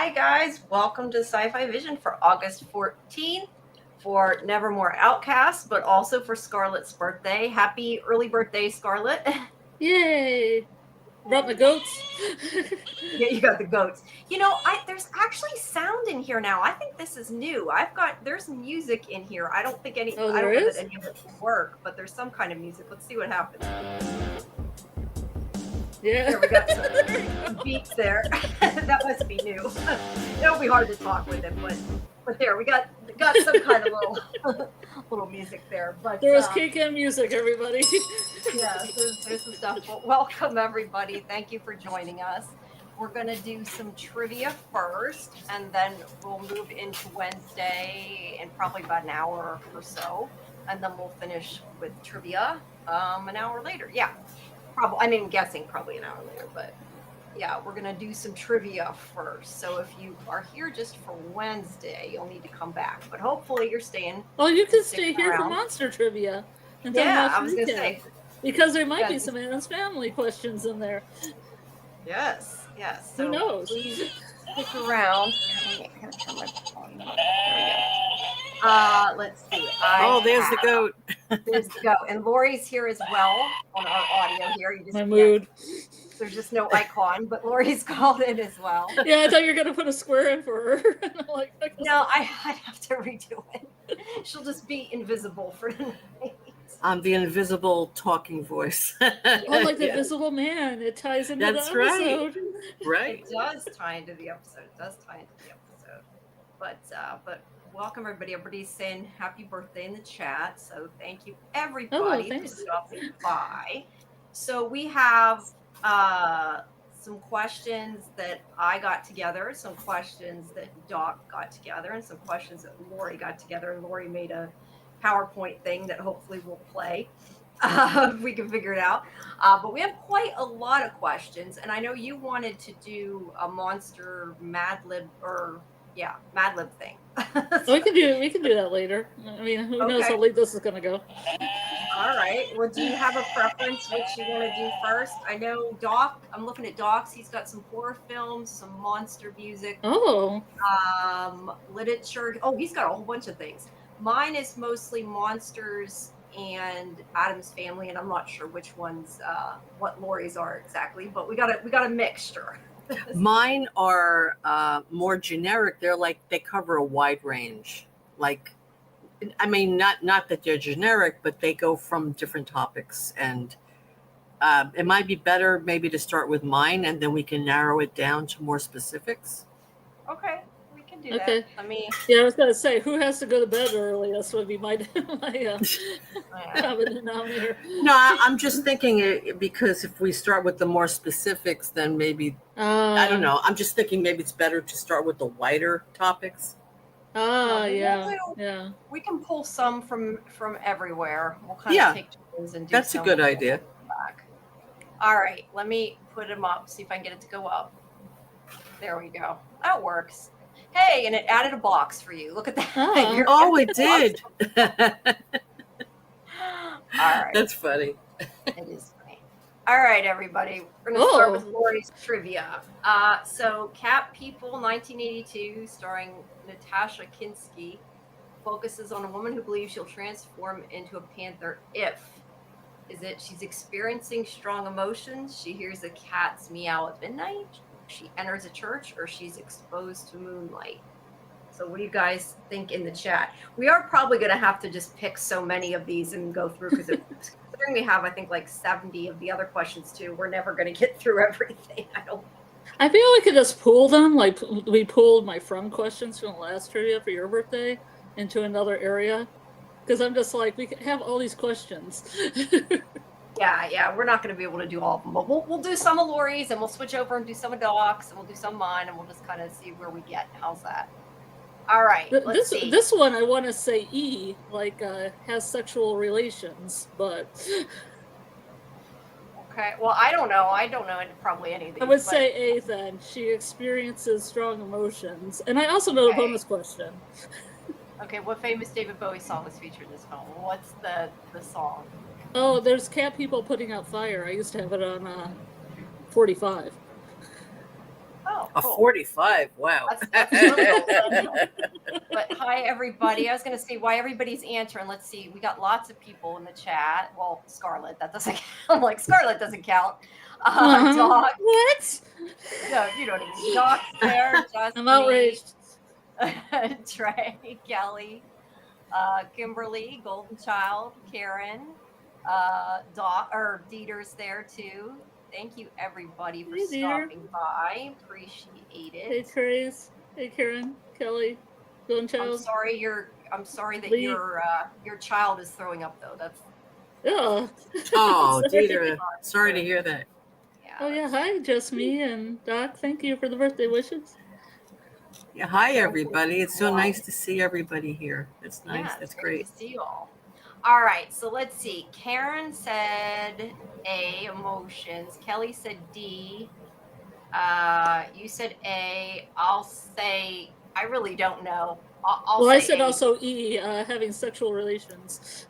Hi guys, welcome to Sci-Fi-Vision for August 14th for Nevermore Outcasts, but also for Scarlet's birthday. Happy early birthday, Scarlet. Yay! Brought my goats. Yeah, you got the goats. You know, there's actually sound in here now. I think this is new. There's music in here. I don't There know that is? any of it will work, but there's some kind of music. Let's see what happens. Yeah. There we got some beats there. That must be new. It'll be hard to talk with it, but there we got some kind of little music there. But there was cake and music, everybody. Yeah, there's some stuff. Well, welcome everybody. Thank you for joining us. We're gonna do some trivia first, and then we'll move into Wednesday in probably about an hour or so, and then we'll finish with trivia an hour later. Yeah. I'm guessing probably an hour later, but yeah, we're gonna do some trivia first. So if you are here just for Wednesday, you'll need to come back. But hopefully you're staying. Well, you can stay here for monster trivia. Yeah, I was gonna say. Because there might be some Addams Family questions in there. Yes. So who knows? Please stick around. Let's see. There's the goat. There's the goat. And Lori's here as well on our audio here. My mood. There's just no icon, but Lori's called in as well. Yeah, I thought you were going to put a square in for her. No, I'd have to redo it. She'll just be invisible for tonight. I'm the invisible talking voice. The Invisible Man. It ties into the episode. Right. It does tie into the episode. But welcome everybody. Everybody's saying happy birthday in the chat. So thank you everybody for stopping by. So we have some questions that I got together, some questions that Doc got together, and some questions that Lori got together. And Lori made a PowerPoint thing that hopefully we'll play if we can figure it out. But we have quite a lot of questions, and I know you wanted to do a monster Mad Lib thing. So we can do that later. I mean, who knows how late this is going to go. All right. Well, do you have a preference which you want to do first? I know Doc. I'm looking at Doc's. He's got some horror films, some monster music. Oh. Literature. Oh, he's got a whole bunch of things. Mine is mostly monsters and Addams Family, and I'm not sure which ones, what Lori's are exactly, but we got a mixture. Mine are more generic. They cover a wide range. Not that they're generic, but they go from different topics, and it might be better maybe to start with mine, and then we can narrow it down to more specifics. Okay. Do that. I was gonna say, who has to go to bed early? That's would be my denominator. No, I'm just thinking because if we start with the more specifics, then maybe I don't know. I'm just thinking maybe it's better to start with the wider topics. Yeah. We can pull some from everywhere. We'll kind of take turns and do. That's a good idea. Back. All right, let me put them up. See if I can get it to go up. There we go. That works. Hey, and it added a box for you. Look at that. It did. All right. That's funny. It is funny. All right, everybody. We're going to start with Lori's trivia. So Cat People 1982, starring Natasha Kinski, focuses on a woman who believes she'll transform into a panther if she's experiencing strong emotions, she hears a cat's meow at midnight, she enters a church, or she's exposed to moonlight. So what do you guys think in the chat? We are probably going to have to just pick so many of these and go through, because considering we have, I think, like 70 of the other questions too, we're never going to get through everything. I feel we could just pool them, like we pooled my from questions from the last trivia for your birthday into another area, because I'm just like, we could have all these questions. Yeah, we're not going to be able to do all of them, but we'll do some of Lori's, and we'll switch over and do some of Doc's, and we'll do some of mine, and we'll just kind of see where we get. How's that? All right, let's see. This one, I want to say E, has sexual relations, but... Okay, well, I don't know probably any of these. I would say A then. She experiences strong emotions. And I also know the bonus question. Okay, what famous David Bowie song was featured in this film? What's the song? Oh, there's Cat People Putting Out Fire. I used to have it on 45. Oh, A cool. 45. Wow. That's really old. But hi, everybody. I was going to say why everybody's answering. Let's see. We got lots of people in the chat. Well, Scarlet, that doesn't count. Like, Scarlet doesn't count. Doc. What? No, you know what I mean. Doc's there. I'm outraged. Trey, Kelly, Kimberly, Golden Child, Karen, Doc, or Dieter's there too. Thank you, everybody, for Hey, Dieter. stopping by. Appreciate it. Hey, Trace. Hey, Karen. Kelly. Golden Child. I'm sorry that Lee. your child is throwing up though. That's Yeah. Oh, Sorry. Dieter. Sorry to hear that. yeah. Oh, yeah. Hi, just me and Doc. Thank you for the birthday wishes. Yeah, hi, everybody. It's so nice to see everybody here. That's nice. Yeah, That's it's great. to see you all. All right, so let's see. Karen said A, emotions. Kelly said D. You said A. I'll say I really don't know. I'll Well, say I said A. also E, having sexual relations.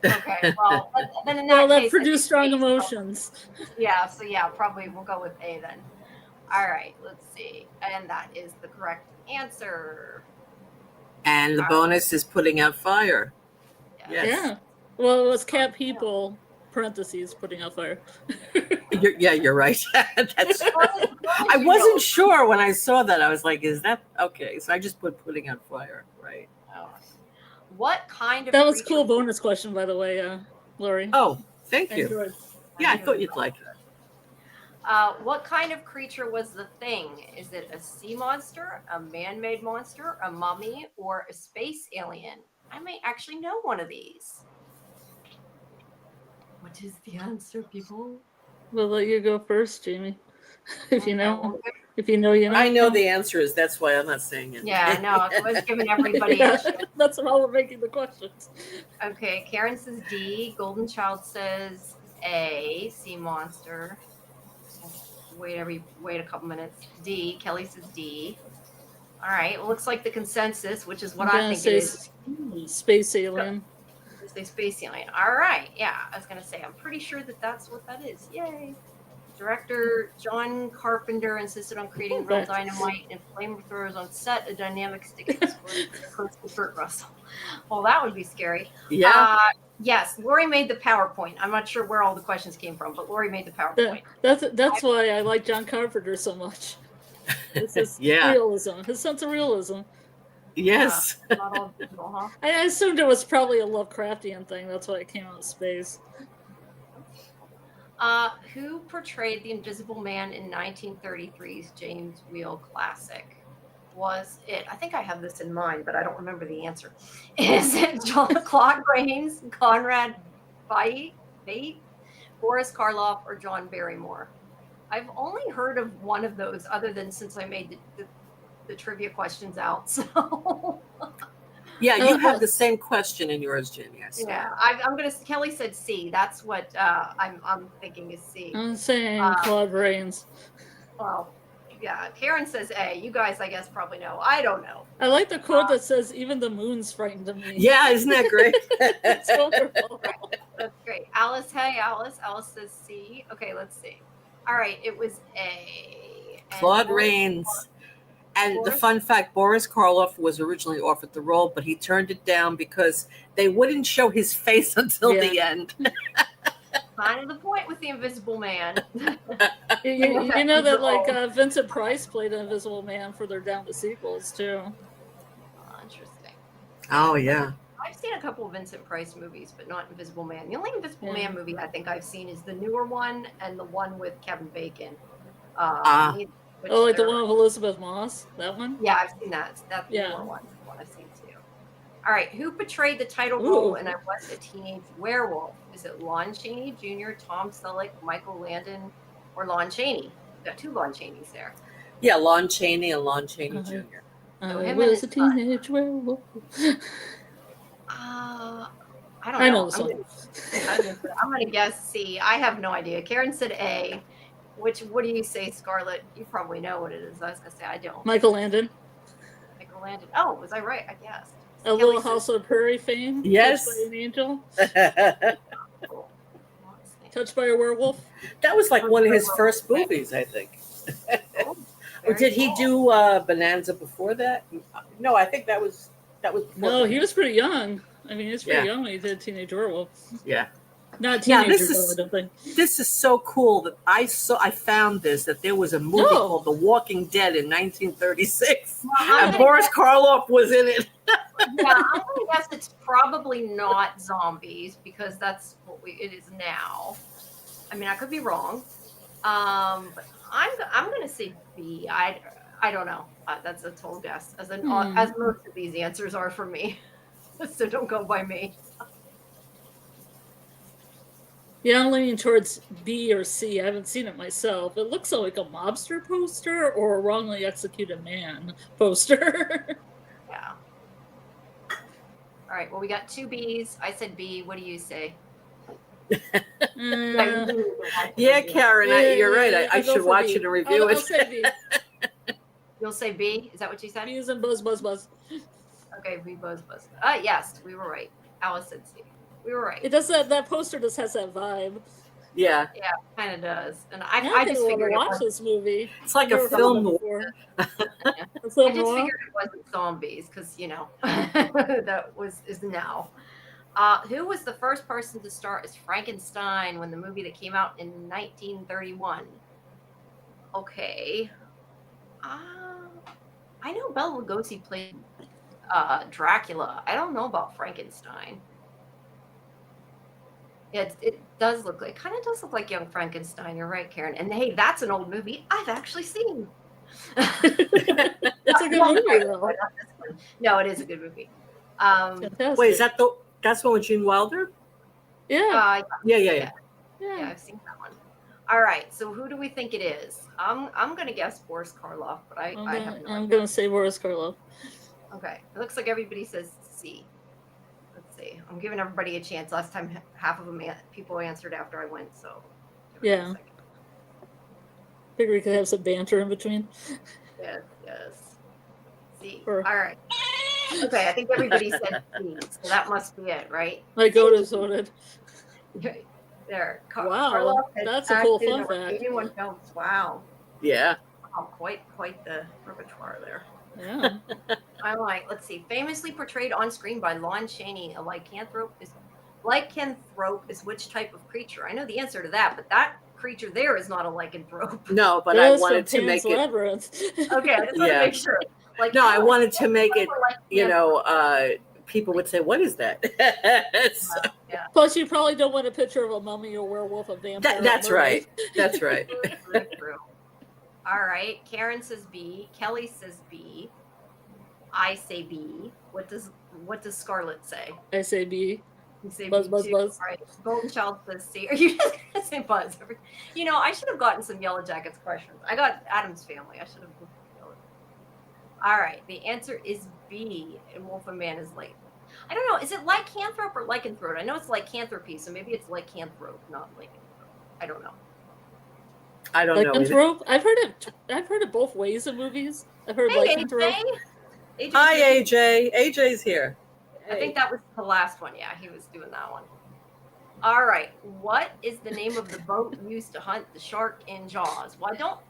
Okay, well, then in Well, that that case, produced strong A, so- emotions. Yeah, so yeah, probably we'll go with A then. All right, let's see. And that is the correct answer. And the All bonus is putting out fire. Yes. Yeah. Well, it was cat people, parentheses, putting out fire. You're right. That's. I wasn't sure when I saw that. I was like, "Is that okay?" So I just put "putting out fire." Right. What kind of That was a creature cool bonus question, by the way, Lori. Oh, thank I you. enjoyed. Yeah, I thought you'd like it. What kind of creature was the thing? Is it a sea monster, a man-made monster, a mummy, or a space alien? I may actually know one of these. What is the answer, people? We'll let you go first, Jamie. If you Okay, know. well, If you know, you know. I know the answer is. That's why I'm not saying it. yeah, no, I was giving everybody Yeah, a chance. that's why we're making the questions. Okay, Karen says D. Golden Child says A. Sea monster. Wait a couple minutes. D. Kelly says D. All right. Well, looks like the consensus, which is what I'm I gonna think say it is. space alien. Is the space alien. All right. Yeah, I was gonna say I'm pretty sure that that's what that is. Yay. Director John Carpenter insisted on creating real Okay. dynamite and flamethrowers on set. A dynamic stick explosion occurs to Kurt Russell. Well, that would be scary. Yeah. Yes, Lori made the PowerPoint. I'm not sure where all the questions came from, but Lori made the PowerPoint. That's why I like John Carpenter so much. It's his Yeah. realism, his sense of realism. Yes. Not all digital, huh? I assumed it was probably a Lovecraftian thing. That's why it came out of space. Who portrayed the Invisible Man in 1933's James Wheel classic? Was it? I think I have this in mind, but I don't remember the answer. Is it Claude Rains, Conrad Veidt, Boris Karloff, or John Barrymore? I've only heard of one of those, other than since I made the trivia questions out. So Yeah, you have the same question in yours, Jenny. I see. yeah, I'm gonna. Kelly said C. That's what I'm thinking is C. I'm saying Claude Rains. Well, yeah. Karen says A. You guys, I guess, probably know. I don't know. I like the quote that says, "Even the moon's frightened of me." Yeah, isn't that great? It's wonderful. That's great. Alice, hey, Alice. Alice says C. Okay, let's see. All right, it was A. And Claude Boris- Rains. And the Boris- fun fact, Boris Karloff was originally offered the role, but he turned it down because they wouldn't show his face until the end. Kind of the point with the Invisible Man. You know that like Vincent Price played an Invisible Man for their Down to sequels too. Oh, interesting. Oh, yeah. I've seen a couple of Vincent Price movies, but not Invisible Man. The only Invisible Man movie I think I've seen is the newer one and the one with Kevin Bacon. Oh, like the one with Elizabeth Moss? That one? Yeah, I've seen that. That's the newer one. The one I've seen too. All right, who portrayed the title role in I Was a Teenage Werewolf? Is it Lon Chaney Jr., Tom Selleck, Michael Landon, or Lon Chaney? We've got two Lon Cheneys there. Yeah, Lon Chaney and Lon Chaney Jr. I was a teenage werewolf. I don't know. I know the song. I'm gonna guess C. I have no idea. Karen said A. What do you say, Scarlet? You probably know what it is. I was gonna say I don't. Michael Landon. Michael Landon. Oh, was I right? I guessed. A Little House on Prairie fame. Yes. Touched by an angel. Cool. Touched by a werewolf. That was like one of his first movies, I think. Or Very did he cool. do Bonanza before that? No, I think that was before No, he was pretty young. I mean, he was pretty Yeah. young when he did Teenage Werewolf. Yeah. Not Now, teenager, though, I don't think. This is so cool that I found that there was a movie No. called The Walking Dead in 1936, Well, I'm and gonna Boris Karloff was in it. Yeah, I'm gonna guess it's probably not zombies because that's what it is now. I mean, I could be wrong. But I'm gonna say B. I don't know. That's a total guess, as most of these answers are for me. So don't go by me. Yeah, I'm leaning towards B or C. I haven't seen it myself. It looks like a mobster poster or a wrongly executed man poster. Yeah. All right. Well, we got 2 Bs. I said B. What do you say? Yeah, Karen, you're right. I should watch it and review I'll say B. You'll say B? Is that what you said? B is in buzz, buzz, buzz. Okay, B, buzz. Yes, we were right. Alice said C. We were right. It does that poster just has that vibe. Yeah. Yeah, kind of does. And I just want figured to watch this movie. It's like a film noir. I just figured it wasn't zombies because that is now. Who was the first person to star as Frankenstein when the movie that came out in 1931? Okay. I know Bela Lugosi played Dracula. I don't know about Frankenstein. Yeah, it does look like, kind of does look like Young Frankenstein. You're right, Karen. And hey, that's an old movie I've actually seen. It's a good movie, though. No, it is a good movie. Wait, is that's one with Gene Wilder? Yeah. Yeah, I've seen that one. All right, so who do we think it is? I'm gonna guess Boris Karloff, but I'm gonna say Boris Karloff. Okay, it looks like everybody says C. Let's see. I'm giving everybody a chance. Last time, half of them people answered after I went, so yeah. Figure we could have some banter in between. Yes. C. All right. Okay, I think everybody said C, so that must be it, right? My goat is voted. Okay. There. Wow, that's a cool fun fact. 81 films. Wow. Yeah. Oh, quite the repertoire there. Yeah. All right. Let's see. Famously portrayed on screen by Lon Chaney, a lycanthrope is which type of creature? I know the answer to that, but that creature there is not a lycanthrope. No, but I wanted to make it. Okay, I just want to make sure. I wanted to make it. People would say, "What is that?" Yeah. Plus, you probably don't want a picture of a mummy, a werewolf, a vampire. That's right. That's right. True. All right. Karen says B. Kelly says B. I say B. What does Scarlet say? I say B. You say buzz, B buzz, too? buzz. All right. Golden Child says C. Are you just gonna say buzz? I should have gotten some Yellow Jackets questions. I got Addams Family. I should have. All right. The answer is B. And Wolf and Man is like, I don't know. Is it lycanthrope or lycanthrope? I know it's lycanthropy, so maybe it's lycanthrope, not lycanthrope. I don't know. I don't know. Lycanthrope? I've heard it both ways in movies. I've heard lycanthrope. AJ? Hi, AJ. AJ's here. I think that was the last one. Yeah, he was doing that one. All right. What is the name of the boat used to hunt the shark in Jaws? Why don't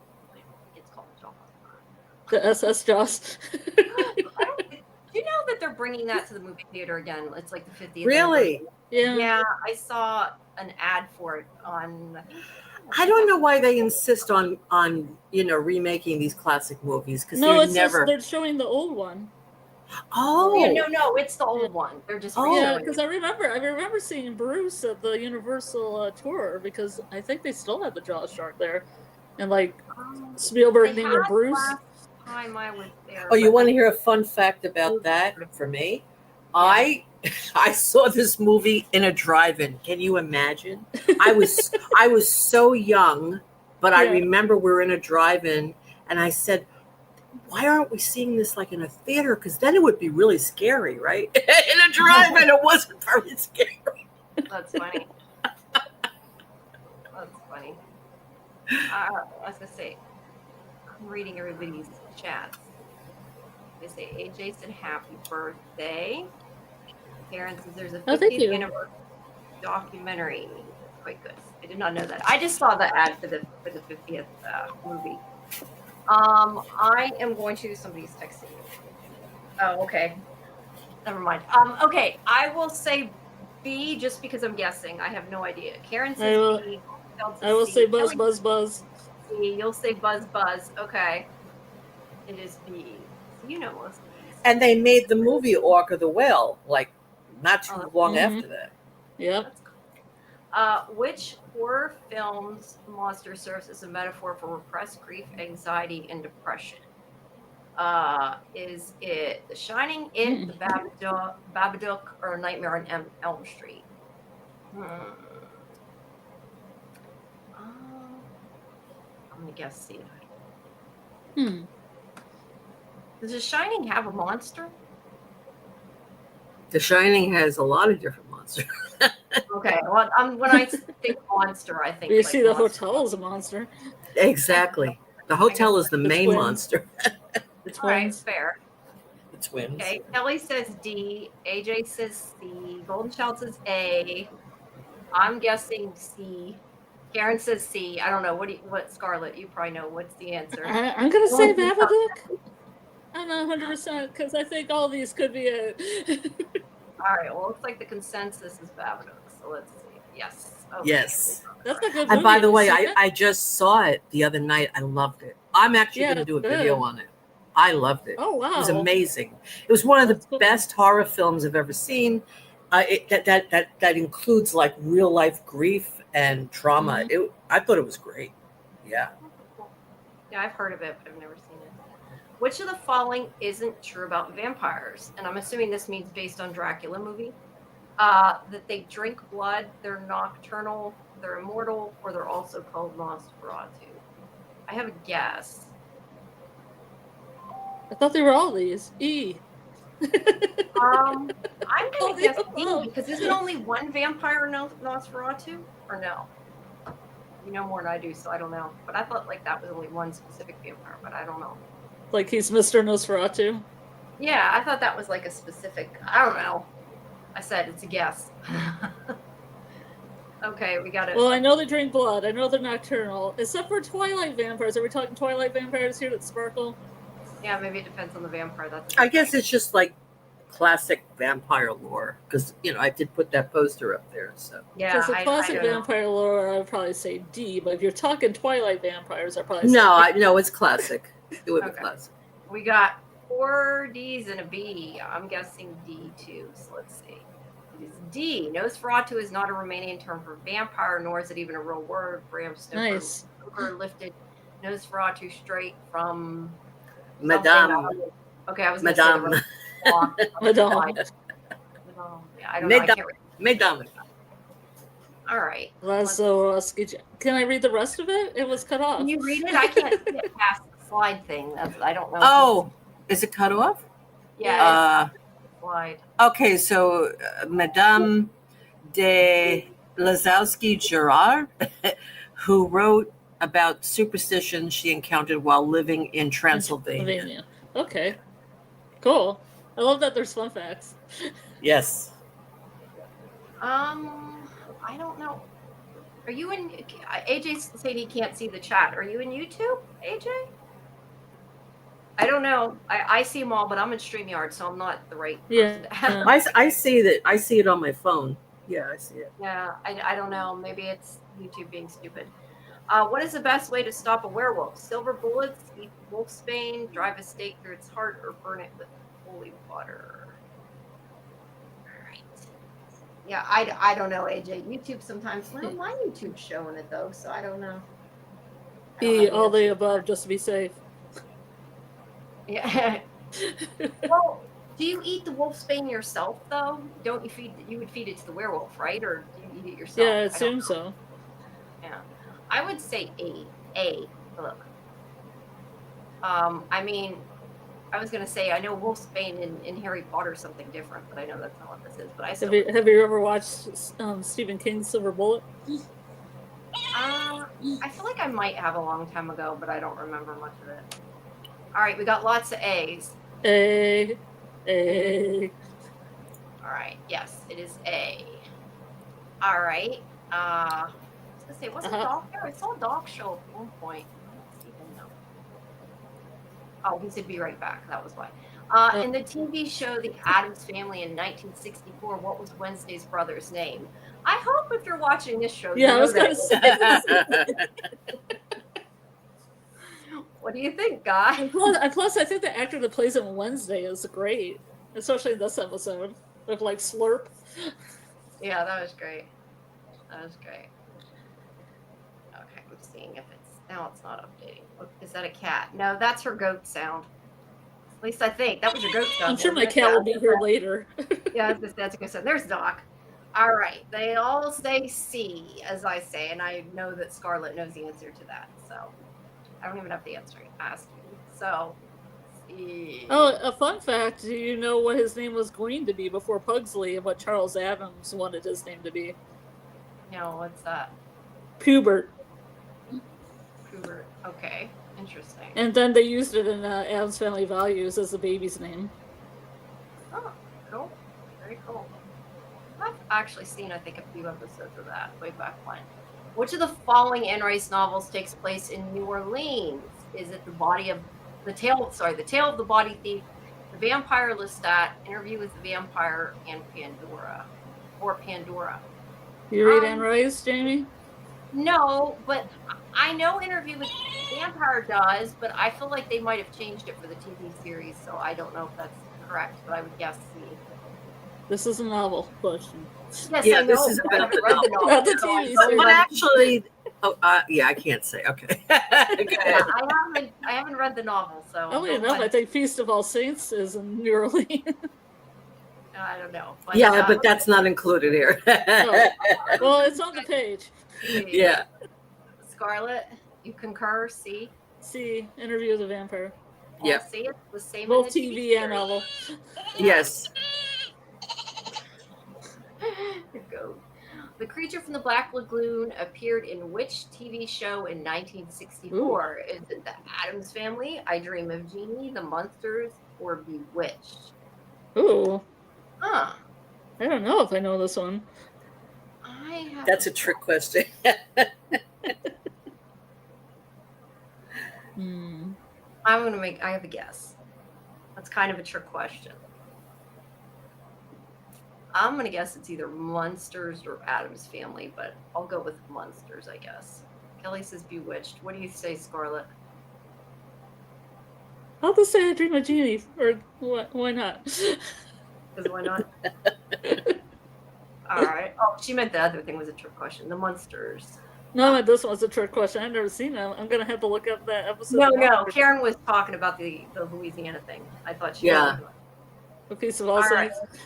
it's called Jaws? The SS Jaws. Do you know that they're bringing that to the movie theater again? It's like the 50th. Really? Yeah. Yeah, I saw an ad for it on. I don't know why they insist on remaking these classic movies because they're showing the old one. Oh yeah, no, it's the old one. They're just because I remember seeing Bruce at the Universal tour because I think they still have the Jaws shark there, and Spielberg named Bruce. Time I was there. Oh, you want to hear a fun fact about that for me? Yeah. I saw this movie in a drive-in. Can you imagine? I was so young, but I remember we were in a drive-in, and I said, "Why aren't we seeing this like in a theater? Because then it would be really scary, right?" In a drive-in, it wasn't very scary. That's funny. That's funny. I was gonna say, I'm reading everybody's chats. They say AJ said happy birthday. Karen says there's a 50th anniversary documentary. Quite good. I did not know that. I just saw the ad for the 50th movie. I am going to. Somebody's texting me. Oh, okay. Never mind. Okay, I will say B just because I'm guessing. I have no idea. Karen says B. I will say buzz, buzz, buzz. C. You'll say buzz, buzz. Okay. It is B. So you know most of these. And they made the movie Orca the Whale, like not too long after that. Yep. That's cool. Which horror film's monster serves as a metaphor for repressed grief, anxiety, and depression? Is it The Shining, It, The Babadook, or Nightmare on Elm Street? I'm gonna guess C. Does The Shining have a monster? The Shining has a lot of different monsters. Okay, well, when I think monster, I think. You like see, the monster. hotel is a monster. Exactly. The hotel is the main twins. monster. The twins. All right, fair. The twins. Okay, Kelly says D. AJ says C. Golden Child says A. I'm guessing C. Karen says C. I don't know. What Scarlet? You probably know what's the answer. I'm gonna say Babadook. I'm not 100% because I think all these could be it. All right. Well, looks like the consensus is Babadook. So let's see. Yes. Okay. Yes. That's a good movie. And by the way, I just saw it the other night. I loved it. I'm actually going to do a good. video on it. I loved it. Oh, wow. It was amazing. It was one of That's the cool. best horror films I've ever seen. That includes like real life grief and trauma. I thought it was great. Yeah. Yeah, I've heard of it, but I've never seen it. Which of the following isn't true about vampires? And I'm assuming this means based on Dracula movie. That they drink blood, they're nocturnal, they're immortal, or they're also called Nosferatu. I have a guess. I thought they were all these. E. I'm gonna guess D because isn't only one vampire Nosferatu? Or no? You know more than I do, so I don't know. But I thought like that was only one specific vampire, but I don't know. Like he's Mr. Nosferatu? Yeah, I thought that was like a specific. I don't know. I said it's a guess. Okay, we got it. Well, I know they drink blood. I know they're nocturnal. Except for Twilight vampires. Are we talking Twilight vampires here that sparkle? Yeah, maybe it depends on the vampire. I guess it's just like classic vampire lore because I did put that poster up there. So yeah, because the classic vampire lore, I would probably say D. But if you're talking Twilight vampires, I probably say no, it's classic. It would be classic. We got 4 D's and a B. I'm guessing D too. So let's see. It's D. Nosferatu is not a Romanian term for vampire, nor is it even a real word. Bram Stoker lifted Nosferatu straight from Madame. Okay, I was Madame. Madame. Yeah, I don't know. I can't read. Madame. All right. Can I read the rest of it? It was cut off. Can you read it? I can't get past the slide thing. I don't know. Oh, is it cut off? Yeah. Slide. Okay, so Madame de Lazowski-Gerard, who wrote about superstitions she encountered while living in Transylvania. Okay, cool. I love that there's fun facts. Yes. I don't know. Are you in? AJ's saying he can't see the chat. Are you in YouTube, AJ? I don't know. I see them all, but I'm in StreamYard, so I'm not the right person to have. I see that. I see it on my phone. Yeah, I see it. Yeah, I don't know. Maybe it's YouTube being stupid. What is the best way to stop a werewolf? Silver bullets, eat wolfsbane, drive a stake through its heart, or burn it with holy water? All right. Yeah, I don't know, AJ. YouTube sometimes. Well, my YouTube's showing it, though, so I don't know. All the above, just to be safe. Yeah. Well, do you eat the wolfsbane yourself, though? Don't you feed? You would feed it to the werewolf, right? Or do you eat it yourself? Yeah, I assume so. Yeah, I would say A. Look. I mean, I was gonna say I know wolfsbane in Harry Potter is something different, but I know that's not what this is. But have you ever watched Stephen King's Silver Bullet? I feel like I might have a long time ago, but I don't remember much of it. All right, we got lots of A's. A. All right, yes, it is A. All right. I was gonna say, was it dog there? I saw a dog show up at one point. I don't even know. Oh, he said be right back. That was why. In the TV show The Addams Family in 1964, what was Wednesday's brother's name? I hope if you're watching this show, Yeah, you I know was gonna that. say. What do you think, Guy? And plus, I think the actor that plays him Wednesday is great, especially in this episode with like Slurp. Yeah, that was great. That was great. Okay, I'm seeing if it's now. It's not updating. Look, is that a cat? No, that's her goat sound. At least I think that was your goat sound. I'm sure my wasn't it? cat Yeah, will be here later. Yeah, that's a good sound. There's Doc. All right, they all say C, as I say, and I know that Scarlet knows the answer to that. So I don't even have to ask you. So C. Oh, a fun fact: do you know what his name was going to be before Pugsley, and what Charles Addams wanted his name to be? No, what's that? Pubert. Hubert. Okay, interesting. And then they used it in Addams Family Values as the baby's name. Oh, cool. Very cool. I've actually seen, I think, a few episodes of that way back when. Which of the following Anne Rice novels takes place in New Orleans? Is it the Tale of the Body Thief, The Vampire Lestat, Interview with the Vampire, and Pandora? You read Anne Rice, Jamie? No, but I know Interview with the Vampire does, but I feel like they might have changed it for the TV series, so I don't know if that's correct, but I would guess C. This is a novel question. Yes, Yeah, I know, this is but I about haven't the read the novel. novel. Not the so TV I series. don't But know. actually, yeah, I can't say. Okay. Yeah, I haven't read the novel, so Oddly enough, I think Feast of All Saints is in New Orleans. I don't know. But, Yeah, but that's not included here. Oh. Well, it's on the page. Yeah. Scarlet, you concur? C. See, Interview with the Vampire. Yeah. See, it's the same. Both in the TV and series. novel. Yes. Go. The creature from the Black Lagoon appeared in which TV show in 1964? Is it the Addams Family, I Dream of Jeannie, The Munsters, or Bewitched? Ooh, Huh. I don't know if I know this one. I have. That's a trick question. Hmm. I have a guess. That's kind of a trick question. I'm going to guess it's either Munsters or Addams Family, but I'll go with Munsters, I guess. Kelly says Bewitched. What do you say, Scarlet? I'll just say I Dream of Jeannie, or what? Why not? Because why not? All right. Oh, she meant the other thing was a trick question. The Munsters. No, this one's a trick question. I've never seen it. I'm gonna have to look up that episode. No. Karen was talking about the Louisiana thing. I thought she Yeah. was. A Piece of All All right. Saints.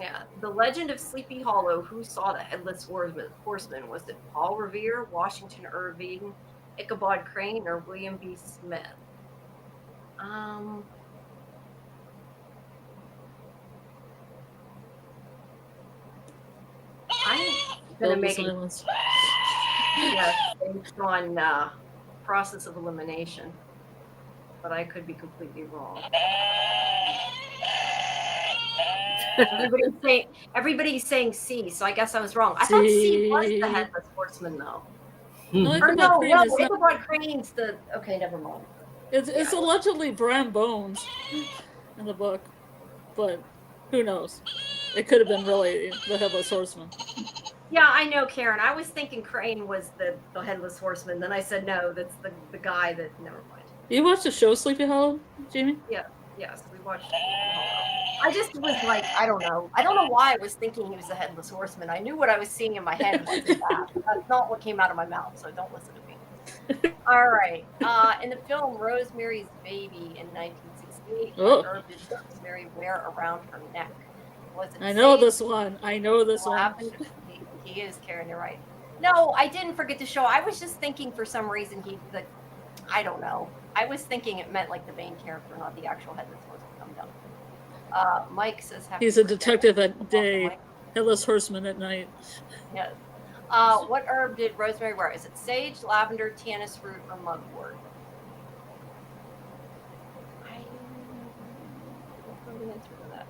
Yeah. The Legend of Sleepy Hollow. Who saw the Headless Horseman? Was it Paul Revere, Washington Irving, Ichabod Crane, or William B. Smith? I'm gonna make it Silence. based on process of elimination, but I could be completely wrong. Everybody's saying C, so I guess I was wrong. I thought C was the Headless Horseman, though. No, Or Ichabod no, Crane is not- Ichabod Crane's the. Okay, never mind. It's allegedly Bram Bones in the book, but who knows? It could have been really the Headless Horseman. Yeah, I know, Karen. I was thinking Crane was the Headless Horseman. Then I said no, that's the guy that. Never mind. You watched the show Sleepy Hollow, Jamie? Yes, we watched. I just was like, I don't know. I don't know why I was thinking he was the Headless Horseman. I knew what I was seeing in my head wasn't that. That's not what came out of my mouth, so don't listen to me. All right. In the film Rosemary's Baby in 1968, what herb did Rosemary wear around her neck? Was it I know sage, this one. I know this one. lavender? He is, Karen. You're right. No, I didn't forget to show. I was just thinking for some reason I don't know. I was thinking it meant like the main character, not the actual Headless Horseman. I'm done. Mike says He's a detective at day, Headless Horseman at night. Yes. What herb did Rosemary wear? Is it sage, lavender, tannis root, or mugwort? I don't know the answer to that.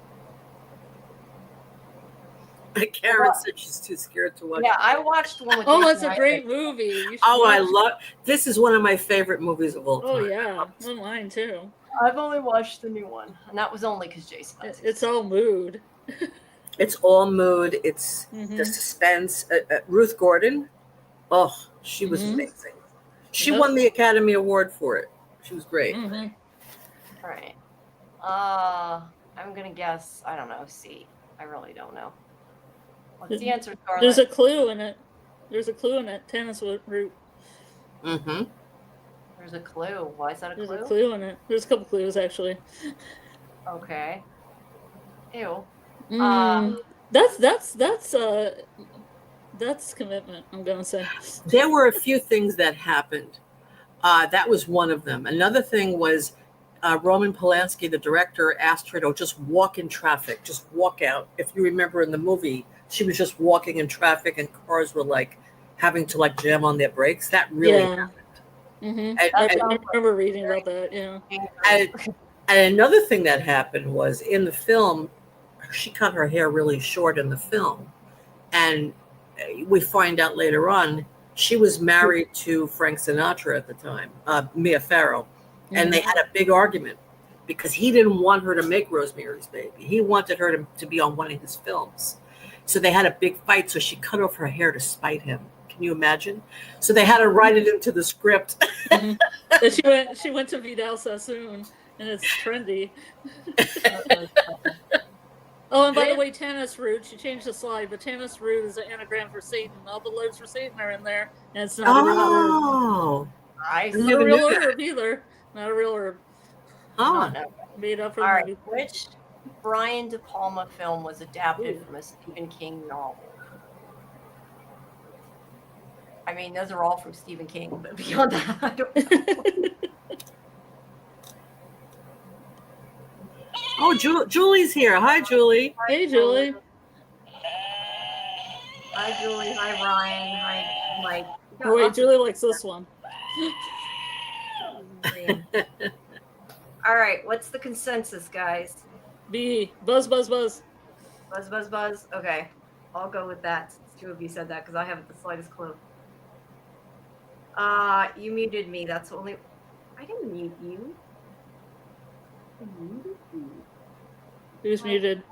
Karen said she's too scared to watch. Yeah, I watched one with. Oh, Jason it's a Isaacs. great movie. You should Oh, I watch it. love. This is one of my favorite movies of all time. Oh yeah, well, mine too. I've only watched the new one, and that was only because Jason. It's all mood. It's all mood. It's the Mhm. suspense. Ruth Gordon, oh, she was Mhm. amazing. She Yep. won the Academy Award for it. She was great. Mhm. All right. I'm gonna guess. I don't know. C. I really don't know. What's the answer, Scarlett? There's a clue in it. There's a clue in it. Tennis route. Mm-hmm. There's a clue. Why is that a There's clue? a clue in it. There's a couple clues actually. Okay. Ew. That's commitment. I'm gonna say. There were a few things that happened. That was one of them. Another thing was Roman Polanski, the director, asked her to just walk in traffic, just walk out. If you remember in the movie, she was just walking in traffic and cars were like having to like jam on their brakes. That really happened. Mm-hmm. And, I and, remember reading about that. Yeah. and another thing that happened was in the film, she cut her hair really short in the film. And we find out later on, she was married to Frank Sinatra at the time, Mia Farrow. And they had a big argument because he didn't want her to make Rosemary's Baby. He wanted her to be on one of his films. So they had a big fight. So she cut off her hair to spite him. Can you imagine? So they had to write it into the script. Mm-hmm. She went to Vidal Sassoon, and it's trendy. Oh, and by the way, tennis route. She changed the slide, but tennis route is an anagram for Satan. All the libs for Satan are in there, and it's not a real herb. Oh, Nice. Not a real herb either. Not a real herb. Oh, Made up for All the right. movie. Which Brian De Palma film was adapted from a Stephen King novel? I mean, those are all from Stephen King, but beyond that, I don't know. Oh, Julie's here. Hi, Julie. Hey, Julie. Hi, Julie. Hi, Ryan. Hi, Mike. Oh, wait, Julie likes this one. All right, what's the consensus, guys? B. Buzz, buzz, buzz. Buzz, buzz, buzz. Okay, I'll go with that since two of you said that because I haven't the slightest clue. You muted me. That's the only. I didn't mute you. I muted you. Who's muted?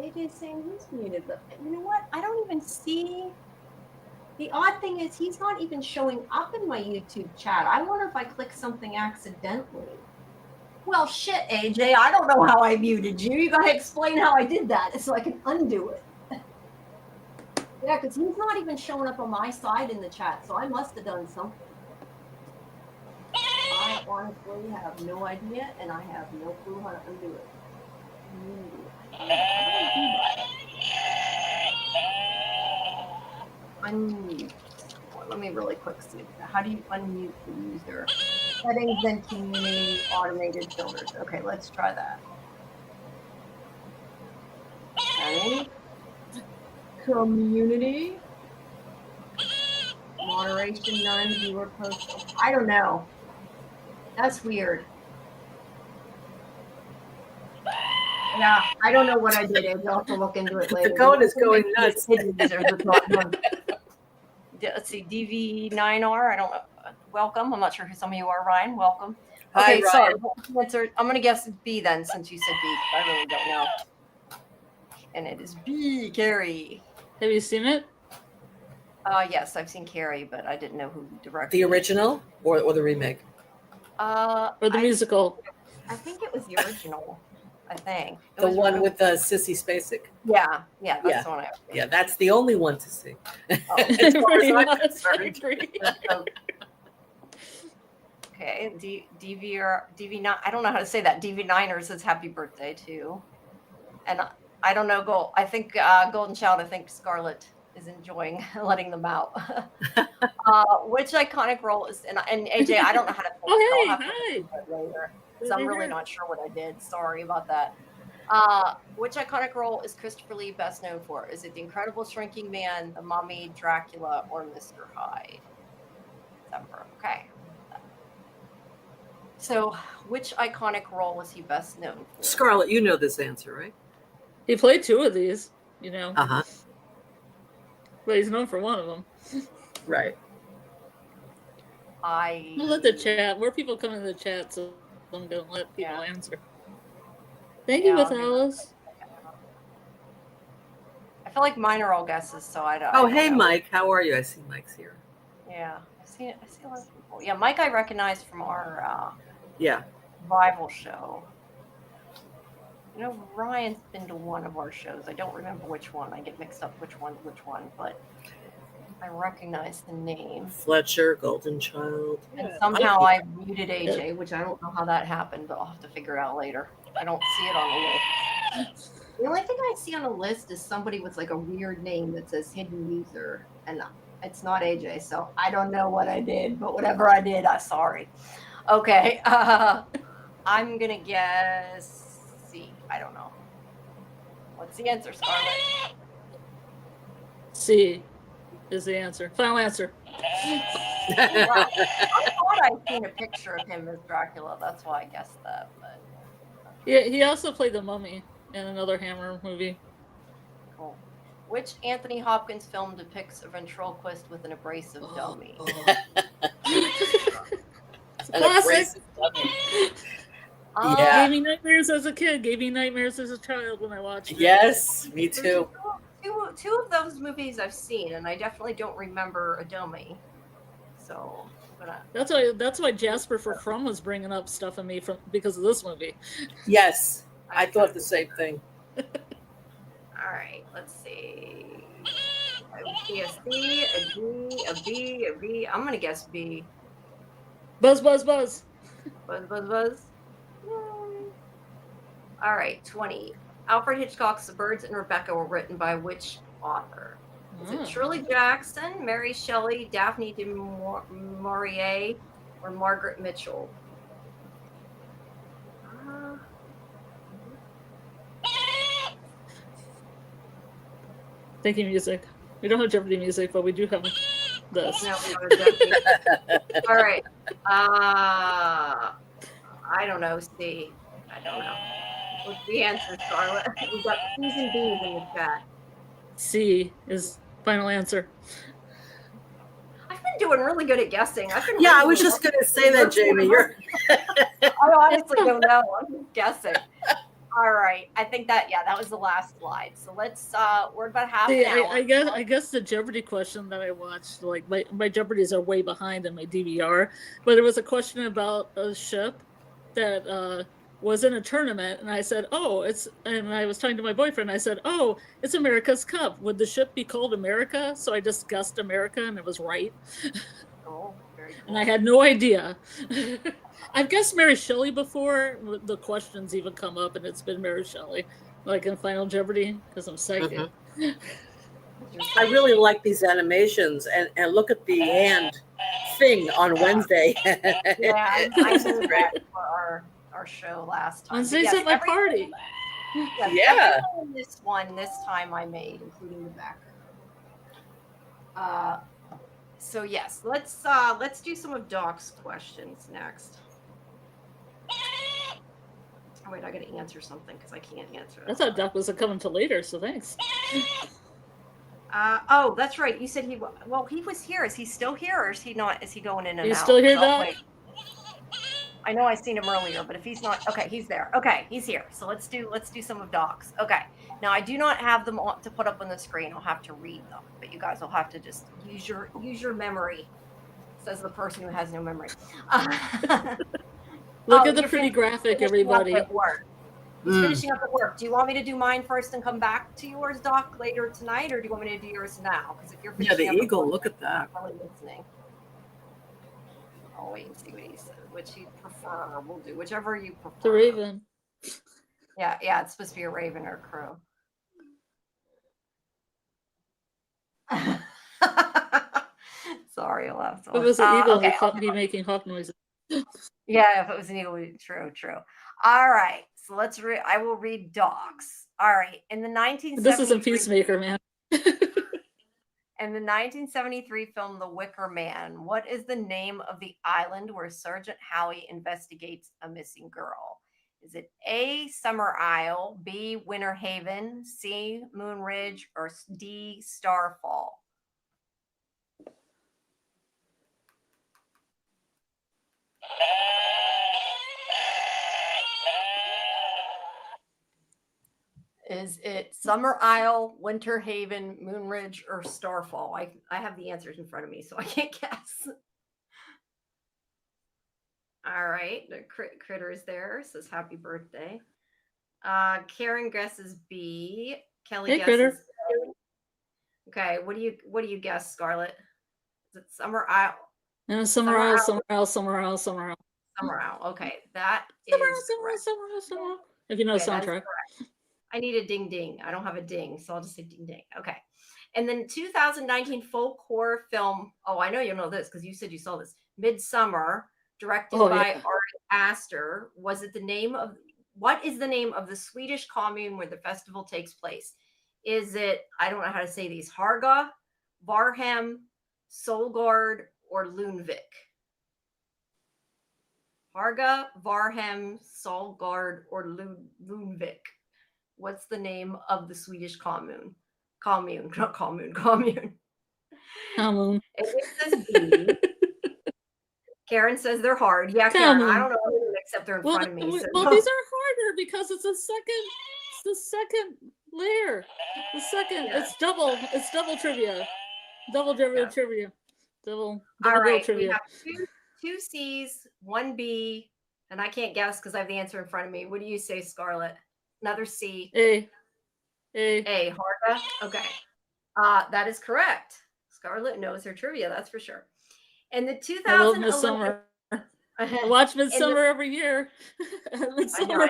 AJ's saying he's muted, but you know what? I don't even see. The odd thing is he's not even showing up in my YouTube chat. I wonder if I clicked something accidentally. Well, shit, AJ. I don't know how I muted you. You gotta explain how I did that so I can undo it. Yeah, because he's not even showing up on my side in the chat, so I must have done something. I honestly have no idea, and I have no clue how to undo it. Unmute. Let me really quick see. How do you unmute the user? Settings and community automated filters. Okay, let's try that. Okay. Community. Moderation none. Viewer post. I don't know. That's weird. Yeah, I don't know what I did. I'll have to look into it later. The code is going nuts. Let's see, DV9R. I don't know. Welcome. I'm not sure who some of you are. Ryan, welcome. Hi, Okay, Ryan. sorry. I'm going to guess B then, since you said B. I really don't know. And it is B, Carrie. Have you seen it? Yes, I've seen Carrie, but I didn't know who directed The original or the remake? Or the musical? I think it was the original. I think. The one with Sissy Spacek? Yeah, that's the one I have. Yeah, that's the only one to see. Oh. As far as I'm concerned. Okay, DV9. I don't know how to say that. DV9er says happy birthday too, and I don't know. I think Golden Child. I think Scarlet is enjoying letting them out. Which iconic role is and AJ? I don't know how to. Oh hey, hi. Later, because I'm really not sure what I did. Sorry about that. Which iconic role is Christopher Lee best known for? Is it The Incredible Shrinking Man, The Mummy, Dracula, or Mr. Hyde? Okay. So, which iconic role is he best known for? Scarlet, you know this answer, right? He played two of these, you know. Uh-huh. But he's known for one of them. Right. We'll let the chat. More people come in the chat, so I'm going to let people Yeah. answer. Thank you, I'll give it- Alice. I feel like mine are all guesses, so I don't. Oh, I don't hey, know. Mike. How are you? I see Mike's here. Yeah, I see a lot of people. Yeah, Mike, I recognize from our Yeah. Bible show. You know, Ryan's been to one of our shows. I don't remember which one. I get mixed up which one, but I recognize the name. Fletcher, Golden Child. And Yeah, somehow Mikey. I muted AJ, which I don't know how that happened, but I'll have to figure it out later. I don't see it on the list. The only thing I see on the list is somebody with like a weird name that says hidden user, and it's not AJ, so I don't know what I did, but whatever I did, I'm sorry. Okay, I'm gonna guess C. I don't know. What's the answer, Scarlet? C is the answer. Final answer. Wow. I thought I'd seen a picture of him as Dracula. That's why I guessed that. But Yeah, he also played the Mummy in another Hammer movie. cool. Which Anthony Hopkins film depicts a ventriloquist with an abrasive dummy? It's a classic. Yeah. Gave me nightmares as a kid. Gave me nightmares as a child when I watched it. Yes, me too. Two of those movies I've seen, and I definitely don't remember a dummy. So, that's why Jasper for From was bringing up stuff in me because of this movie. Yes, I thought the same thing. All right, let's see. I see a C, a D, a B, a B. I'm gonna guess B. Buzz, buzz, buzz. Buzz, buzz, buzz. Yay. All right, 20. Alfred Hitchcock's The Birds and Rebecca were written by which author? Is it Shirley Jackson, Mary Shelley, Daphne du Maurier, or Margaret Mitchell? Thank you, music. We don't have Jeopardy music, but we do have this. No, we don't have Jeopardy. All right. I don't know. C. I don't know. What's the answer, Scarlett? We've got C's and B's in the chat. C is final answer. I've been doing really good at guessing. Yeah, I was just going to say that, Jamie. I honestly don't know. I'm just guessing. All right. I think that was the last slide. So let's we're about half an hour. I guess the Jeopardy question that I watched, like my Jeopardies are way behind in my DVR, but it was a question about a ship that was in a tournament, and I said, and I was talking to my boyfriend, I said, it's America's Cup. Would the ship be called America? So I just guessed America, and it was right. Oh, very cool. And I had no idea. I've guessed Mary Shelley before. The questions even come up, and it's been Mary Shelley, like in Final Jeopardy, because I'm psychic. I really like these animations, and look at the hand thing on Wednesday. Yeah, I did that for our show last time. Wednesday's at my party. Yeah. This time I made, including the back. So yes, let's do some of Doc's questions next. Oh wait, I gotta answer something because I can't answer it. I thought Doc was coming to later, so thanks. Oh, that's right. You said he was here. Is he still here, or is he not? Is he going in and out? He's still here, Doc? I know I seen him earlier, but if he's not, okay, he's there. Okay, he's here. So let's do some of Doc's. Okay. Now I do not have them to put up on the screen. I'll have to read them, but you guys will have to just use your memory. Says the person who has no memory. Look at the pretty graphic, everybody. Finishing up at work. Do you want me to do mine first and come back to yours, Doc, later tonight, or do you want me to do yours now? Because if you're finishing the eagle, look at that. I'm really listening. I'll wait and see what he says. Which you prefer? We'll do whichever you prefer. The raven. Yeah, it's supposed to be a raven or a crow. Sorry, I laughed. If it was an eagle, okay. he'd be making hawk noises. Yeah, if it was an eagle, true. All right, so let's read. I will read Doc's. All right, in the 1973. This isn't Peacemaker, man. In the 1973 film The Wicker Man, what is the name of the island where Sergeant Howie investigates a missing girl? Is it A, Summer Isle, B, Winter Haven, C, Moon Ridge, or D, Starfall? Is it Summer Isle, Winter Haven, Moonridge, or Starfall? I have the answers in front of me, so I can't guess. All right, the critter is there. Says happy birthday. Karen guesses B. Kelly Hey, guesses critter. A. Okay, what do you guess, Scarlet? Is it Summer Isle? And somewhere else, somewhere else, somewhere else, somewhere else. Summer Isle. Okay, that Somewhere is else, somewhere correct. else, somewhere else, somewhere else. If you know Okay, that is soundtrack. correct. I need a ding ding. I don't have a ding, so I'll just say ding ding. Okay. And then 2019 folk horror film. Oh, I know you'll know this because you said you saw this. Midsummer, directed by Ari Aster. Was it the name of what is the name of the Swedish commune where the festival takes place? Is it, I don't know how to say these, Harga, Varhem, Solgard, or Lunvik? Harga, Varhem, Solgard, or Lunvik? What's the name of the Swedish commune? Commune, not commune, commune. Commune. It says B. Karen says they're hard. Yeah, Karen, I don't know except they're in front of me. Well, So these are harder because it's the second layer. The second, it's double trivia. Double trivia. Double all right, trivia. We have two C's, one B, and I can't guess because I have the answer in front of me. What do you say, Scarlet? Another C. A. Harga. Okay. That is correct. Scarlet knows her trivia, that's for sure. And the 2011. I love Midsummer. I watch Midsummer every year. Midsummer.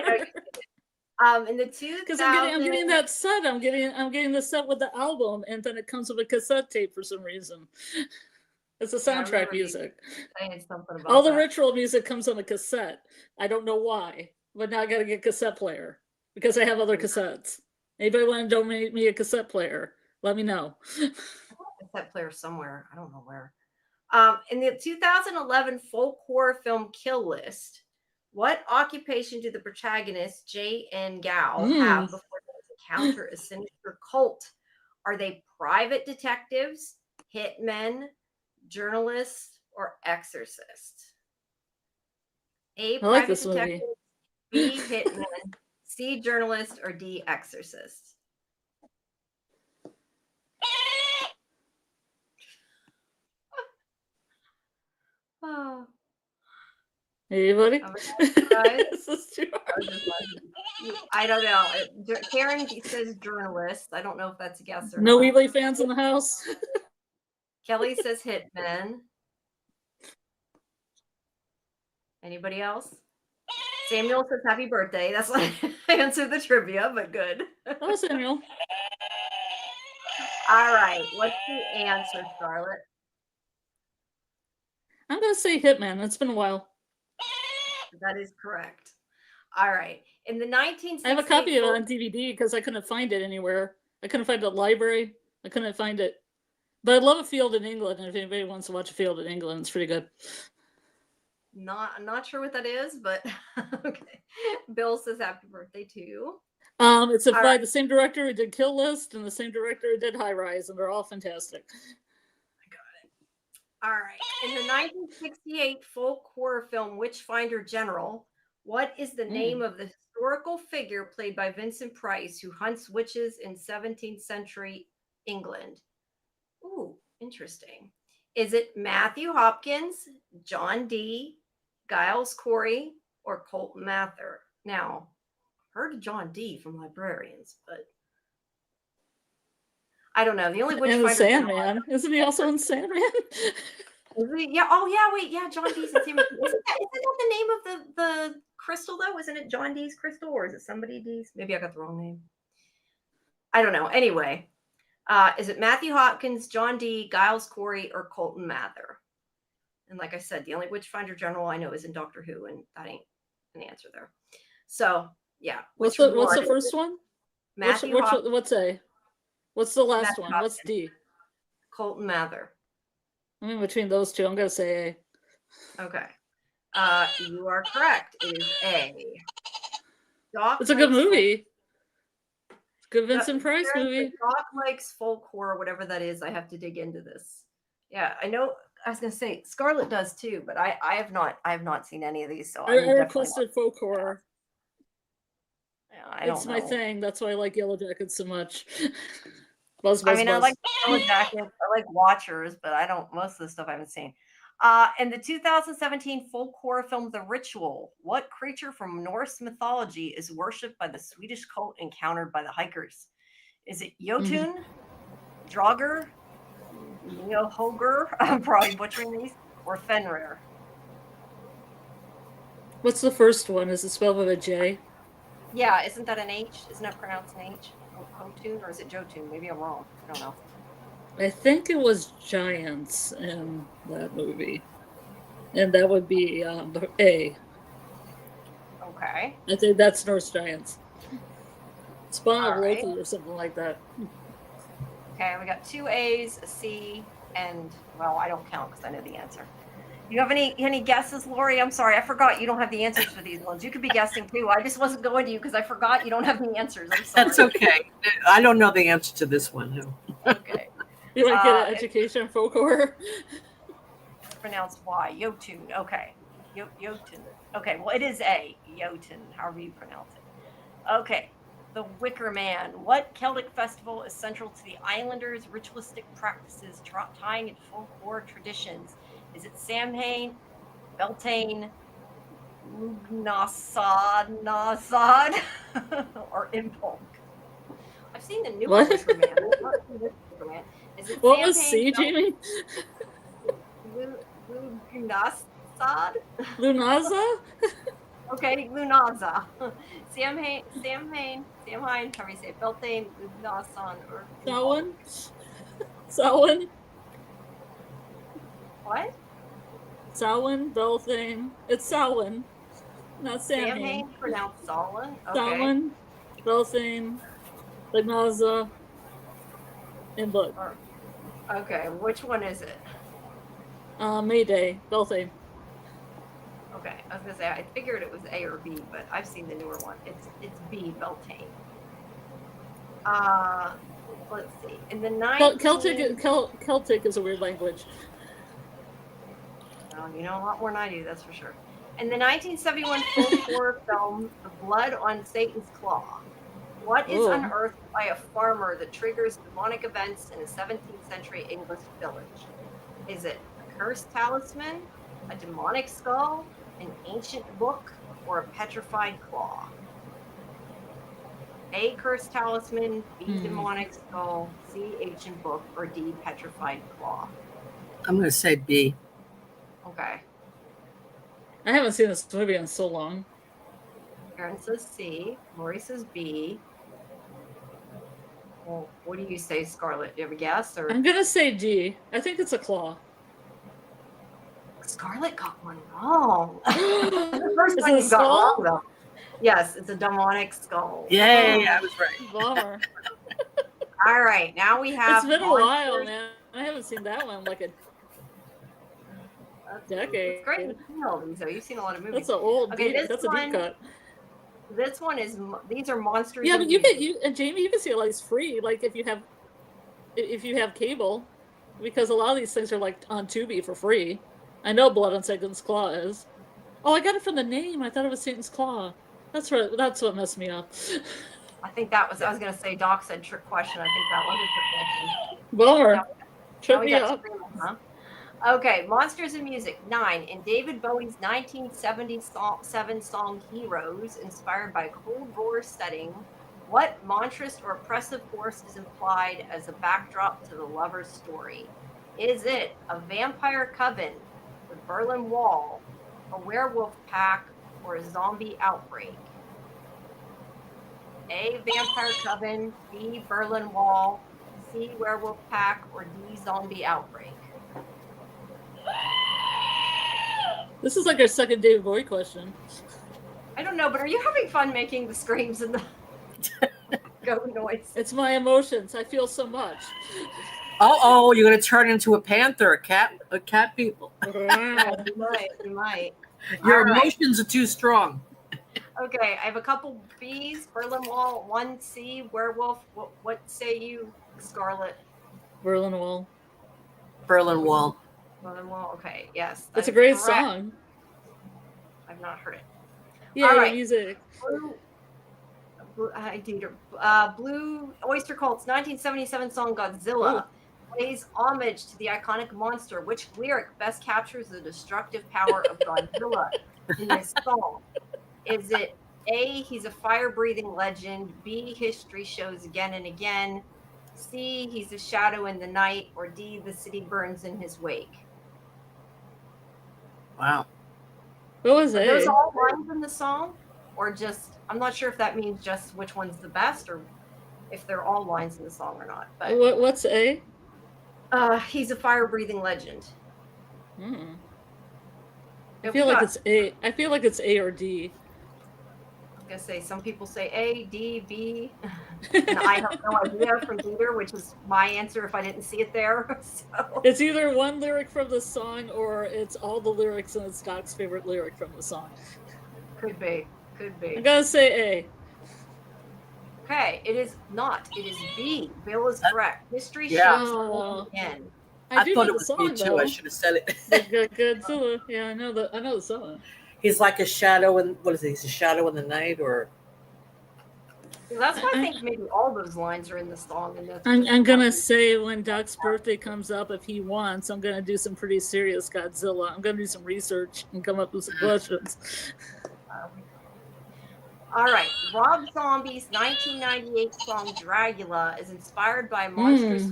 I know. In the 2000. Because I'm getting that set. I'm getting the set with the album, and then it comes with a cassette tape for some reason. It's the soundtrack music. All the ritual music comes on a cassette. I don't know why, but now I got to get a cassette player because I have other cassettes. Anybody want to donate me a cassette player? Let me know. I have a cassette player somewhere. I don't know where. In the 2011 folk horror film Kill List, what occupation do the protagonists, Jay and Gal, have before they encounter a sinister cult? Are they private detectives, hitmen, journalists, or exorcists? A, I like this movie. B, hitman, C, journalist, or D, exorcist? Oh. Anybody? This is too hard. I don't know. Karen says journalist. I don't know if that's a guess or no not. No Weebly fans in the house. Kelly says hitman. Anybody else? Samuel says happy birthday. That's why I answered the trivia, but good. Oh, Samuel. All right. What's the answer, Scarlet? I'm going to say hitman. It's been a while. That is correct. All right. In the 1960s, I have a copy of it on DVD because I couldn't find it anywhere. I couldn't find it at the library. I couldn't find it. But I love A Field in England, and if anybody wants to watch A Field in England, it's pretty good. I'm not sure what that is, but okay. Bill says happy birthday too. It's by the same director who did Kill List and the same director who did High Rise, and they're all fantastic. I got it. All right. In the 1968 folk horror film Witchfinder General, what is the name of the historical figure played by Vincent Price who hunts witches in 17th century England? Ooh, interesting. Is it Matthew Hopkins, John Dee, Giles Corey, or Colton Mather? Now, I've heard of John Dee from Librarians, but I don't know. The only Witchfinder. And Sandman. Isn't he also in Sandman? Yeah. Oh, yeah. Wait. Yeah. John Dee's in Sandman. Isn't that the name of the crystal though? Isn't it John Dee's crystal, or is it somebody Dee's? Maybe I got the wrong name. I don't know. Anyway, is it Matthew Hopkins, John Dee, Giles Corey, or Colton Mather? And like I said, the only Witchfinder General I know is in Doctor Who, and that ain't an answer there. So yeah. What's the first one? Matthew Hopkins. What's the last Matthew one? Hopkins. What's D? Colton Mather. I mean, between those two, I'm gonna say A. Okay. You are correct. It is A. It's a good movie. It's a good Vincent Price movie. Doc likes folk horror, whatever that is. I have to dig into this. Yeah, I know. I was gonna say Scarlet does too, but I have not seen any of these. So I requested folk horror. I don't It's know. my thing. That's why I like Yellow Jackets so much. I like Yellow Jackets. I like Watchers, but I don't. Most of the stuff I haven't seen. In the 2017 folk horror film The Ritual, what creature from Norse mythology is worshipped by the Swedish cult encountered by the hikers? Is it Jotun, Draugr, Neohogr? I'm probably butchering these. Or Fenrir? What's the first one? Is it spelled with a J? Yeah, isn't that an H? Isn't that pronounced an H? Hotun, or is it Jotun? Maybe I'm wrong. I don't know. I think it was giants in that movie. And that would be the A. Okay. I think that's Norse giants. Spawn of Alright. Loki or something like that. Okay, we got 2 A's, a C, and, well, I don't count because I know the answer. You have any guesses, Lori? I'm sorry, I forgot you don't have the answers for these ones. You could be guessing too. I just wasn't going to you because I forgot you don't have the answers. I'm sorry. That's okay. I don't know the answer to this one. No. Okay. You might get an education in folk horror. It's pronounced Y. Jotun. Okay. Jotun. Okay, well, it is A. Jotun, however you pronounce it. Okay. The Wicker Man. What Celtic festival is central to the islanders' ritualistic practices tying into folk horror traditions? Is it Samhain, Beltane, Lughnasadh, or Imbolc? I've seen the new What? Wicker Man. I've not seen this Wicker Man. Is it What was Samhain, C, Jamie? Lughnasadh? Lunaza? Okay, Lunaza. Samhain, however you say it, Beltane, Lughnasadh, or Samhain? Samhain? what? Samhain, Beltane. It's Samhain, not Samhain. Samhain, pronounced Samhain. Okay. Samhain, Beltane, Lunaza, and Bud. Okay, which one is it? Mayday, Beltane. Okay, I was gonna say I figured it was A or B, but I've seen the newer one. It's B, Beltane. Let's see. In the Celtic is a weird language. Oh, you know a lot more than I do, that's for sure. In the 1971 folk horror film The Blood on Satan's Claw, what is unearthed by a farmer that triggers demonic events in a 17th century English village? Is it a cursed talisman, a demonic skull, an ancient book, or a petrified claw? A, cursed talisman, B, demonic skull, C, ancient book, or D, petrified claw? I'm going to say B. Okay. I haven't seen this movie in so long. Aaron says C. Lori says B. Well, what do you say, Scarlet? Do you have a guess? Or I'm going to say D. I think it's a claw. Scarlet got one wrong. The first one you got wrong, though. Yes, it's a demonic skull. Yay, I was right. Bummer. All right, now we have. It's been a while, man. I haven't seen that one like a decade. It's great to see all these, though. You've seen a lot of movies. That's an old. Okay, that's a deep cut. This one is. These are monsters. Yeah, but Jamie, you can see it like it's free. Like if you have cable, because a lot of these things are like on Tubi for free. I know Blood on Satan's Claw is. Oh, I got it from the name. I thought it was Satan's Claw. That's right. That's what messed me up. I think that was. I was going to say Doc said trick question. I think that was a trick question. Bummer. Trick me up. Huh? Okay, Monsters in Music 9. In David Bowie's 1977 song Heroes, inspired by a Cold War setting, what monstrous or oppressive force is implied as a backdrop to the lover's story? Is it a vampire coven, the Berlin Wall, a werewolf pack, or a zombie outbreak? A, vampire coven, B, Berlin Wall, C, werewolf pack, or D, zombie outbreak? This is like our second David Bowie question. I don't know, but are you having fun making the screams and the go noise? It's my emotions. I feel so much. Oh, you're going to turn into a panther, a cat people. You might. Your emotions are too strong. Okay, I have a couple B's, Berlin Wall, 1 C, werewolf. What say you, Scarlet? Berlin Wall. Berlin Wall. Berlin Wall, okay, yes. It's a great song. I've not heard it. Yeah, all right. music. Blue Oyster Cult's 1977 song Godzilla pays homage to the iconic monster. Which lyric best captures the destructive power of Godzilla in this song? Is it A, he's a fire-breathing legend, B, history shows again and again, C, he's a shadow in the night, or D, the city burns in his wake? Wow. What was Are those A? all lines in the song? Or just, I'm not sure if that means just which one's the best or if they're all lines in the song or not. But What's A? he's a fire-breathing legend. Hmm. I If feel we like got- it's A. I feel like it's A or D. I was gonna say some people say A, D, B, and I have no idea from either, which is my answer if I didn't see it there. So It's either one lyric from the song or it's all the lyrics and it's Doc's favorite lyric from the song. could be. I'm gonna say A. Okay, it is not. It is B. Bill is correct. History Yeah. shows again. I do thought know it the was me song too. though. I should have said it. Godzilla. Yeah, I know the song. He's like a shadow in, what is it? He's a shadow in the night, or That's why I think maybe all those lines are in the song. And that's I'm gonna say when Doc's birthday comes up, if he wants, I'm gonna do some pretty serious Godzilla. I'm gonna do some research and come up with some questions. All right. Rob Zombie's 1998 song Dragula is inspired by monstrous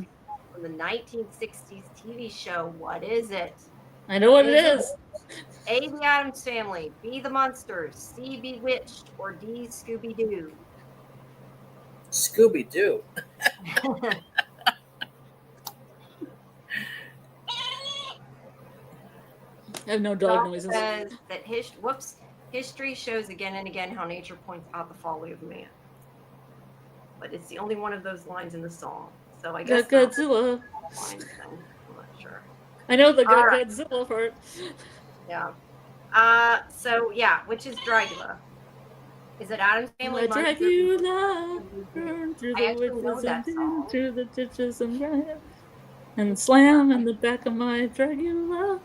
from the 1960s TV show. What is it? I know what it is. A, the Addams Family, B, the Munsters, C, Bewitched, or D, Scooby-Doo? Scooby Doo. I have no dog Doc noises. says that history shows again and again how nature points out the folly of man. But it's the only one of those lines in the song. So I guess Godzilla. lines, I'm not sure. I know the All right. Godzilla part. Yeah. So yeah, which is Dragula? Is it Addams Family? My Munsters? Dragula, burn through I the actually know woods that and song. through the ditches and slam in the back of my Dragula.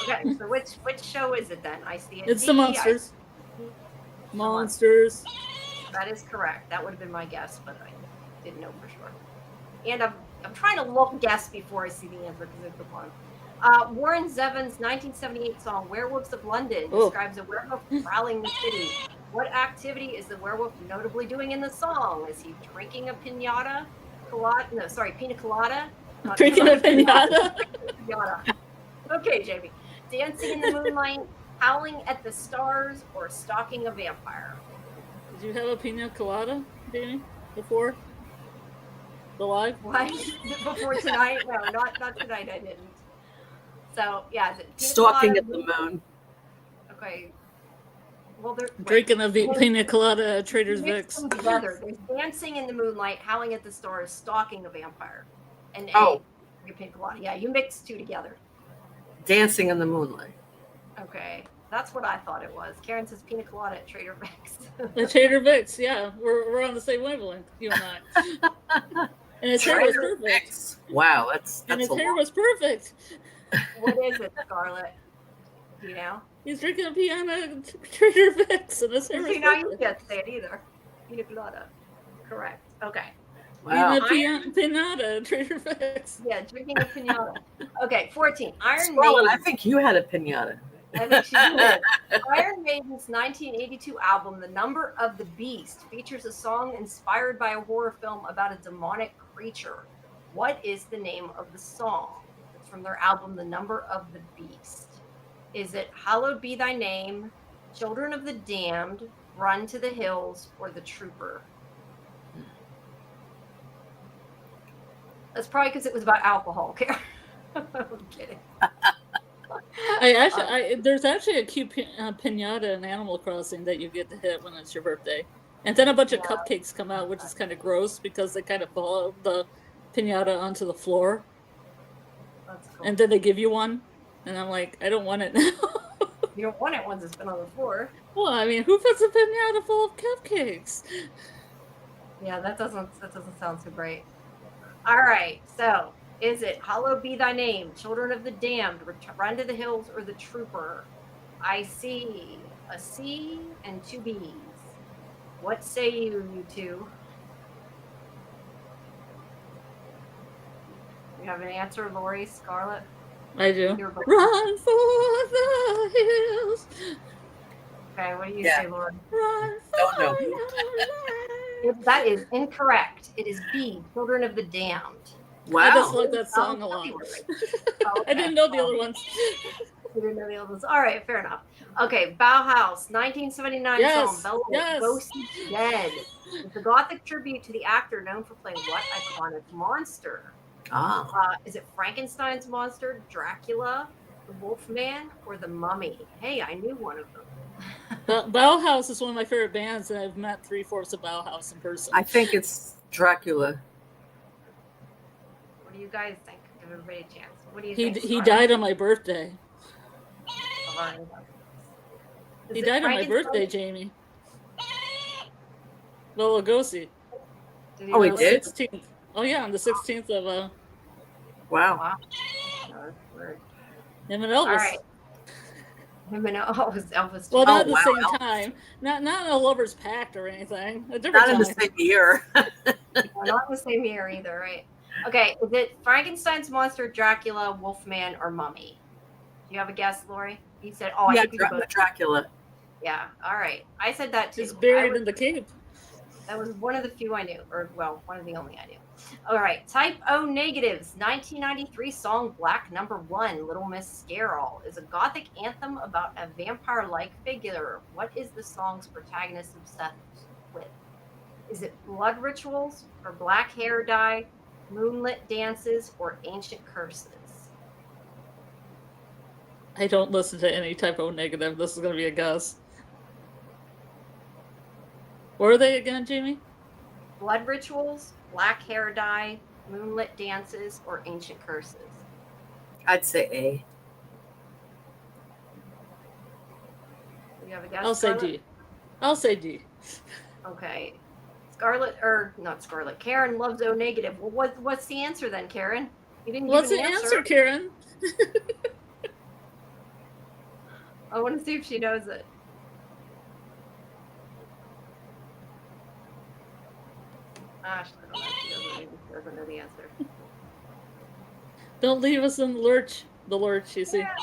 Okay, so which show is it then? I see it. It's the D, Monsters. I- Monsters. That is correct. That would have been my guess, but I didn't know for sure. And I'm trying to guess before I see the answer because it's the one. Warren Zevon's 1978 song "Werewolves of London" describes a werewolf prowling the city. What activity is the werewolf notably doing in the song? Is he drinking a pina colada? Not Drinking a pinata? Pinata. Okay, Jamie. Dancing in the moonlight, howling at the stars, or stalking a vampire? Did you have a pina colada, Danny, before? The live? What? Before tonight? No, not tonight. I didn't. So yeah, is it pina Stalking colada? at the moon. Okay. Well, they're Drinking a pina colada at Trader mix Vic's. them together. There's dancing in the moonlight, howling at the stars, stalking a vampire, and your pina colada. Yeah, you mix two together. Dancing in the moonlight. Okay, that's what I thought it was. Karen says pina colada at Trader Vic's. At Trader Vic's, yeah. We're on the same wavelength, you and I. And his hair was Trader perfect. Vic's. Wow, that's And his a hair lot. was perfect. What is it, Scarlett? Do you know? He's drinking a piano at Trader Vic's, and his hair was See, now you perfect. can't say it either. Pina colada. Correct. Okay. Wow. Pinata at Trader Vic's. Yeah, drinking a pinata. Okay, 14. Iron Scarlett, Maiden. I think you had a pinata. I think she did. Iron Maiden's 1982 album, The Number of the Beast, features a song inspired by a horror film about a demonic creature. What is the name of the song? It's from their album, The Number of the Beast. Is it Hallowed Be Thy Name, Children of the Damned, Run to the Hills, or The Trooper? That's probably because it was about alcohol. I'm kidding. There's actually a cute pinata in Animal Crossing that you get to hit when it's your birthday. And then a bunch of cupcakes come out, which is kind of gross because they kind of follow the pinata onto the floor. That's cool. And then they give you one. And I'm like, I don't want it now. You don't want it once it's been on the floor. Well, I mean, who puts a pinata full of cupcakes? Yeah, that doesn't sound so great. All right, so is it Hallowed Be Thy Name, Children of the Damned, Run to the Hills, or The Trooper? I see a C and two B's. What say you two? You have an answer, Lori, Scarlet? I do. You're both- Run for the hills. Okay, what do you Yeah. say, Lori? Run for Don't know. your life. That is incorrect. It is B, Children of the Damned. Wow. I just like that song a lot. Oh, I didn't know the other ones. You didn't know the others. All right, fair enough. Okay, Bauhaus, 1979 Yes, song, Bella yes. Lugosi's Dead. It's a gothic tribute to the actor known for playing what iconic monster? Is it Frankenstein's monster, Dracula, the Wolfman, or the Mummy? Hey, I knew one of them. Bauhaus is one of my favorite bands, and I've met 3/4 of Bauhaus in person. I think it's Dracula. What do you guys think? Give everybody a chance. What do you He think? he died on my birthday. Sorry. He died on my birthday, Jamie. Bela Lugosi. Oh, he did? 16th. Oh yeah, on the 16th of Wow. Wow. No, that's weird. him and Elvis. All right. Him and Elvis. Well, not Oh, at the wow, same Elvis. time. Not in a lover's pact or anything. A different Not time. in the same year. Not the same year either, right? Okay, is it Frankenstein's monster, Dracula, Wolfman, or Mummy? Do you have a guess, Lori? You said, I Yeah, think we both. Dracula. Yeah, all right. I said that too. He's buried in the cave. That was one of the few I knew, or well, one of the only I knew. All right, Type O Negatives, 1993 song Black Number 1, Little Miss Scarall, is a gothic anthem about a vampire-like figure. What is the song's protagonist obsessed with? Is it blood rituals, or black hair dye, moonlit dances, or ancient curses? I don't listen to any Type O Negative. This is going to be a guess. What are they again, Jamie? Blood rituals, black hair dye, moonlit dances, or ancient curses? I'd say A. Do you have a guess? I'll say Scarlett? D. I'll say D. Okay. Scarlet, or not Scarlet, Karen loves O negative. Well, what's the answer then, Karen? You didn't What's give the an answer, Karen? I want to see if she knows it. I don't know if she doesn't. Maybe she doesn't know the answer. Don't leave us in the lurch. The lurch, you see. Yeah,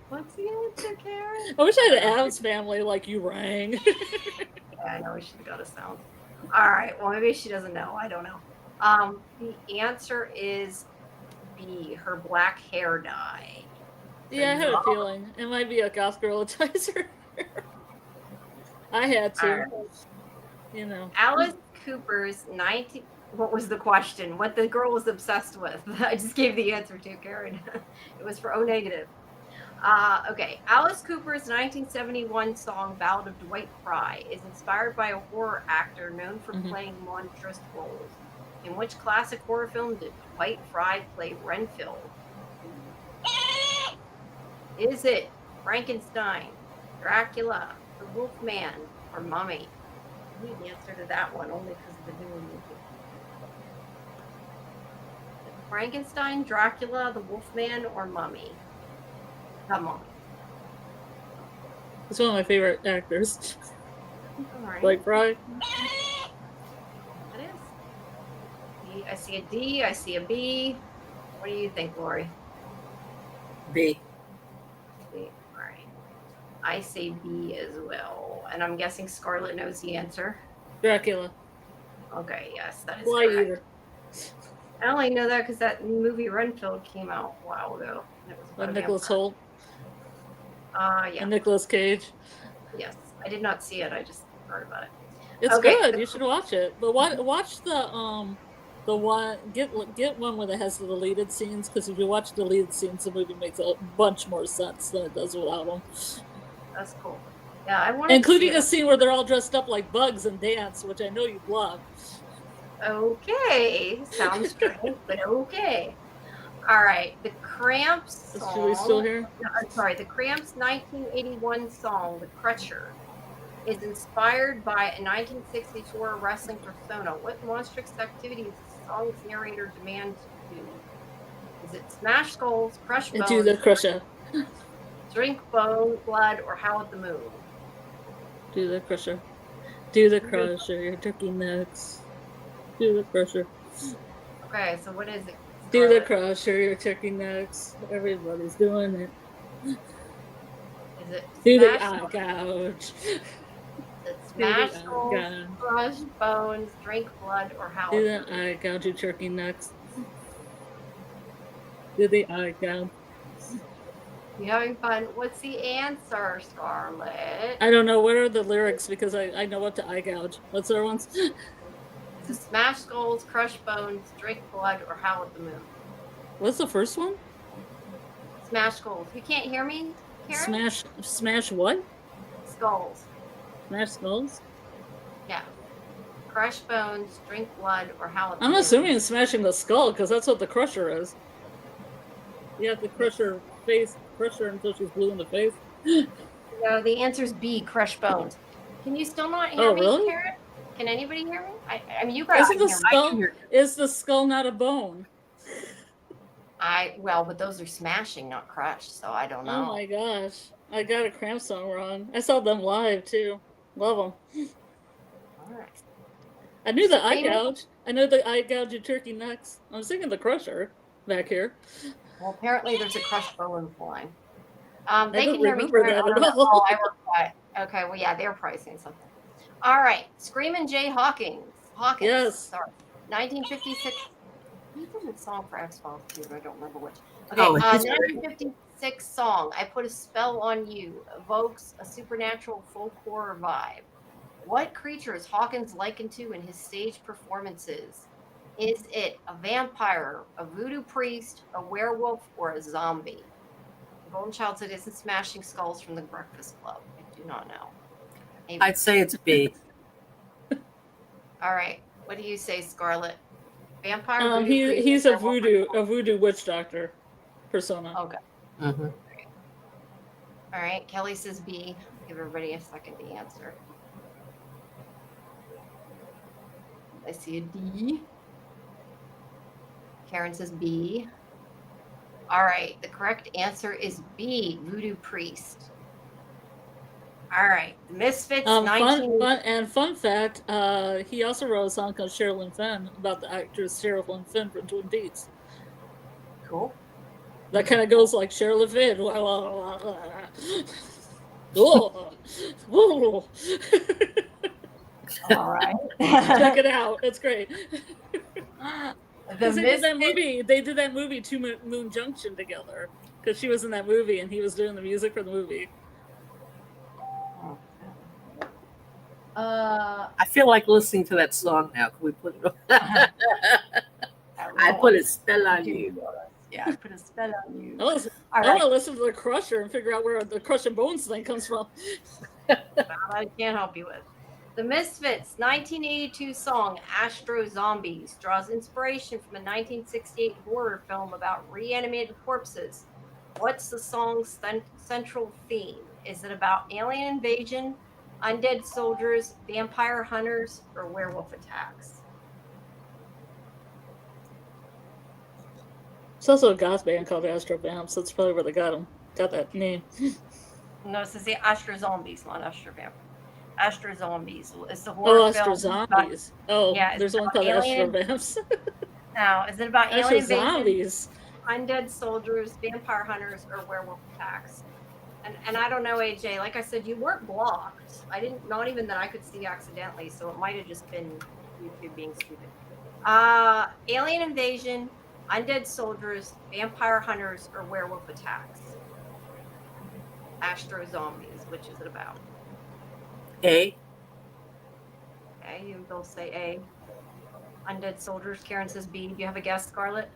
what's the answer, Karen? I wish I had an Addams Family like you rang. Yeah, I know we should have got a sound. All right. Well, maybe she doesn't know. I don't know. The answer is B. Her black hair dye. Yeah, I had a feeling. It might be a goth girl advertiser. I had to. All right. You know. Alice Cooper's 19. What was the question? What the girl was obsessed with? I just gave the answer to Karen. It was for O negative. Okay. Alice Cooper's 1971 song "Ballad of Dwight Fry" is inspired by a horror actor known for playing monstrous roles. In which classic horror film did Dwight Fry play Renfield? Is it Frankenstein, Dracula, the Wolfman, or Mummy? I need the answer to that one only because of the new movie. Frankenstein, Dracula, the Wolfman, or Mummy? The Mummy. It's one of my favorite actors. All right. Like Fry. It is. I see a D. I see a B. What do you think, Lori? B. B. All right. I say B as well. And I'm guessing Scarlett knows the answer. Dracula. Okay, yes, that is Why correct. either? I only know that because that movie Renfield came out a while ago. And it was about With a Nicholas vampire. Hoult Yeah. and Nicolas Cage. Yes. I did not see it. I just heard about it. It's Okay. good. You should watch it. But watch the one get one where it has the deleted scenes, because if you watch deleted scenes, the movie makes a bunch more sense than it does without them. That's cool. Yeah, I want to Including see a scene where they're all dressed up like bugs and dance, which I know you'd love. Okay. Sounds strange, but okay. All right. The Cramps Is song. Julie still here? No, I'm sorry. The Cramps 1981 song, The Crutcher, is inspired by a 1964 wrestling persona. What monstrous activities does the song's narrator demand to do? Is it smash skulls, crush And bones, do the crusher. drink bone, blood, or howl at the moon? Do the crusher. Do the crusher. Your turkey necks. Do the crusher. Okay, so what is it? Do the Scarlet? crusher. Your turkey necks. Everybody's doing it. Is it Do the smash? eye gouge. It's Do the smash eye skulls, gouge. crush bones, drink blood, or howl. Do the eye gouge. Your turkey necks. Do the eye gouge. You having fun? What's the answer, Scarlet? I don't know. What are the lyrics? Because I know what to eye gouge. What's the other ones? Is it smash skulls, crush bones, drink blood, or howl at the moon? What's the first one? Smash skulls. You can't hear me, Karen? Smash what? Skulls. Smash skulls? Yeah. Crush bones, drink blood, or howl at the I'm moon. assuming smashing the skull because that's what the crusher is. You have to crush her face, crush her until she's blue in the face. No, the answer's B, crush bones. Can you still not hear me, really? Karen? Can anybody hear me? I mean, you guys Isn't can the hear me. skull? Is the skull not a bone? Well, but those are smashing, not crushed, so I don't know. Oh my gosh, I got a Cramps song wrong. I saw them live too. Love them. All right. I knew the eye gouge. I know the eye gouge your turkey necks. I was thinking the crusher back here. Well, apparently there's a crushed bone flying. They don't can hear me. remember Karen. that at all. Oh, I work that. Okay, well, yeah, they're probably saying something. All right, Screamin' Jay Hawkins. Yes. Sorry. 1956. He did a song for X-Files too, but I don't remember which. Okay, Oh, he's 1956 song, I Put a Spell on You, evokes a supernatural folklore vibe. What creature is Hawkins likened to in his stage performances? Is it a vampire, a voodoo priest, a werewolf, or a zombie? Golden Child said isn't smashing skulls from the Breakfast Club. I do not know. Maybe. I'd say it's B. All right. What do you say, Scarlet? Vampire? Voodoo priest, He's a werewolf? voodoo witch doctor persona. Okay. Mm-hmm. All right. Kelly says B. Give everybody a second to answer. I see a D. Karen says B. All right. The correct answer is B, voodoo priest. All right. The Misfits, 19... Fun fact, he also wrote a song called Sherilyn Fenn about the actress Sherilyn Fenn from Twin Peaks. Cool. That kind of goes like Sherilyn Fenn. Oh. All right. Check it out. It's great. The They did that movie, Two Moon Junction, together. Because she was in that movie and he was doing the music for the movie. I feel like listening to that song now. Can we put it on? I put a spell on you. Yeah, I put a spell on you. I want to listen to the Crusher and figure out where the Crush and Bones thing comes from. I can't help you with. The Misfits' 1982 song Astro Zombies draws inspiration from a 1968 horror film about reanimated corpses. What's the song's central theme? Is it about alien invasion, undead soldiers, vampire hunters, or werewolf attacks? It's also a goth band called Astro Vamps. That's probably where they got that name. No, it says the Astro Zombies, not Astro Vampire. Astro Zombies. It's the horror film. Astro Zombies. Yeah, there's one called Astro Vamps. Now, is it about Astro alien invasion, Zombies, undead soldiers, vampire hunters, or werewolf attacks? And I don't know, AJ. Like I said, you weren't blocked. Not even that I could see accidentally. So it might have just been YouTube being stupid. Alien invasion, undead soldiers, vampire hunters, or werewolf attacks? Astro Zombies. Which is it about? A. Okay, you both say A. Undead soldiers. Karen says B. Do you have a guess, Scarlet?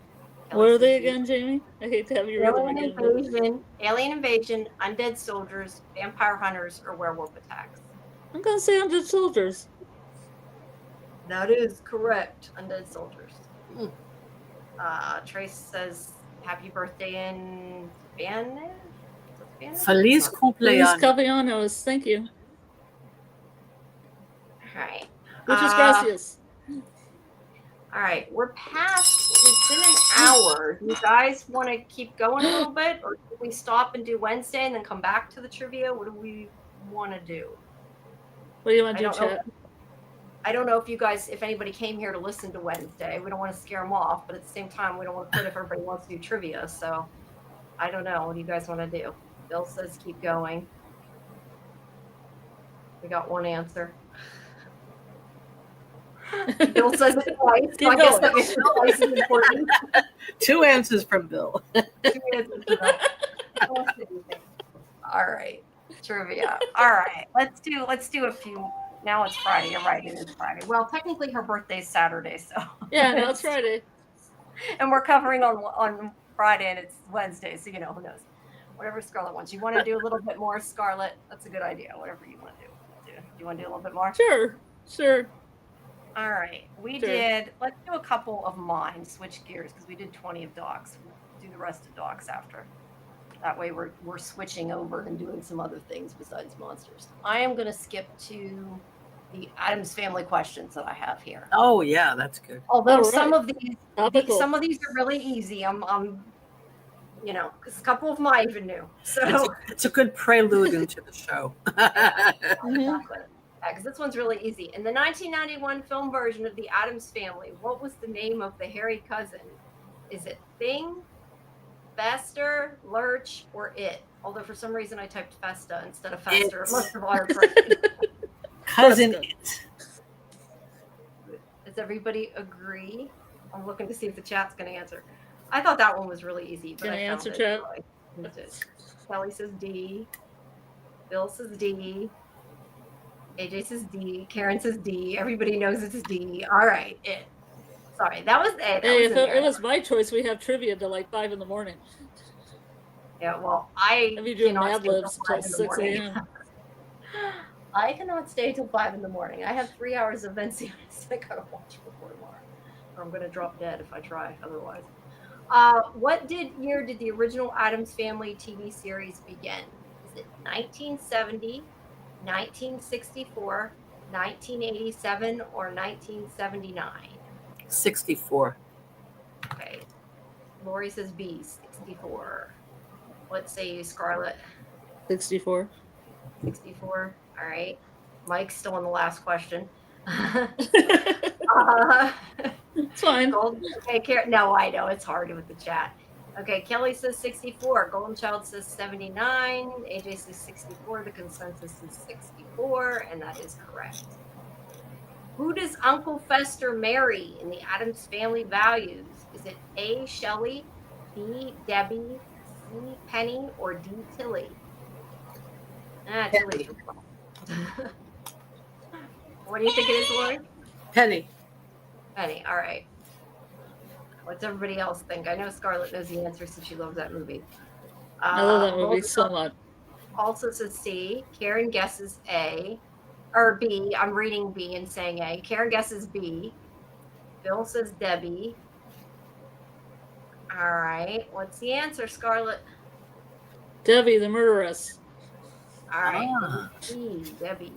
Kelly what are says they B. again, Jamie? I hate to have you read them again. Alien invasion, undead soldiers, vampire hunters, or werewolf attacks? I'm gonna say undead soldiers. That is correct. Undead soldiers. Trace says happy birthday in Spanish. Feliz cumpleaños. Castellanos. Thank you. All right. Muchas gracias. All right, we're past. It's been an hour. You guys want to keep going a little bit, or do we stop and do Wednesday and then come back to the trivia? What do we want to do? What do you want I to do, don't know. chat? I don't know if anybody came here to listen to Wednesday. We don't want to scare them off, but at the same time, we don't want to quit if everybody wants to do trivia. So I don't know. What do you guys want to do? Bill says keep going. We got one answer. Bill says it twice. So I guess that makes twice is important. 2 answers from Bill. 2 answers from Bill. All right. Trivia. All right. Let's do a few. Now it's Friday. You're right. It is Friday. Well, technically her birthday's Saturday, so Yeah, no, it's Friday. And we're covering on Friday and it's Wednesday, so who knows. Whatever Scarlet wants. You want to do a little bit more, Scarlet? That's a good idea. Whatever you want to do. Do you want to do a little bit more? Sure. All right. Let's do a couple of mine, switch gears, because we did 20 of dogs. We'll do the rest of dogs after. That way we're switching over and doing some other things besides monsters. I am going to skip to the Addams Family questions that I have here. Oh yeah, that's good. Although some of these are really easy. I'm because a couple of them I even knew. So it's a good prelude into the show. Exactly. Because this one's really easy. In the 1991 film version of the Addams Family, what was the name of the hairy cousin? Is it Thing, Fester, Lurch, or It? Although for some reason I typed Festa instead of Fester. Most of all are correct. Cousin It. Does everybody agree? I'm looking to see if the chat's going to answer. I thought that one was really easy. But Can I answer, chat? Kelly says D. Bill says D. AJ says D. Karen says D. Everybody knows it's D. All right. It. Sorry, that was it. If it was my choice, we have trivia till like 5 in the morning. Yeah, well, I be doing Mad Libs till 6 a.m. I cannot stay till 5 in the morning. I have 3 hours of NCIS I gotta watch before tomorrow, or I'm gonna drop dead if I try otherwise. What year did the original Addams Family TV series begin? Is it 1970, 1964, 1987, or 1979? 64. Okay. Lori says B, 64. What say you, Scarlet? 64. 64. All right. Mike's still on the last question. It's fine. Okay, no, I know. It's hard with the chat. Okay, Kelly says 64. Golden Child says 79. AJ says 64. The consensus is 64, and that is correct. Who does Uncle Fester marry in the Addams Family Values? Is it A, Shelley, B, Debbie, C, Penny, or D, Tilly? Tilly. What do you think it is, Lori? Penny. Penny, all right. What's everybody else think? I know Scarlett knows the answer since she loves that movie. I love that movie so much. Also says C. Karen guesses A. Or B. I'm reading B and saying A. Karen guesses B. Bill says Debbie. All right. What's the answer, Scarlett? Debbie, the murderess. All right. B, Debbie.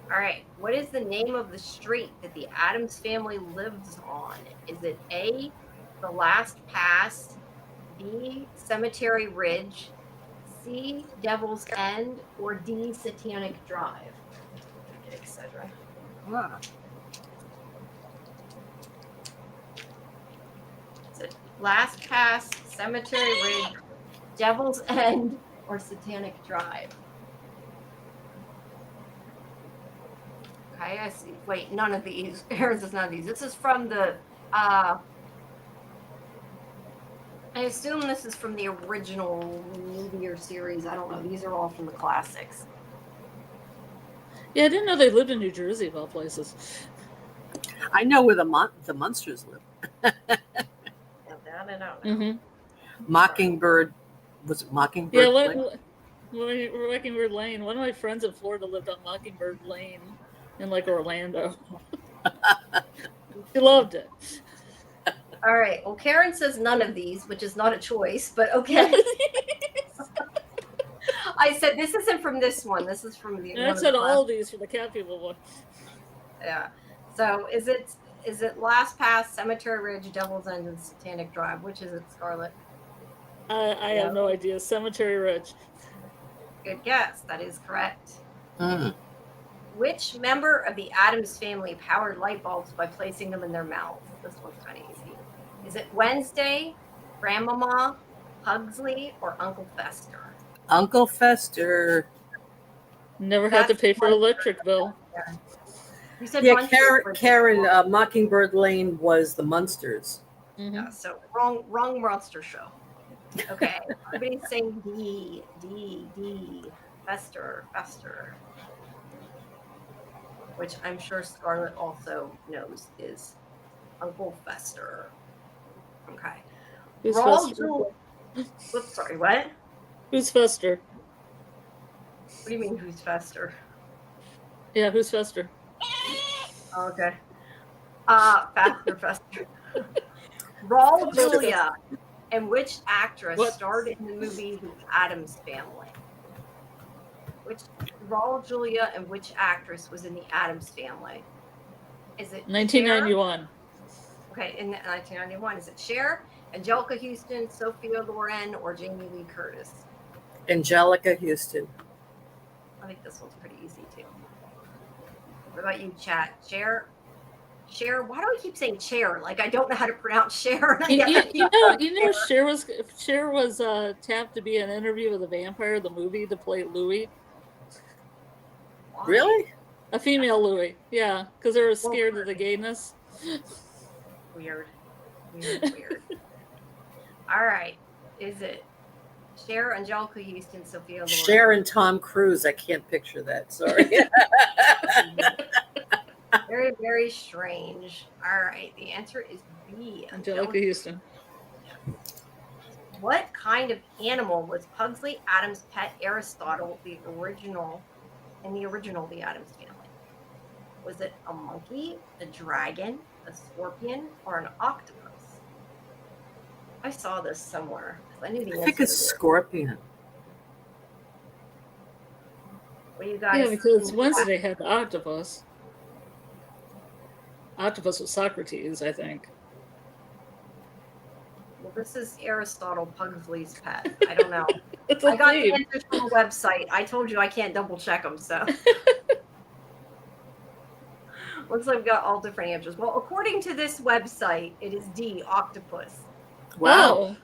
All right. What is the name of the street that the Addams Family lives on? Is it A, The Last Pass, B, Cemetery Ridge, C, Devil's End, or D, Satanic Drive, etc. Ah. So Last Pass, Cemetery Ridge, Devil's End, or Satanic Drive. Okay, I see. Wait, none of these. Here's none of these. This is from the I assume this is from the original movie or series. I don't know. These are all from the classics. Yeah, I didn't know they lived in New Jersey, of all places. I know where the monsters live. That I don't know. Mm-hmm. Mockingbird. Was it Mockingbird? Yeah, Mockingbird Lane. One of my friends in Florida lived on Mockingbird Lane in like Orlando. He loved it. All right. Well, Karen says none of these, which is not a choice, but okay. I said this isn't from this one. This is from the. And I said all these for the cat people one. Yeah. So is it Last Pass, Cemetery Ridge, Devil's End, and Satanic Drive? Which is it, Scarlett? I have no idea. Cemetery Ridge. Good guess. That is correct. Mm. Which member of the Addams family powered light bulbs by placing them in their mouths? This one's kind of easy. Is it Wednesday, Grandmama, Pugsley, or Uncle Fester? Uncle Fester. Never had to That's pay for one- electric bill. You said Yeah, Munsters. Karen, Mockingbird Lane was the Munsters. Mhm. Yeah, so wrong monster show. Okay, everybody's saying D. Fester. Which I'm sure Scarlet also knows is Uncle Fester. Okay. Who's Raul Fester? Whoops, sorry, what? Who's Fester? What do you mean, who's Fester? Yeah, who's Fester? Oh, okay. Fester. Raul Julia and which actress What? starred in the movie The Addams Family? Which Raul Julia and which actress was in The Addams Family? Is it 1991. Cher? Okay, in 1991. Is it Cher, Angelica Houston, Sophia Loren, or Jamie Lee Curtis? Angelica Houston. I think this one's pretty easy too. What about you, chat? Cher? Why do I keep saying Cher? Like I don't know how to pronounce Cher. You know, Cher was tapped to be in an Interview with a Vampire, the movie, to play Louis. Why? Really? A female Louis, yeah, because they were scared of the gayness. Weird. All right. Is it Cher, Angelica Houston, Sophia Loren? Cher and Tom Cruise. I can't picture that. Sorry. Very, very strange. All right. The answer is B. Angelica Houston. What kind of animal was Pugsley Addams' pet Aristotle, the original The Addams Family? Was it a monkey, a dragon, a scorpion, or an octopus? I saw this somewhere. I knew the answer. I think it's Scorpion. What do you guys? Yeah, because Wednesday had the octopus. Octopus was Socrates, I think. Well, this is Aristotle Pugsley's pet. I don't know. It's I got the theme. answers from the website. I told you I can't double check them, so. Looks like we've got all different answers. Well, according to this website, it is D, octopus. Wow.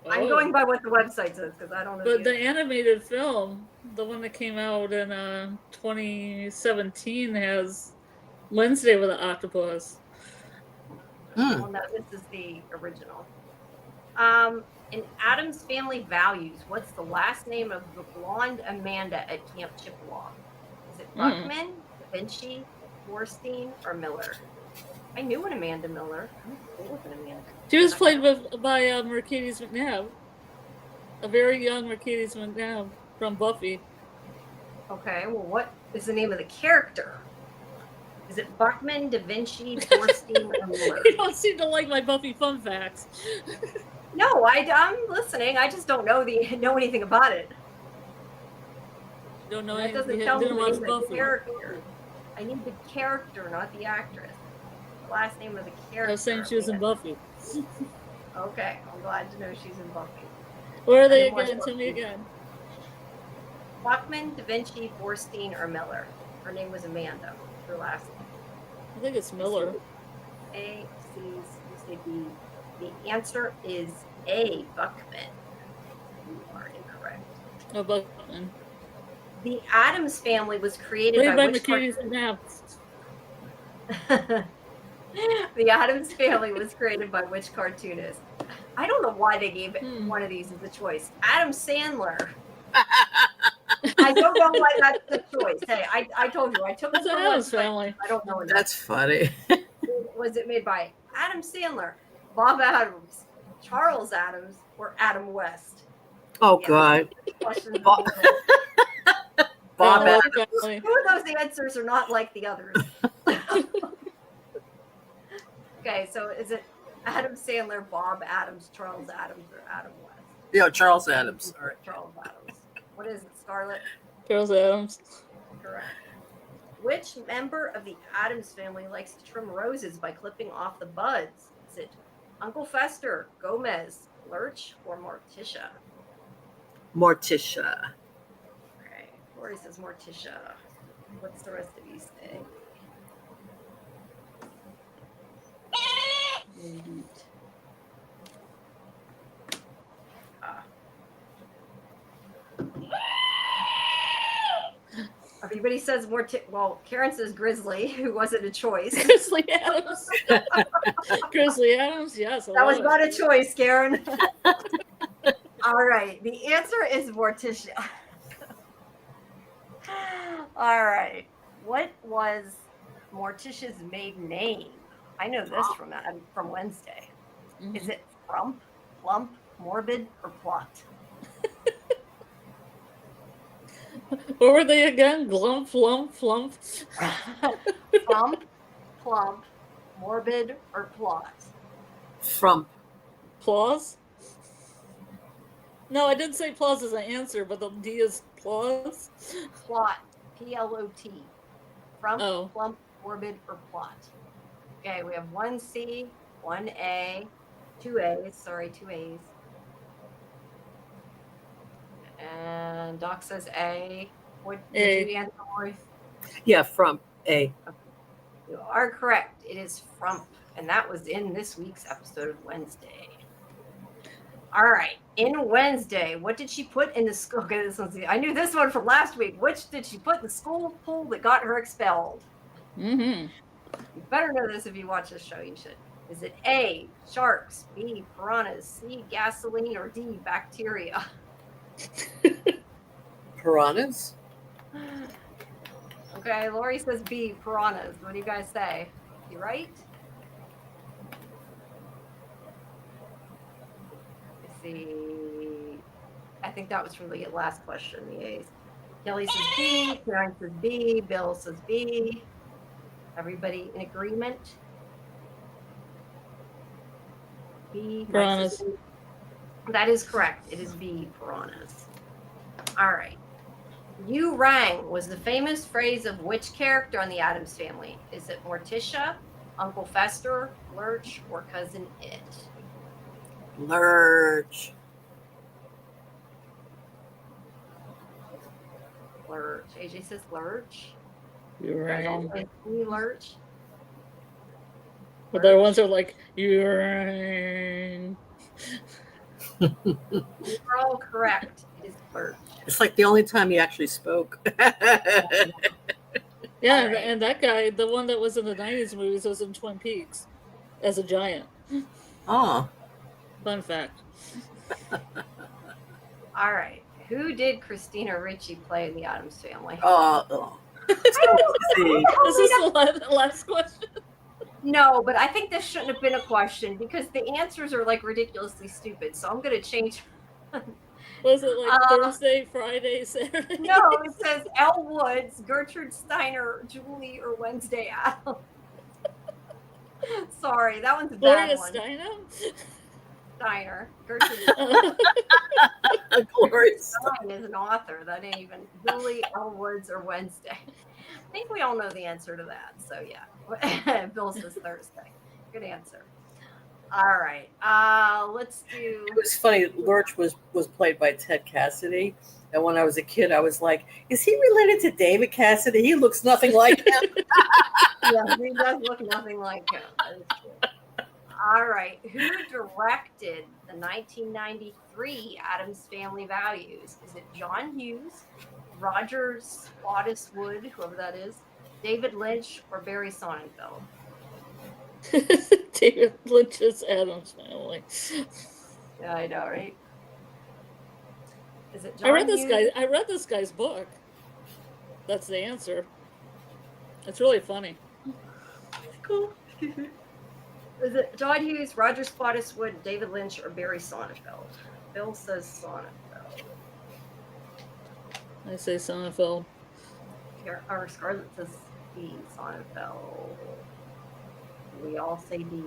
I'm going by what the website says because I don't know. But the animated film, the one that came out in 2017, has Wednesday with an octopus. Well, no, this is the original. In Addams Family Values, what's the last name of the blonde Amanda at Camp Chippewa? Is it Buckman, Da Vinci, Borstein, or Miller? I knew an Amanda Miller. I'm cool with an Amanda. She was played by Mercedes McNabb, a very young Mercedes McNabb from Buffy. Okay, well, what is the name of the character? Is it Buckman, Da Vinci, Borstein, or Miller? You don't seem to like my Buffy fun facts. No, I'm listening. I just don't know anything about it. You don't know That anything. doesn't You tell me didn't the watch name of the Buffy. character. I need the character, not the actress. The last name of the character. I was saying she was in Buffy. Okay, I'm glad to know she's in Buffy. Where are they didn't watch again? Tell me Buffy. again. Buckman, Da Vinci, Borstein, or Miller? Her name was Amanda. Her last name. I think it's Miller. A, C, C, B. The answer is A, Buckman. You are incorrect. Oh, Buckman. The Addams Family was created Played by by which Mercedes McNabb. The Addams Family was created by which cartoonist? I don't know why they gave one of these as a choice. Adam Sandler. I don't know why that's the choice. Hey, I told you I took it It's from Addams website. Family. I don't know enough. That's funny. Was it made by Adam Sandler, Bob Adams, Charles Adams, or Adam West? Oh, Yeah. God. Questions. Bob Bob Adams. Family. Two of those answers are not like the others. Okay, so is it Adam Sandler, Bob Adams, Charles Adams, or Adam West? Yeah, Charles Adams. All right. Charles Adams. What is it, Scarlet? Charles Adams. Correct. Which member of the Addams family likes to trim roses by clipping off the buds? Is it Uncle Fester, Gomez, Lurch, or Morticia? Morticia. Okay, Lori says Morticia. What's the rest of you say? Everybody says well, Karen says Grizzly, who wasn't a choice. Grizzly Addams. Grizzly Addams, yes. That was not a choice, Karen. All right. The answer is Morticia. All right. What was Morticia's maiden name? I know this from Wednesday. Mm-hmm. Is it Frump, Plump, Morbid, or Plot? What were they again? Glump, flump, flump. Frump, Plump, Morbid, or Plot? Frump. Plaus? No, I didn't say plaus as an answer, but the D is plaus. Plot. P-L-O-T. Frump, Plump, Morbid, or Plot? Okay, we have 1C, 1A, 2 A's. And Doc says A. What did you answer, Lori? Yeah, Frump. A. Okay. You are correct. It is Frump. And that was in this week's episode of Wednesday. All right. In Wednesday, what did she put in the school? Okay, I knew this one from last week. Which did she put in the school pool that got her expelled? Mm-hmm. You better know this if you watch this show. You should. Is it A, sharks, B, piranhas, C, gasoline, or D, bacteria? Piranhas? Okay, Lori says B, piranhas. What do you guys say? You right? Let's see. I think that was from the last question, the A's. Kelly says B, Karen says B, Bill says B. Everybody in agreement? B. Piranhas. That is correct. It is B, piranhas. All right. You rang was the famous phrase of which character on the Addams Family? Is it Morticia, Uncle Fester, Lurch, or Cousin It? Lurch. Lurch. AJ says Lurch. You rang. Lurch. But the other ones are like, you rang. You're all correct. It is Lurch. It's like the only time he actually spoke. Yeah, right. And that guy, the one that was in the 90s movies, was in Twin Peaks as a giant. Oh. Fun fact. All right. Who did Christina Ricci play in the Addams Family? Oh. Is this the last question? No, but I think this shouldn't have been a question because the answers are like ridiculously stupid. So I'm going to change. Was it like Thursday, Friday, Saturday? No, it says Elle Woods, Gertrude Steiner, Julie, or Wednesday Adams. Sorry, that one's a bad one. Steiner. Gertrude Gloria Stein is an author. That ain't even Julie, Elle Woods, or Wednesday. I think we all know the answer to that. So yeah, Bill says Thursday. Good answer. All right, let's do. It was funny. Lurch was played by Ted Cassidy, and when I was a kid, I was like, "Is he related to David Cassidy? He looks nothing like him." Yeah, he does look nothing like him. That is true. All right, who directed the 1993 Addams Family Values? Is it John Hughes, Roger Spottiswoode, whoever that is, David Lynch, or Barry Sonnenfeld? David Lynch's Addams Family. Yeah, I know, right? Is it John I read this guy's book. That's the answer. It's really funny. Cool. Is it John Hughes, Roger Spottiswoode, David Lynch, or Barry Sonnenfeld? Bill says Sonnenfeld. I say Sonnenfeld. Or Scarlet says B, Sonnenfeld. We all say D.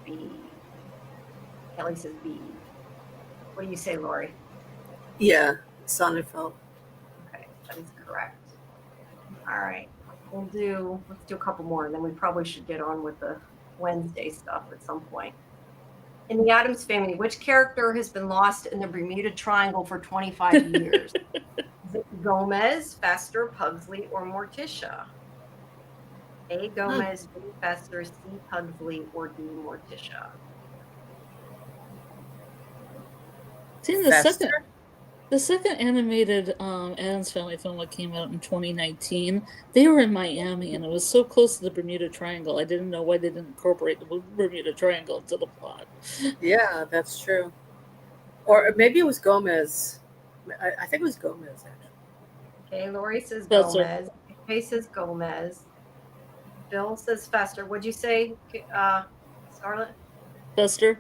B. Kelly says B. What do you say, Lori? Yeah, Sonnenfeld. Okay, that is correct. All right. Let's do a couple more, and then we probably should get on with the Wednesday stuff at some point. In the Addams Family, which character has been lost in the Bermuda Triangle for 25 years? Is it Gomez, Fester, Pugsley, or Morticia? A. Gomez, B. Fester, C. Pugsley, or D. Morticia? See, the second animated Addams Family film that came out in 2019, they were in Miami, and it was so close to the Bermuda Triangle. I didn't know why they didn't incorporate the Bermuda Triangle into the plot. Yeah, that's true. Or maybe it was Gomez. I think it was Gomez, actually. Okay, Lori says Fester. Gomez. Kay says Gomez. Bill says Fester. What'd you say, Scarlett? Fester.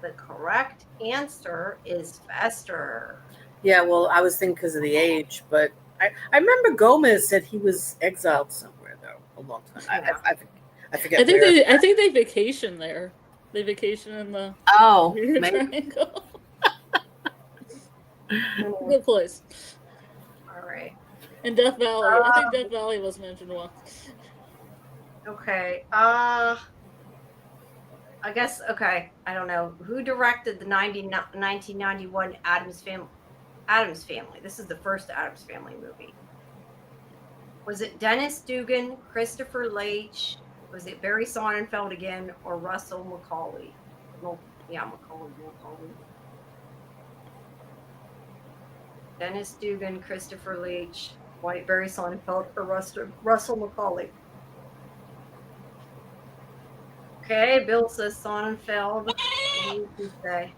The correct answer is Fester. Yeah, well, I was thinking because of the age, but I remember Gomez said he was exiled somewhere, though, a long time. Yeah. I forget. I think they vacation there. They vacation in the Bermuda Triangle. Good place. All right. And Death Valley. I think Death Valley was mentioned once. Okay. I guess, okay, I don't know. Who directed the 1991 Addams Family? This is the first Addams Family movie. Was it Dennis Dugan, Christopher Leitch? Was it Barry Sonnenfeld again, or Russell Macaulay? Macaulay. Dennis Dugan, Christopher Leitch, Barry Sonnenfeld, or Russell Macaulay? Okay, Bill says Sonnenfeld. What do you say?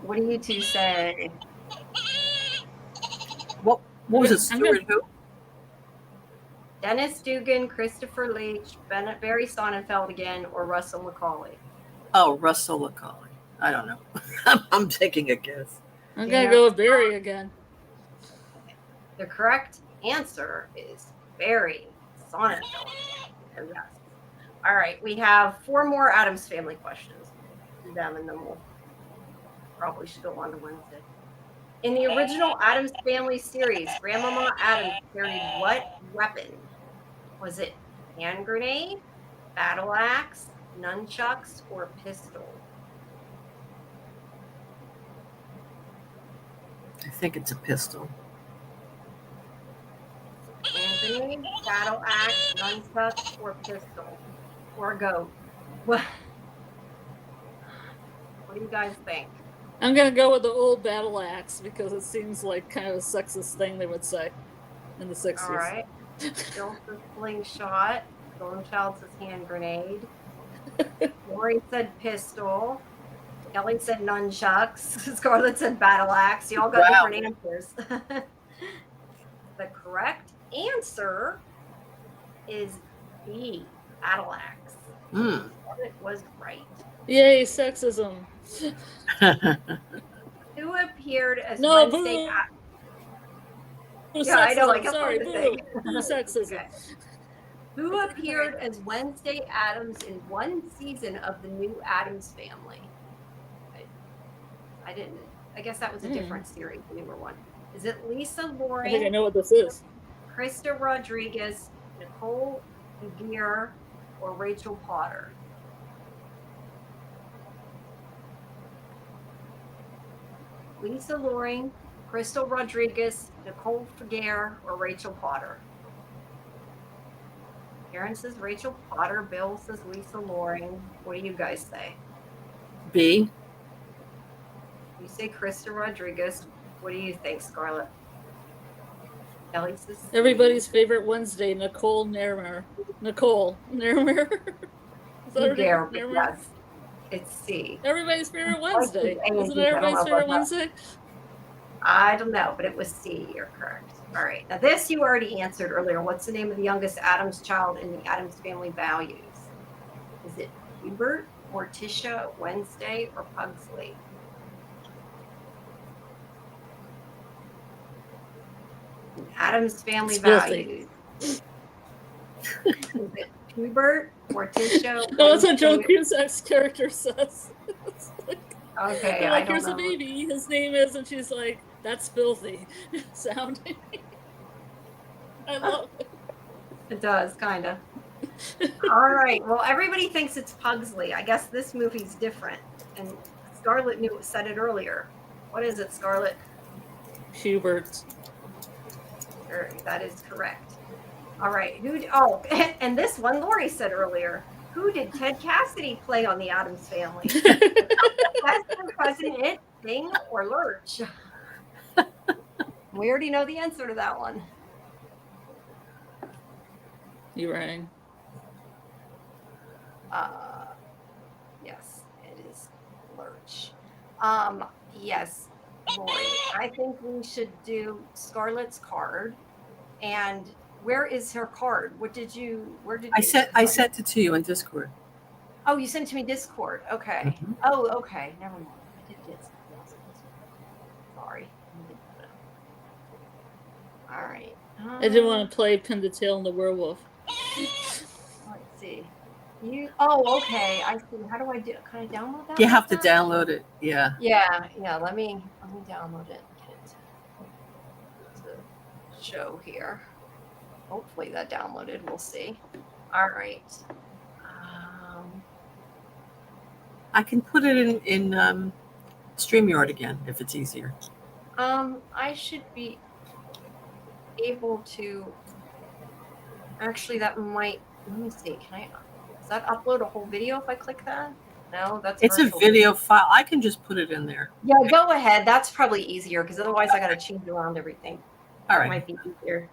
What do you two say? What was it? Stuart who? Dennis Dugan, Christopher Leitch, Barry Sonnenfeld again, or Russell Macaulay? Oh, Russell Macaulay. I don't know. I'm taking a guess. I'm going to go with Barry again. The correct answer is Barry Sonnenfeld. Oh, yes. All right, we have 4 more Addams Family questions. Do them, and then we'll probably should go on to Wednesday. In the original Addams Family series, Grandmama Addams carried what weapon? Was it hand grenade, battle axe, nunchucks, or pistol? I think it's a pistol. Hand grenade, battle axe, nunchucks, or pistol? Or go. What do you guys think? I'm going to go with the old battle axe because it seems like kind of a sexist thing they would say in the 60s. All right. Bill says slingshot. Golden Child says hand grenade. Lori said pistol. Kelly said nunchucks. Scarlett said battle axe. You all got different answers. The correct answer is B, battle axe. Scarlett was right. Yay, sexism. Who appeared as Wednesday Addams? Yeah, I know. Like, sorry, boo. Sexism. Okay. Who appeared as Wednesday Addams in one season of the new Addams Family? I didn't. I guess that was a different series, the newer one. Is it Lisa Loring? I think I know what this is. Krista Rodriguez, Nicole Gear, or Rachel Potter? Lisa Loring, Crystal Rodriguez, Nicole Figuer, or Rachel Potter? Karen says Rachel Potter. Bill says Lisa Loring. What do you guys say? B. You say Krista Rodriguez. What do you think, Scarlett? Kelly says everybody's favorite Wednesday, Nicole Nevermore. Yes. It's C. Everybody's favorite Wednesday. Isn't it everybody's favorite Wednesday? I don't know, but it was C. You're correct. All right. Now, this you already answered earlier. What's the name of the youngest Addams child in the Addams Family values? Is it Hubert, Morticia, Wednesday, or Pugsley? Addams Family values. Is it Hubert, Morticia? No, that's what Joan Cusack's character says. Okay, like, I don't here's know. a baby, his name is, and she's like, that's filthy sounding. I love it. It does, kind of. All right. Well, everybody thinks it's Pugsley. I guess this movie's different. And Scarlet said it earlier. What is it, Scarlet? Hubert. That is correct. All right. And this one Lori said earlier. Who did Ted Cassidy play on the Addams Family? President It, Thing, or Lurch? We already know the answer to that one. You rang. Yes, it is Lurch. Yes, Lori. I think we should do Scarlet's card. And where is her card? Where did you? I sent it to you in Discord. Oh, you sent it to me Discord. Okay. Mhm. Oh, okay. Never mind. I did get something else. Sorry. All right. I didn't want to play Pin the Tail and the Werewolf. Let's see. Okay. I see. How do I do? Can I download that? You have to download it. Yeah. Yeah. Let me download it. Get it to show here. Hopefully that downloaded. We'll see. All right. I can put it in StreamYard again if it's easier. I should be able to. Actually, that might. Let me see. Does that upload a whole video if I click that? No, It's a video file. I can just put it in there. Yeah, go ahead. That's probably easier because otherwise I got to change around everything. All right. It might be easier.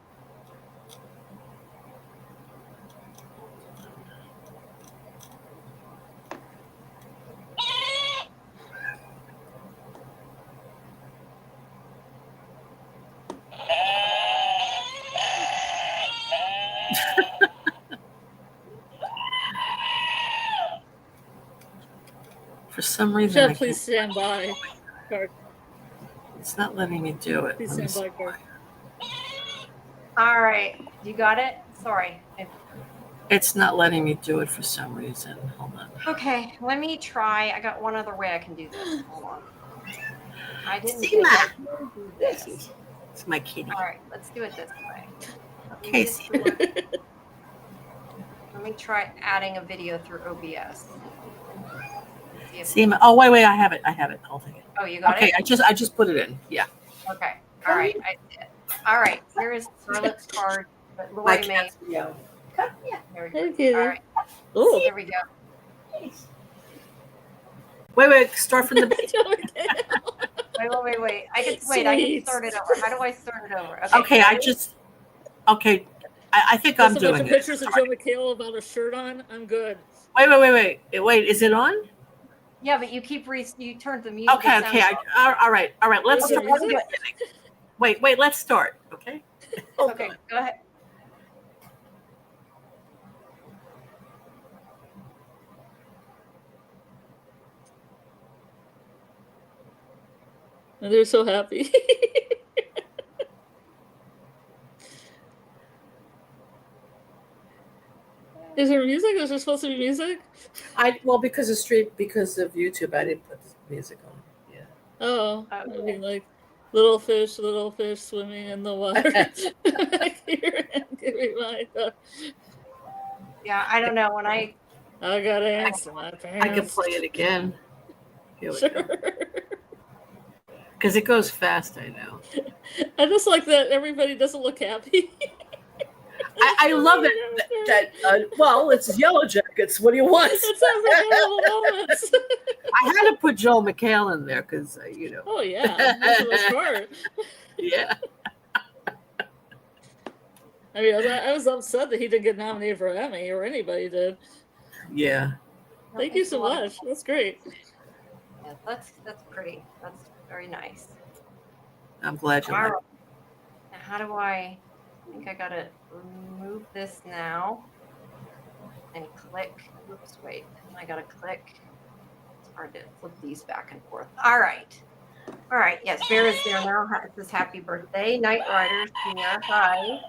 For some reason, Please stand by. Card. It's not letting me do it. Please Let me stand by. Card. All right. You got it? Sorry. It's not letting me do it for some reason. Hold on. Okay. Let me try. I got one other way I can do this. Hold on. I didn't See think I that? could do this. It's my kitty. All right. Let's do it this way. Okay. Let me try adding a video through OBS. See, oh wait, I have it. I'll take it. Oh, you got it? Okay, I just put it in. Yeah. Okay. All right. I see it. All right. Here is Scarlet's card that Lori made. Yeah. There we go. Okay. All right. Oh. There we go. Wait. Start from the beginning. Wait. I can start it over. How do I start it over? Okay. I think I'm doing it. Pictures of Joe McHale without a shirt on. I'm good. Wait. Is it on? Yeah, but you you turned the music. Okay. All right. Let's start. Wait. Let's start. Okay. Okay. Go ahead. And they're so happy. Is there music? Is there supposed to be music? Because of YouTube, I didn't put the music on. Yeah. Oh, Okay. I mean, like little fish swimming in the water. Yeah, I don't know when I got ants in my pants. I can play it again. Here we Sure. go. Because it goes fast, I know. I just like that everybody doesn't look happy. I love it. It's Yellow Jackets. What do you want? It's moments. I had to put Joel McHale in there because, Oh yeah, that's the best part. Yeah. I mean, I was upset that he didn't get nominated for an Emmy, or anybody did. Yeah. Thank you so much. That's great. Yeah, that's pretty. That's very nice. I'm glad you All like right. Now, how do I think I gotta remove this now and click. Oops, wait. I gotta click. It's hard to flip these back and forth. All right. Yes, Vera's there now. It says happy birthday, Night Riders Junior. Hi.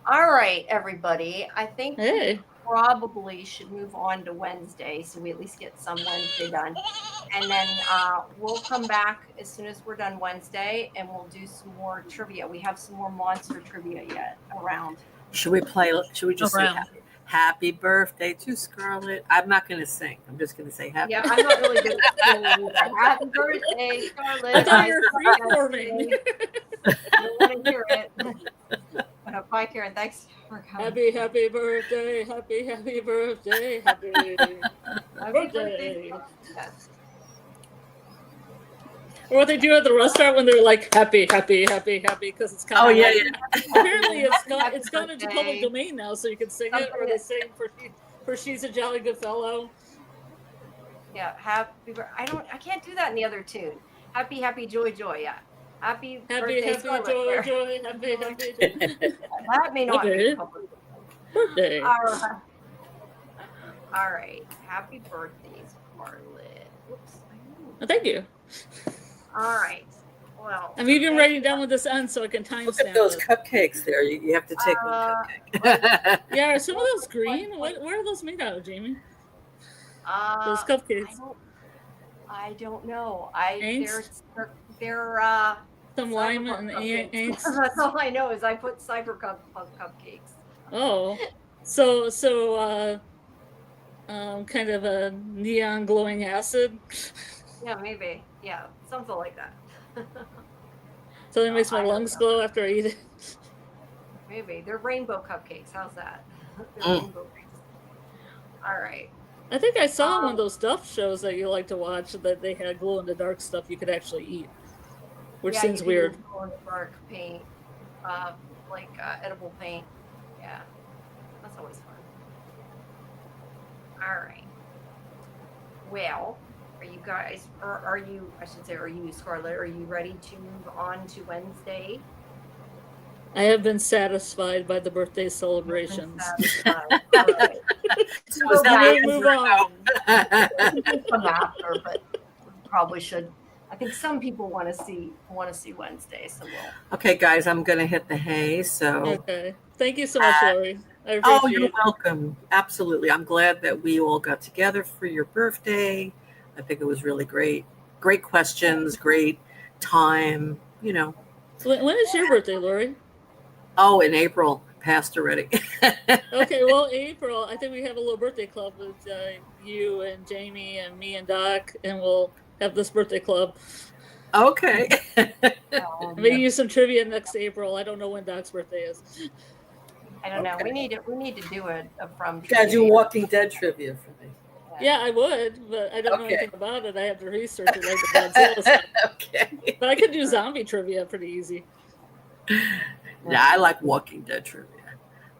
All right, everybody. I think we probably should move on to Wednesday, so we at least get some Wednesday done. And then we'll come back as soon as we're done Wednesday, and we'll do some more trivia. We have some more monster trivia yet around. Should we just say Around. happy birthday to Scarlet? I'm not going to sing. I'm just going to say happy. Yeah, I'm not really good at singing. Happy birthday, Scarlet. I thought you were freeforming. I don't want to hear it. Bye, Karen. Thanks for coming. Happy birthday, happy birthday, happy birthday. Yes. Or what they do at the restaurant when they're like happy because it's kind of. Oh yeah, like, yeah. Apparently, it's Happy gone into birthday. public domain now, so you can sing it, or they sing for She's a Jolly Good Fellow. Yeah, I can't do that in the other tune. Happy, joy, yeah. Happy birthday, Scarlet. joy, happy. That may not Okay. be public. Birthday. All right. Happy birthday, Scarlet. Whoops. Thank you. All right. Well, I'm even writing down when this ends so I can timestamp Look at those it. cupcakes there. You have to take one cupcake. Yeah, are some of those green? What are those made out of, Jamie? Those cupcakes. I don't know. Aints? They're Some lime and ants. That's all I know is I put cyber cupcakes. Oh, so kind of a neon glowing acid. Yeah, maybe. Yeah, something like that. So it makes my lungs glow after I eat it. Maybe they're rainbow cupcakes. How's that? They're rainbow cakes. All right. I think I saw one of those stuff shows that you like to watch that they had glow in the dark stuff you could actually eat, which seems weird. Glow in the dark paint, like edible paint. Yeah, that's always fun. All right. Well, are you guys, or are you? I should say, are you, Scarlet? Are you ready to move on to Wednesday? I have been satisfied by the birthday celebrations. All right. Was that We may move on. Come after, but probably should. I think some people want to see Wednesday, so we'll. Okay, guys, I'm going to hit the hay. So. Okay. Thank you so much, Lori. I Oh, appreciate you're it. welcome. Absolutely. I'm glad that we all got together for your birthday. I think it was really great. Great questions, great time, you know. When is your birthday, Lori? Oh, in April. Passed already. Okay, well, April, I think we have a little birthday club with you and Jamie and me and Doc, and we'll have this birthday club. Okay. Maybe use some trivia next April. I don't know when Doc's birthday is. I don't know. Okay. We need to do a from. You gotta do Walking Dead trivia for me. Yeah, I would, but I don't know Okay. anything about it. I have to research it like the Godzilla stuff. Okay. But I could do zombie trivia pretty easy. Yeah, I like Walking Dead trivia.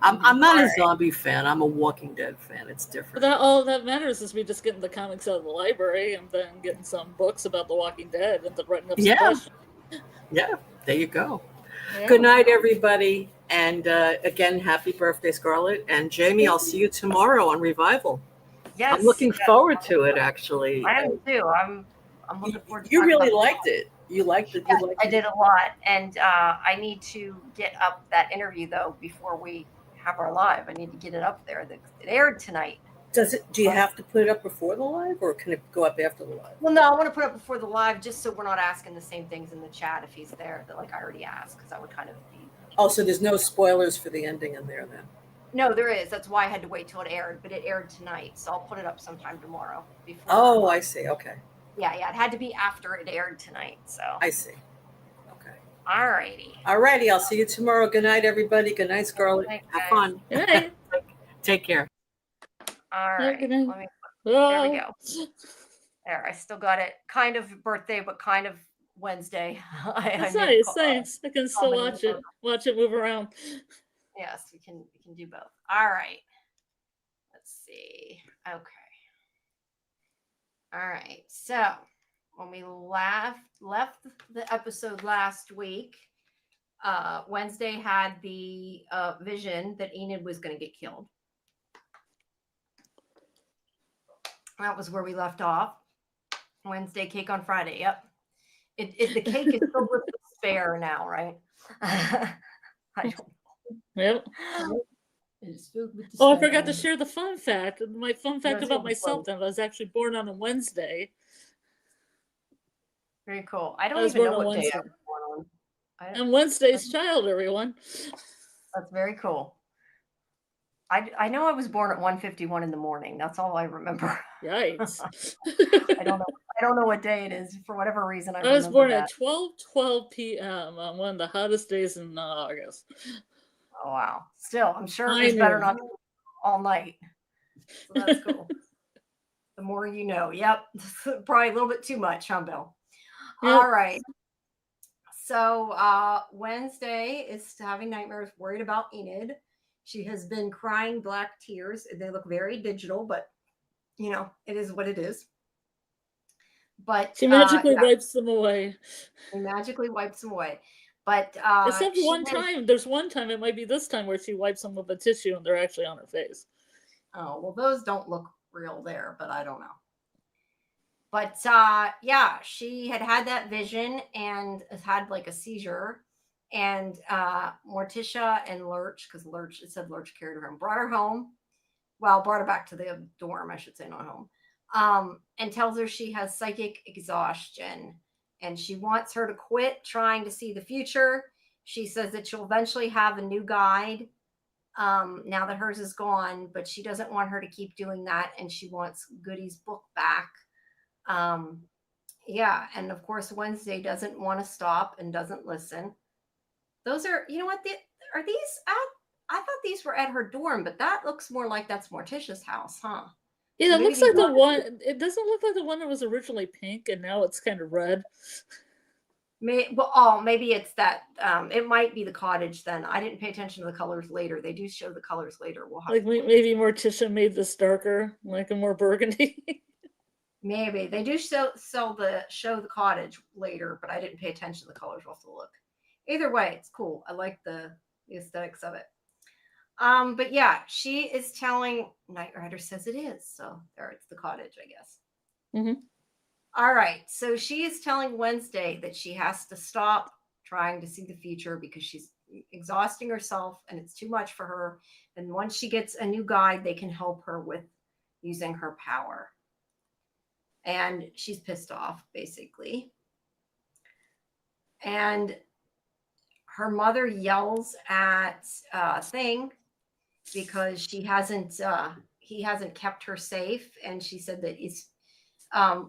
I'm not a zombie fan. I'm a Walking Dead fan. It's But different. all that matters is me just getting the comics out of the library and then getting some books about The Walking Dead and then writing up some Yeah. questions. Yeah, there you go. Yeah. Good night, everybody. And again, happy birthday, Scarlet. And Jamie, I'll see you tomorrow on Revival. Yes. I'm looking forward to it, actually. I am too. I'm looking forward to You talking really about liked it. You liked it. Yes, You liked I did a lot, and I need to get up that interview though before we have our live. I need to get it up there. It aired tonight. Do you have to put it up before the live, or can it go up after the live? Well, no, I want to put it up before the live just so we're not asking the same things in the chat if he's there that like I already asked, because that would kind of be. Oh, so there's no spoilers for the ending in there then? No, there is. That's why I had to wait till it aired, but it aired tonight, so I'll put it up sometime tomorrow. Before. Oh, I see. Okay. Yeah. It had to be after it aired tonight. So. I see. Okay. All righty. All righty. I'll see you tomorrow. Good night, everybody. Good night, Scarlet. Good night, Have guys. fun. Good night. Take care. All right. Good night. Let me. There we Oh. go. There, I still got it. Kind of birthday, but kind of Wednesday. That's I nice. call- Thanks. I can still combination. watch it move around. Yes, we can do both. All right. Let's see. Okay. All right. So when we left the episode last week, Wednesday had the vision that Enid was going to get killed. That was where we left off. Wednesday, cake on Friday. Yep. The cake is filled with despair now, right? I don't. Yep. It's filled with Oh, I despair. forgot to share the fun fact. My fun fact Yes, about yes, myself that I was actually born on a Wednesday. Very cool. I I don't was even born know on what day I Wednesday. was born on. I'm Wednesday's child, everyone. That's very cool. I know I was born at 1:51 in the morning. That's all I remember. Yikes. I don't know. I don't know what day it is. For whatever reason, I I was remember born that. at 12:12 p.m. on one of the hottest days in August. Oh wow. Still, I'm sure it I was better knew. not all night. So that's cool. The more you know. Yep. Probably a little bit too much, huh, Bill? Yep. All right. So Wednesday is having nightmares, worried about Enid. She has been crying black tears. They look very digital, but you know, it is what it is. But She magically yeah, wipes them away. he magically wipes them away. But Except one time, there's one time, it might be this time, where she wipes them with a tissue and they're actually on her face. Oh, well, those don't look real there, but I don't know. But yeah, she had that vision and has had like a seizure. And Morticia and Lurch, because Lurch, it said Lurch carried her home, brought her home. Well, brought her back to the dorm, I should say, not home. And tells her she has psychic exhaustion and she wants her to quit trying to see the future. She says that she'll eventually have a new guide now that hers is gone, but she doesn't want her to keep doing that. And she wants Goody's book back. Yeah. And of course, Wednesday doesn't want to stop and doesn't listen. Those are, you know what? Are these I thought these were at her dorm, but that looks more like that's Morticia's house, huh? Yeah, So it looks maybe like the one. It doesn't look like the one that was originally pink, and now it's kind of red. Maybe it's that. It might be the cottage then. I didn't pay attention to the colors later. They do show the colors later. We'll have Like maybe Morticia made this darker, like a more burgundy. maybe they do show the cottage later, but I didn't pay attention to the colors. We'll have to look. Either way, it's cool. I like the aesthetics of it. But yeah, she is telling Knight Rider says it is. So there, it's the cottage, I guess. Mm-hmm. All right. So she is telling Wednesday that she has to stop trying to see the future because she's exhausting herself and it's too much for her. And once she gets a new guide, they can help her with using her power. And she's pissed off, basically. And her mother yells at Thing because he hasn't kept her safe, and she said that it's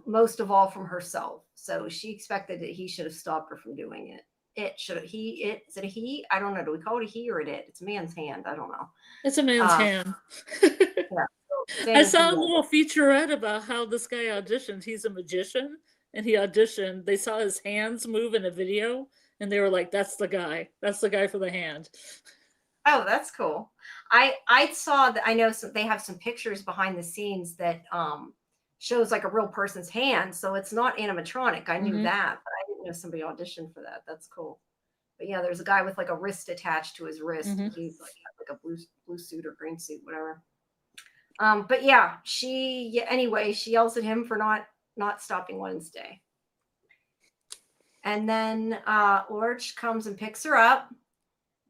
most of all from herself. So she expected that he should have stopped her from doing it. Is it a he? I don't know. Do we call it a he or it? It's a man's hand. I don't know. It's a man's hand. Yeah, so I saw a little featurette about how this guy auditioned. He's a magician, and he auditioned. They saw his hands move in a video, and they were like, "That's the guy. That's the guy for the hand." Oh, that's cool. I saw that. I know they have some pictures behind the scenes that shows like a real person's hand, so it's not animatronic. I knew that, but I didn't know somebody auditioned for that. That's cool. But yeah, there's a guy with like a wrist attached to his wrist. And he's like a blue suit or green suit, whatever. But yeah, she yells at him for not stopping Wednesday. And then Lurch comes and picks her up,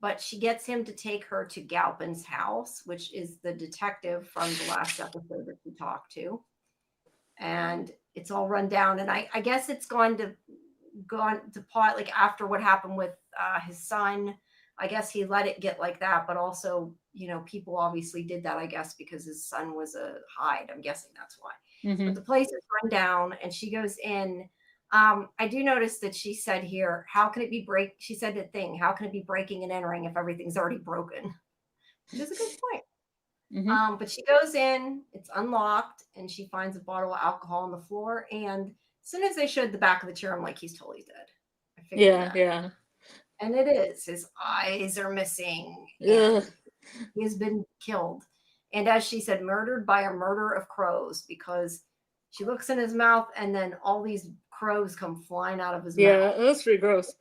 but she gets him to take her to Galpin's house, which is the detective from the last episode that we talked to. And it's all run down. And I guess it's gone to pot, like after what happened with his son. I guess he let it get like that, but also, you know, people obviously did that, I guess, because his son was a Hyde. I'm guessing that's why. But the place is run down, and she goes in. I do notice that she said here, how can it be she said the thing, how can it be breaking and entering if everything's already broken? Which is a good point. But she goes in, it's unlocked, and she finds a bottle of alcohol on the floor. And as soon as they showed the back of the chair, I'm like, he's totally dead. I figured that. Yeah. And it is. His eyes are missing. Yeah. He has been killed. And as she said, murdered by a murder of crows, because she looks in his mouth and then all these crows come flying out of his mouth. Yeah, that's pretty gross.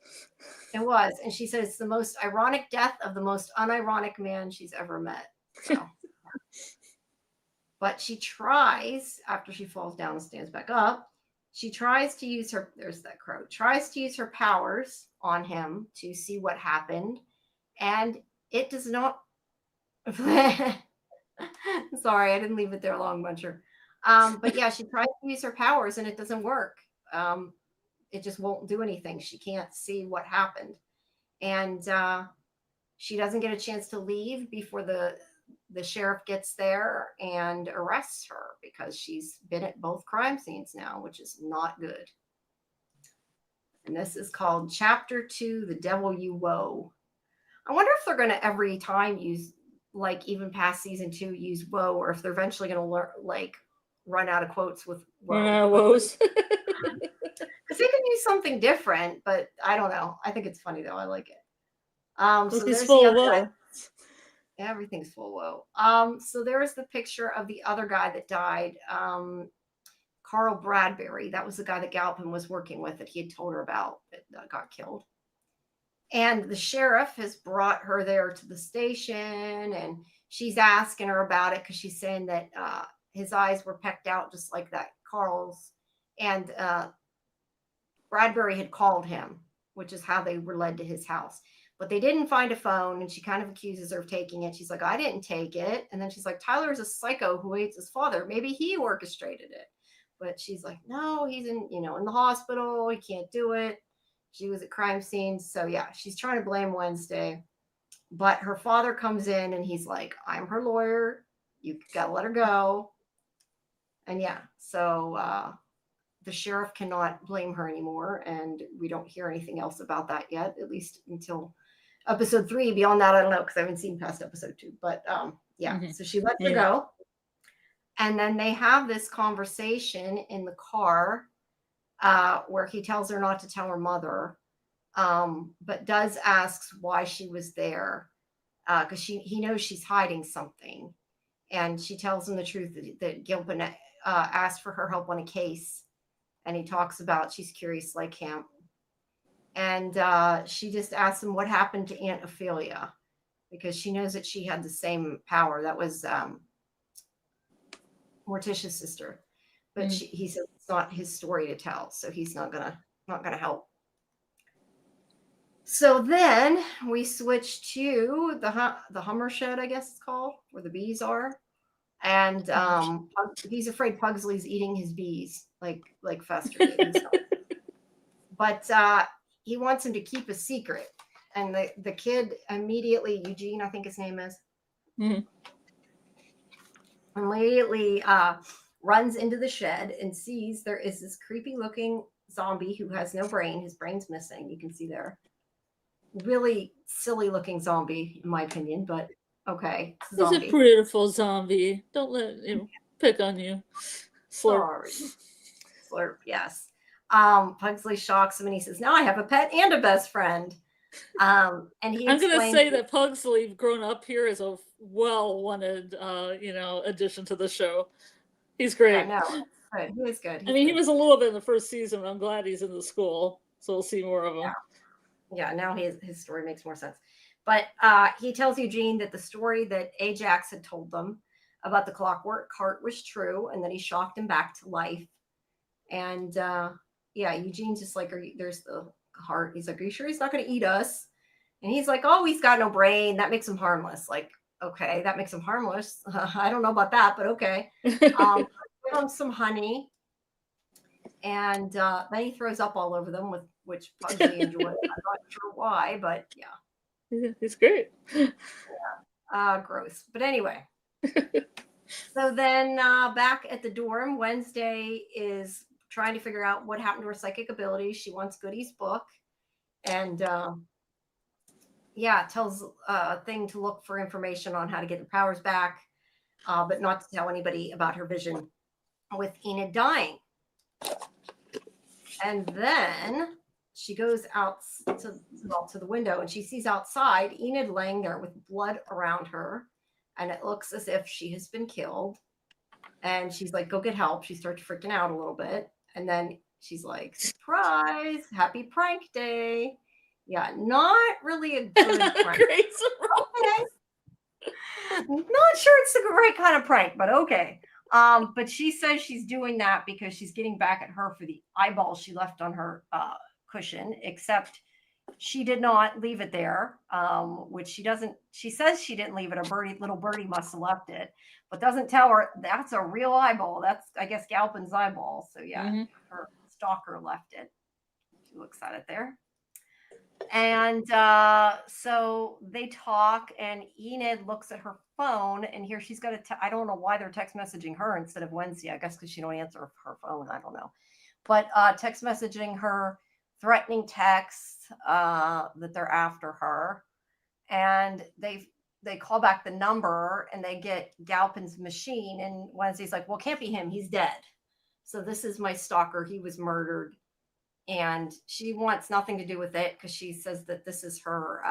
It was. And she said it's the most ironic death of the most unironic man she's ever met. So. But she tries, after she falls down and stands back up, she tries to use her, there's that crow, tries to use her powers on him to see what happened. And it does not. Sorry, I didn't leave it there long, Muncher. But yeah, she tries to use her powers and it doesn't work. it just won't do anything. She can't see what happened. And she doesn't get a chance to leave before the sheriff gets there and arrests her because she's been at both crime scenes now, which is not good. And this is called Chapter 2, The Devil You Woe. I wonder if they're going to every time use, like even past season 2, use woe, or if they're eventually going to learn, like run out of quotes with woe. Run out of woes. Because they can use something different, but I don't know. I think it's funny though. I like it. So He's there's full the of other guy. woe. Everything's full of woe. So there's the picture of the other guy that died. Carl Bradbury. That was the guy that Galpin was working with that he had told her about that got killed. And the sheriff has brought her there to the station, and she's asking her about it because she's saying that his eyes were pecked out just like that Carl's. And Bradbury had called him, which is how they were led to his house. But they didn't find a phone, and she kind of accuses her of taking it. She's like, I didn't take it. And then she's like, Tyler is a psycho who hates his father. Maybe he orchestrated it. But she's like, no, he's in the hospital. He can't do it. She was at crime scenes. So yeah, she's trying to blame Wednesday. But her father comes in and he's like, I'm her lawyer. You got to let her go. And yeah, so the sheriff cannot blame her anymore. And we don't hear anything else about that yet, at least until episode 3. Beyond that, I don't know, because I haven't seen past episode 2. But yeah, so she lets her go. And then they have this conversation in the car where he tells her not to tell her mother, but does asks why she was there, because he knows she's hiding something. And she tells him the truth that Gilpin asked for her help on a case. And he talks about she's curious like him. And she just asks him what happened to Aunt Ophelia, because she knows that she had the same power. That was Morticia's sister. But he says it's not his story to tell, so he's not gonna help. So then we switch to the Hummer shed, I guess it's called, where the bees are, and he's afraid Pugsley's eating his bees, like Fester did. But he wants him to keep a secret, and the kid immediately, Eugene, I think his name is, immediately runs into the shed and sees there is this creepy looking zombie who has no brain. His brain's missing. You can see there. Really silly looking zombie, in my opinion, but okay. He's a beautiful zombie. Don't let him pick on you. Slurp. Sorry. Slurp, yes. Pugsley shocks him and he says, now I have a pet and a best friend. And he I'm going to say that Pugsley, grown up here, is a well-wanted, addition to the show. He's great. Yeah, no, good. He is good. I mean, he was a little bit in the first season, but I'm glad he's in the school, so we'll see more of him. Yeah, now his story makes more sense. But he tells Eugene that the story that Ajax had told them about the clockwork cart was true, and that he shocked him back to life. And Eugene's just like, there's the heart. He's like, are you sure he's not going to eat us? And he's like, oh, he's got no brain. That makes him harmless. Like, okay, that makes him harmless. I don't know about that, but okay. Give him some honey. And then he throws up all over them, which Pugsley enjoyed. I'm not sure why, but yeah. It's great. Gross. But anyway. So then back at the dorm, Wednesday is trying to figure out what happened to her psychic abilities. She wants Goody's book. And tells Thing to look for information on how to get the powers back, but not to tell anybody about her vision with Enid dying. And then she goes out to the window and she sees outside Enid laying there with blood around her. And it looks as if she has been killed. And she's like, go get help. She starts freaking out a little bit. And then she's like, surprise, happy prank day. Yeah, not really a good prank. Great. Okay. Not sure it's the right kind of prank, but okay. But she says she's doing that because she's getting back at her for the eyeball she left on her cushion, except she did not leave it there, which she says she didn't leave it. Little birdie must have left it, but doesn't tell her that's a real eyeball. That's, I guess, Galpin's eyeball. So yeah, her stalker left it. She looks at it there. And so they talk, and Enid looks at her phone, and here she's got I don't know why they're text messaging her instead of Wednesday. I guess because she don't answer her phone. I don't know. But text messaging her, threatening texts that they're after her. And they call back the number, and they get Galpin's machine. And Wednesday's like, well, it can't be him. He's dead. So this is my stalker. He was murdered. And she wants nothing to do with it because she says that this is her,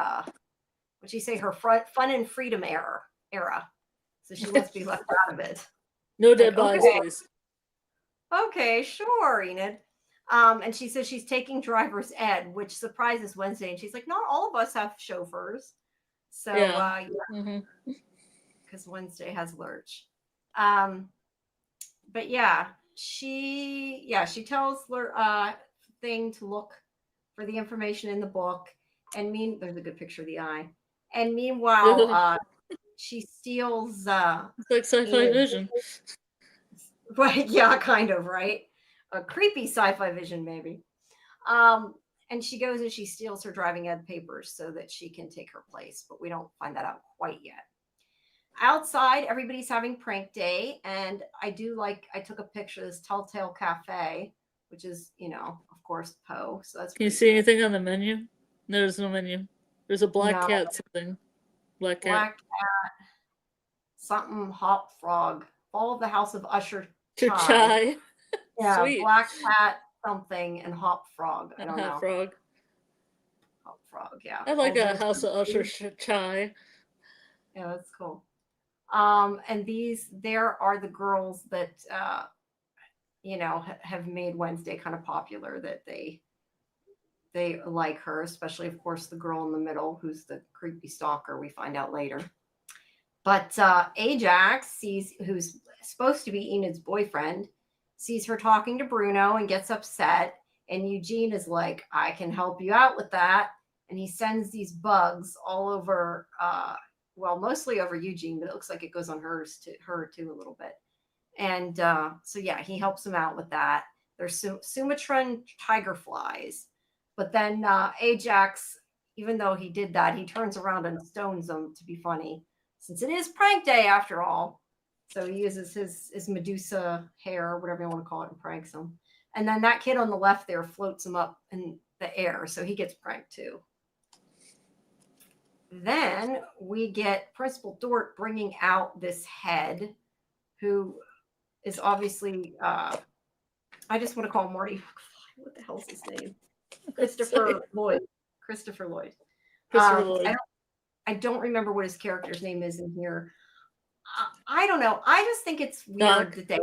what'd she say, her fun and freedom era. So she wants to be left out of it. No dead bodies, please. Okay, sure, Enid. And she says she's taking driver's ed, which surprises Wednesday. And she's like, not all of us have chauffeurs. So, because Wednesday has Lurch. But yeah, she tells Thing to look for the information in the book. And there's a good picture of the eye. And meanwhile, she steals it's like sci-fivision. Right, yeah, kind of, right? A creepy sci-fivision, maybe. And she goes and she steals her driving ed papers so that she can take her place, but we don't find that out quite yet. Outside, everybody's having prank day, and I took a picture of this Telltale Cafe, which is, of course, Poe. So that's. Can you see anything on the menu? No, there's no menu. There's a black cat something. Black cat. Something hop frog. Fall of the House of Usher Chai. Yeah, Sweet. black cat something and hop frog. I don't know. Hop frog. Hop frog, yeah. I like a House of Usher Chai. Yeah, that's cool. And there are the girls that have made Wednesday kind of popular, that they like her, especially, of course, the girl in the middle who's the creepy stalker, we find out later. But Ajax who's supposed to be Enid's boyfriend, sees her talking to Bruno and gets upset. And Eugene is like, I can help you out with that. And he sends these bugs all over, mostly over Eugene, but it looks like it goes on her too a little bit. And so, yeah, he helps him out with that. There's Sumatran tiger flies. But then Ajax, even though he did that, he turns around and stones them to be funny, since it is prank day after all. So he uses his Medusa hair, or whatever you want to call it, and pranks him. And then that kid on the left there floats him up in the air, so he gets pranked too. Then we get Principal Dort bringing out this head, who is obviously, I just want to call Marty. What the hell's his name? Christopher Lloyd. I don't remember what his character's name is in here. I don't know. I just think it's weird that they.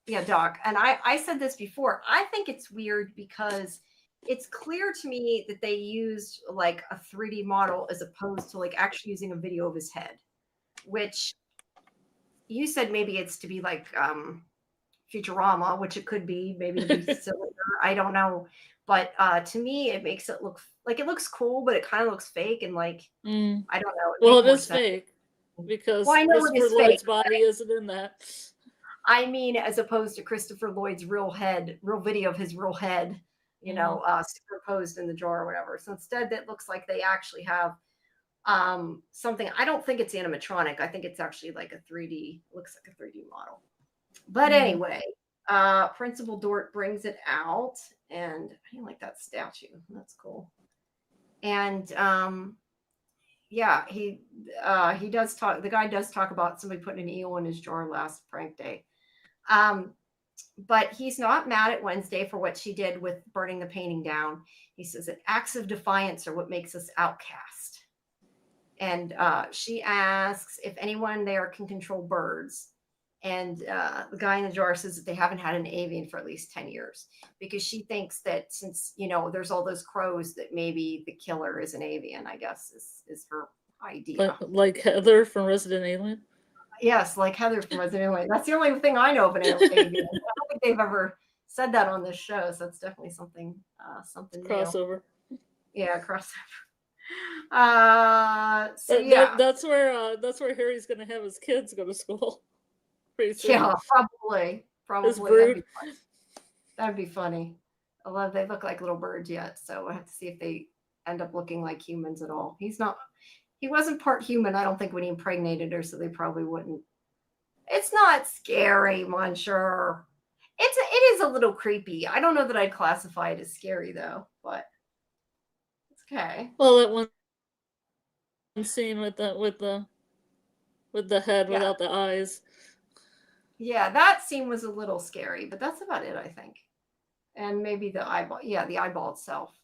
Yeah, Doc. And I said this before. I think it's weird because it's clear to me that they used like a 3D model as opposed to like actually using a video of his head, which you said maybe it's to be like Futurama, which it could be, maybe to be cylinder. I don't know. But to me, it makes it look like it looks cool, but it kind of looks fake and like, I don't know. Well, it is fake because Christopher Lloyd's body isn't in that. I mean, as opposed to Christopher Lloyd's real video of his real head, superimposed in the jar or whatever. So instead, it looks like they actually have something. I don't think it's animatronic. I think it's actually like a 3D, looks like a 3D model. But anyway, Principal Dort brings it out, and I didn't like that statue. That's cool. And he does talk. The guy does talk about somebody putting an eel in his jar last prank day. But he's not mad at Wednesday for what she did with burning the painting down. He says that acts of defiance are what makes us outcast. And she asks if anyone there can control birds. And the guy in the jar says that they haven't had an avian for at least 10 years, because she thinks that since, there's all those crows, that maybe the killer is an avian, I guess, is her idea. Like Heather from Resident Alien? Yes, like Heather from Resident Alien. That's the only thing I know of an avian. I don't think they've ever said that on this show, so it's definitely something crossover. New. Yeah, crossover. That's where Harry's gonna have his kids go to school. Yeah, probably. His brood. That'd be funny. Although they look like little birds yet, so I have to see if they end up looking like humans at all. He wasn't part human, I don't think, when he impregnated her, so they probably wouldn't. It's not scary, Monsieur. It is a little creepy. I don't know that I'd classify it as scary though, but it's okay. Well, that one scene with the head without the eyes. Yeah, that scene was a little scary, but that's about it, I think. And maybe the eyeball. Yeah, the eyeball itself.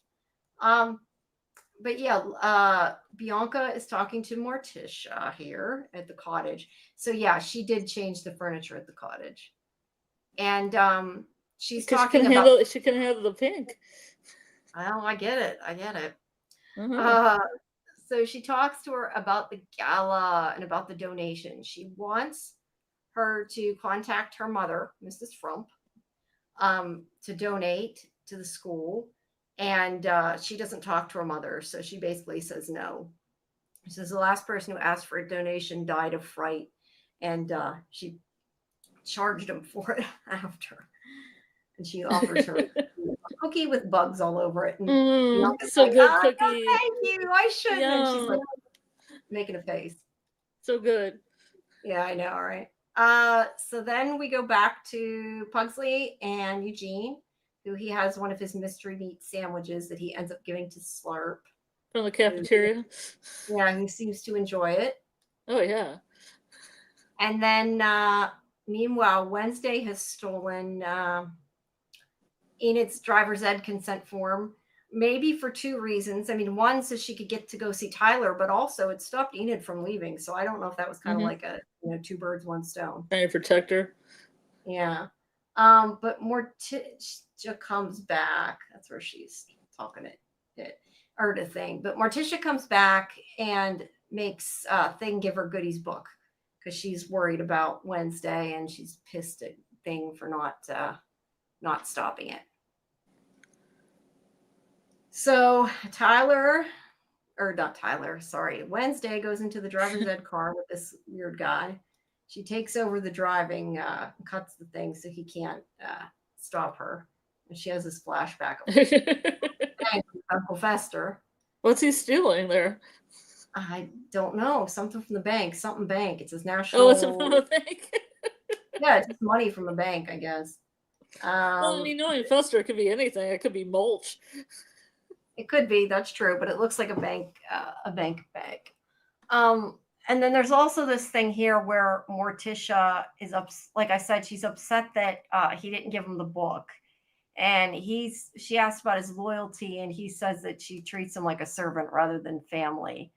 But yeah, Bianca is talking to Morticia here at the cottage. So yeah, she did change the furniture at the cottage, and she's talking about. She can handle the pink. Oh, I get it. I get it. Mm-hmm. So she talks to her about the gala and about the donation. She wants her to contact her mother, Mrs. Frump, to donate to the school. And she doesn't talk to her mother, so she basically says no. She says the last person who asked for a donation died of fright, and she charged him for it after. And she offers her a cookie with bugs all over it. And so like, good cookie. No, thank you. I shouldn't. Yeah. And she's like making a face. So good. Yeah, I know, right? So then we go back to Pugsley and Eugene, who he has one of his mystery meat sandwiches that he ends up giving to Slurp. From the cafeteria? Yeah, he seems to enjoy it. Oh, yeah. And then, meanwhile, Wednesday has stolen Enid's driver's ed consent form, maybe for two reasons. I mean, one, so she could get to go see Tyler, but also it stopped Enid from leaving. So I don't know if that was kind of like a, two birds, one stone. Trying to protect her. Yeah. But Morticia comes back. That's where she's talking it or the thing. But Morticia comes back and makes Thing give her Goody's book because she's worried about Wednesday and she's pissed at Thing for not stopping it. So Wednesday goes into the driver's ed car with this weird guy. She takes over the driving, cuts the thing so he can't stop her. And she has this flashback of Uncle Fester. What's he stealing there? I don't know. Something from the bank. Something bank. It says national. Oh, it's from a bank? Yeah, it's just money from a bank, I guess. Well, I mean, knowing Fester, it could be anything. It could be mulch. It could be. That's true. But it looks like a bank bank. And then there's also this thing here where Morticia is like I said, she's upset that he didn't give him the book. And she asked about his loyalty, and he says that she treats him like a servant rather than family.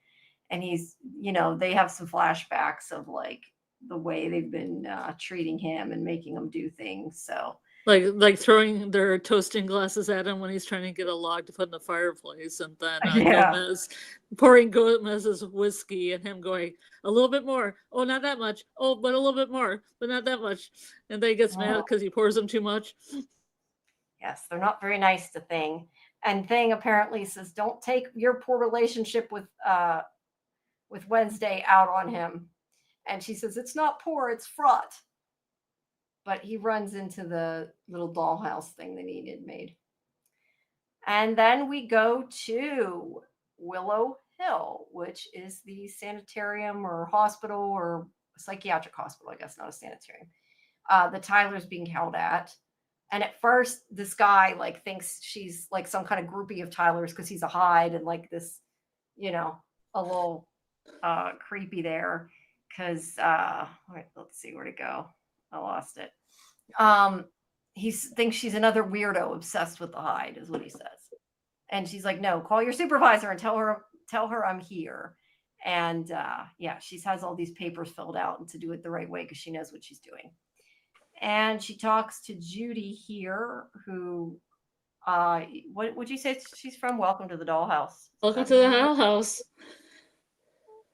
And he's, they have some flashbacks of like the way they've been treating him and making him do things. So like throwing their toasting glasses at him when he's trying to get a log to put in the fireplace, and then Gomez pouring Gomez's whiskey and him going a little bit more. Oh, not that much. Oh, but a little bit more, but not that much. And then he gets mad because he pours him too much. Yes, they're not very nice to Thing. And Thing apparently says, don't take your poor relationship with Wednesday out on him. And she says, it's not poor, it's fraught. But he runs into the little dollhouse thing that Enid made. And then we go to Willow Hill, which is the sanitarium or hospital or psychiatric hospital, I guess, not a sanitarium. The Tyler's being held at. And at first, this guy thinks she's like some kind of groupie of Tyler's because he's a Hyde and like this, a little creepy there. Because let's see where to go. I lost it. He thinks she's another weirdo obsessed with the Hyde, is what he says. And she's like, no, call your supervisor and tell her I'm here. And she has all these papers filled out and to do it the right way because she knows what she's doing. And she talks to Judy here, who, what would you say she's from? Welcome to the Dollhouse. Welcome to the dollhouse.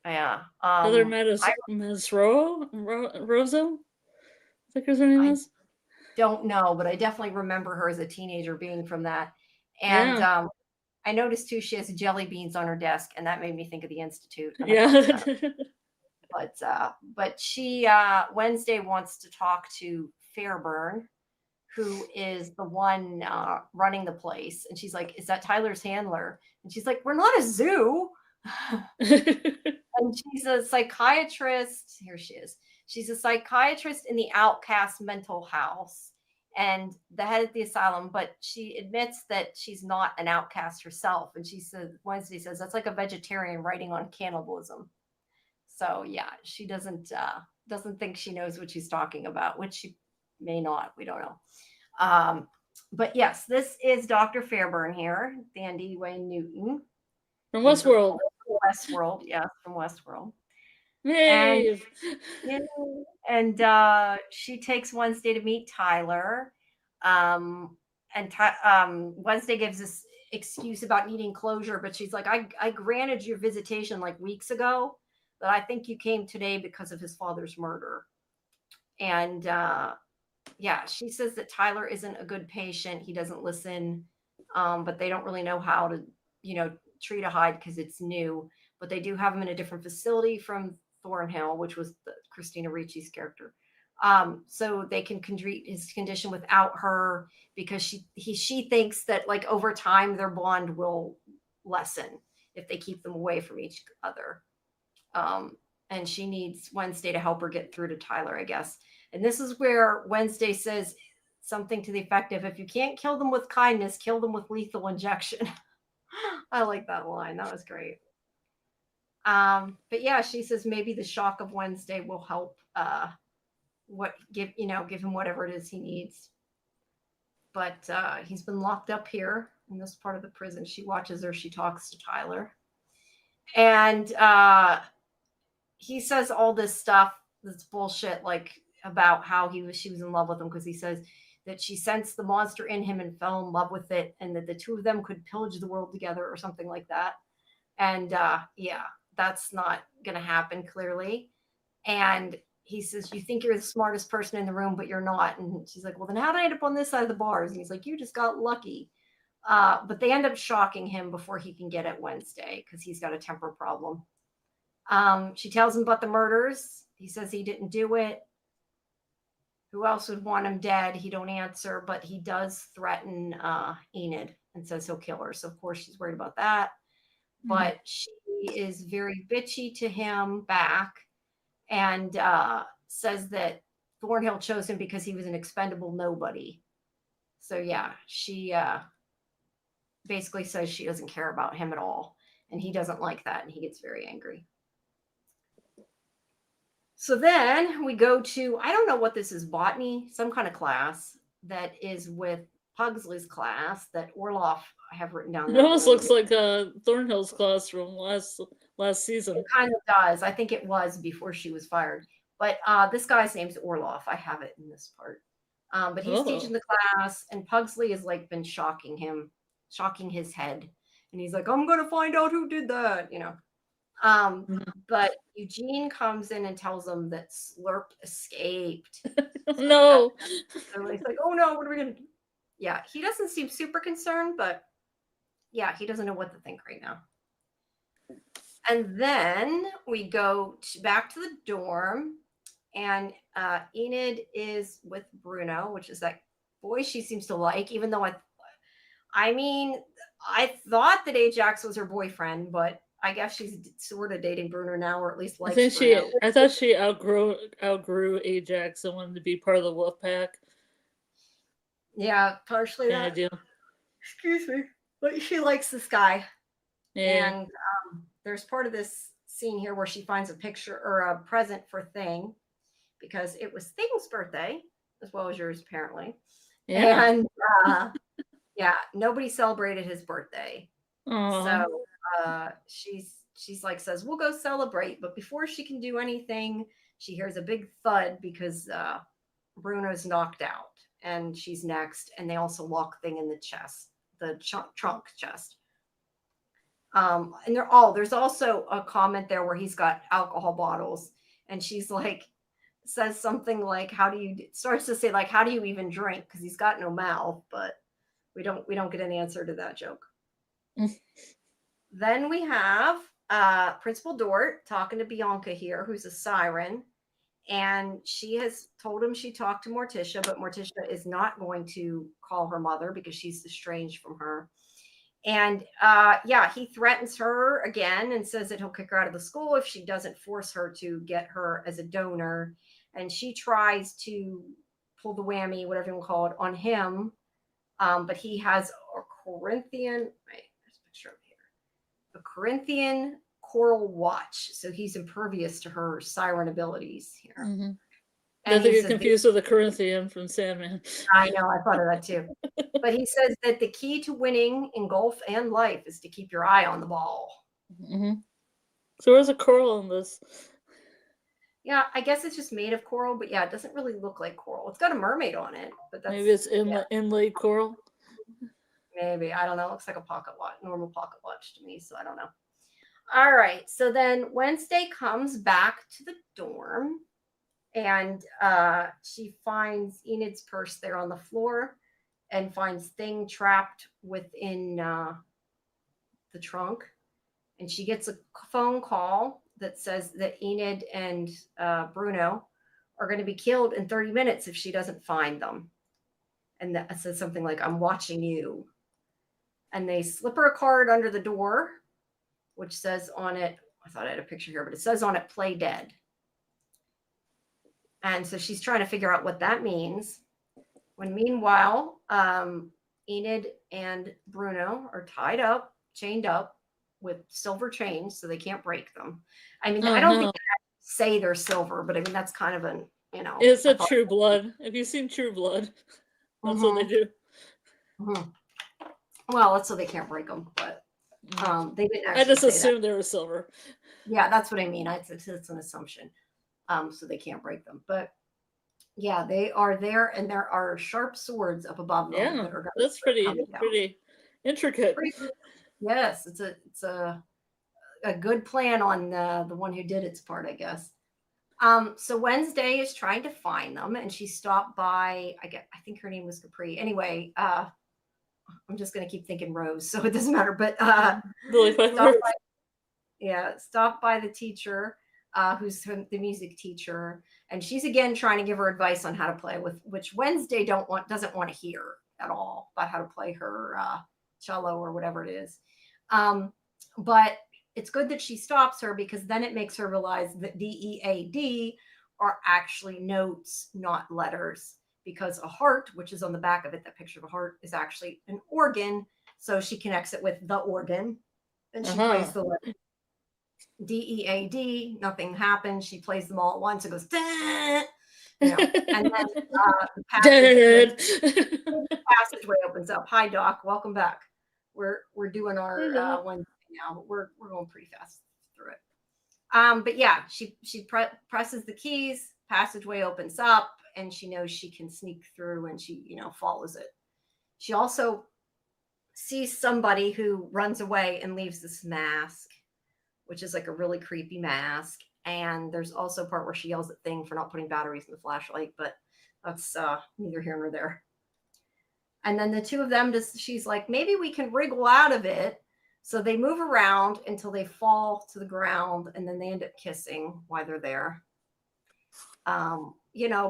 Yeah. Other Ms. Rosa? I think her name is. Don't know, but I definitely remember her as a teenager being from that. And I noticed too, she has jelly beans on her desk, and that made me think of the Institute. Yeah. But she Wednesday wants to talk to Fairburn, who is the one running the place. And she's like, is that Tyler's handler? And she's like, we're not a zoo. And she's a psychiatrist. Here she is. She's a psychiatrist in the Outcast mental house and the head of the asylum, but she admits that she's not an outcast herself. And she said, Wednesday says, that's like a vegetarian writing on cannibalism. So yeah, she doesn't think she knows what she's talking about, which she may not. We don't know. But yes, this is Dr. Fairburn here, Dandy Wayne Newton. From Westworld. Westworld, yes, from Westworld. Yay! And she takes Wednesday to meet Tyler. Wednesday gives this excuse about needing closure, but she's like, I granted your visitation like weeks ago, but I think you came today because of his father's murder. And yeah, she says that Tyler isn't a good patient. He doesn't listen, but they don't really know how to, treat a Hyde because it's new. But they do have him in a different facility from Thornhill, which was Christina Ricci's character. So they can treat his condition without her because she thinks that like over time their bond will lessen if they keep them away from each other. And she needs Wednesday to help her get through to Tyler, I guess. And this is where Wednesday says something to the effect of, if you can't kill them with kindness, kill them with lethal injection. I like that line. That was great. But yeah, she says maybe the shock of Wednesday will help give him whatever it is he needs. But he's been locked up here in this part of the prison. She watches her. She talks to Tyler. And he says all this stuff that's bullshit, like about how she was in love with him, because he says that she sensed the monster in him and fell in love with it, and that the two of them could pillage the world together or something like that. And yeah, that's not going to happen, clearly. And he says, you think you're the smartest person in the room, but you're not. And she's like, well, then how did I end up on this side of the bars? And he's like, you just got lucky. But they end up shocking him before he can get at Wednesday because he's got a temper problem. She tells him about the murders. He says he didn't do it. Who else would want him dead? He don't answer, but he does threaten Enid and says he'll kill her. So of course she's worried about that. Mm-hmm. But she is very bitchy to him back and says that Thornhill chose him because he was an expendable nobody. So yeah, she basically says she doesn't care about him at all. And he doesn't like that. And he gets very angry. So then we go to, I don't know what this is, botany, some kind of class that is with Pugsley's class that Orloff I have written down. It almost looks like Thornhill's class from last season. It kind of does. I think it was before she was fired. But this guy's name's Orloff. I have it in this part. But he's teaching the class, and Pugsley has like been shocking his head. And he's like, I'm going to find out who did that, But Eugene comes in and tells them that Slurp escaped. No. So he's like, oh no, what are we going to do? Yeah, he doesn't seem super concerned, but yeah, he doesn't know what to think right now. And then we go back to the dorm, and Enid is with Bruno, which is that boy she seems to like, even though I thought that Ajax was her boyfriend, but I guess she's sort of dating Bruno now, or at least likes Bruno. I thought she outgrew Ajax and wanted to be part of the wolf pack. Yeah, partially that. I do. Excuse me. But she likes this guy. Yeah. And there's part of this scene here where she finds a picture or a present for Thing, because it was Thing's birthday, as well as yours, apparently. Yeah. And yeah, nobody celebrated his birthday. Aww. So she's like, says, we'll go celebrate. But before she can do anything, she hears a big thud because Bruno's knocked out. And she's next. And they also lock Thing in the chest, the trunk chest. And there's also a comment there where he's got alcohol bottles. And she's like, says something like, starts to say, like, how do you even drink? Because he's got no mouth. But we don't get an answer to that joke. Then we have Principal Dort talking to Bianca here, who's a siren. And she has told him she talked to Morticia, but Morticia is not going to call her mother because she's estranged from her. And yeah, he threatens her again and says that he'll kick her out of the school if she doesn't force her to get her as a donor. And she tries to pull the whammy, whatever you want to call it, on him. But he has a Corinthian, right, there's a picture of here, a Corinthian coral watch. So he's impervious to her siren abilities here. Mm-hmm. And Nothing get confused with the Corinthian from Sandman. I know, I thought of that too. But he says that the key to winning in golf and life is to keep your eye on the ball. Mm-hmm. So where's a coral in this? Yeah, I guess it's just made of coral, but yeah, it doesn't really look like coral. It's got a mermaid on it, but that's maybe it's inlaid coral. Maybe, I don't know. It looks like a pocket watch, normal pocket watch to me, so I don't know. All right, so then Wednesday comes back to the dorm, and she finds Enid's purse there on the floor, and finds Thing trapped within the trunk, and she gets a phone call that says that Enid and Bruno are going to be killed in 30 minutes if she doesn't find them. And that says something like, "I'm watching you." And they slip her a card under the door, which says on it, I thought I had a picture here, but it says on it, "Play dead." And so she's trying to figure out what that means. When meanwhile, Enid and Bruno are tied up, chained up with silver chains, so they can't break them. I mean, I don't think they say they're silver, but I mean, that's kind of an, you know. It's a True Blood. Have you seen True Blood? That's what they do. Mm-hmm. Well, that's so they can't break them, but they didn't actually I just say assumed they were silver. Yeah, that's what I mean. It's an assumption. So they can't break them. But yeah, they are there, and there are sharp swords up above them. Yeah, that's pretty intricate. Yes, it's a good plan on the one who did its part, I guess. So Wednesday is trying to find them, and she stopped by. I think her name was Capri. Anyway, I'm just gonna keep thinking Rose, so it doesn't matter. But stopped by the teacher, who's the music teacher, and she's again trying to give her advice on how to play, with which Wednesday doesn't want to hear at all about how to play her cello or whatever it is. But it's good that she stops her, because then it makes her realize that DEAD are actually notes, not letters, because a heart, which is on the back of it, that picture of a heart, is actually an organ. So she connects it with the organ, and she plays the letter DEAD. Nothing happens. She plays them all at once. It goes, "Dah!" You know, and then the passageway opens up. Hi, Doc. Welcome back. We're doing our Wednesday now, but we're going pretty fast through it. But yeah, she presses the keys. Passageway opens up, and she knows she can sneak through, and she follows it. She also sees somebody who runs away and leaves this mask, which is like a really creepy mask. And there's also a part where she yells at Thing for not putting batteries in the flashlight, but that's neither here nor there. And then the two of them, she's like, maybe we can wriggle out of it. So they move around until they fall to the ground, and then they end up kissing while they're there.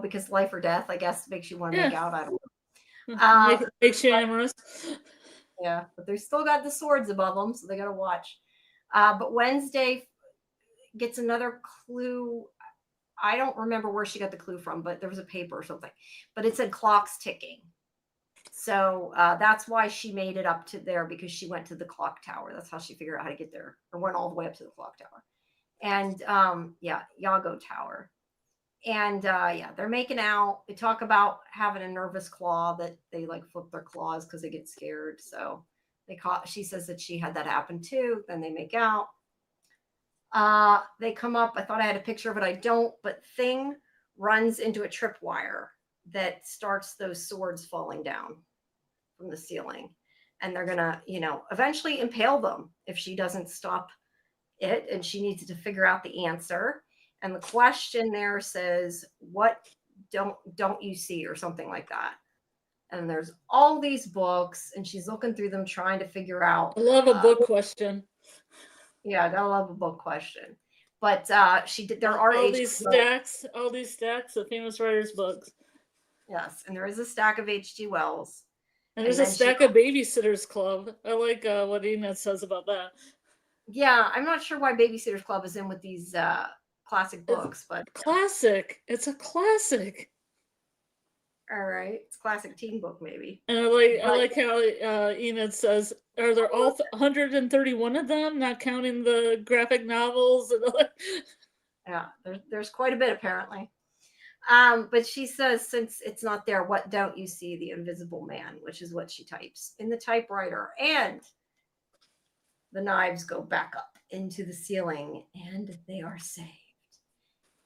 Because life or death, I guess, makes you want to make out. I don't know. Makes you amorous. Yeah, but they still got the swords above them, so they got to watch. But Wednesday gets another clue. I don't remember where she got the clue from, but there was a paper or something. But it said clocks ticking. So that's why she made it up to there, because she went to the clock tower. That's how she figured out how to get there, or went all the way up to the clock tower. And Yago Tower. And they're making out. They talk about having a nervous claw, that they like flip their claws because they get scared. So she says that she had that happen too. Then they make out. They come up. I thought I had a picture of it. I don't. But Thing runs into a tripwire that starts those swords falling down from the ceiling, and they're gonna, eventually impale them if she doesn't stop it. And she needs to figure out the answer. And the question there says, "What don't you see?" or something like that. And there's all these books, and she's looking through them, trying to figure out. I love a book question. Yeah, I gotta love a book question. But she did. There are all H.G. these stacks of famous writers' books. Yes, and there is a stack of H.G. Wells. And there's a stack of Babysitters Club. I like what Enid says about that. Yeah, I'm not sure why Babysitters Club is in with these classic books, but classic. It's a classic. All right, it's a classic teen book, maybe. And I like how Enid says, "Are there all 131 of them, not counting the graphic novels?" And yeah, there's quite a bit apparently. But she says, since it's not there, what don't you see? The Invisible Man, which is what she types in the typewriter, and the knives go back up into the ceiling, and they are saved.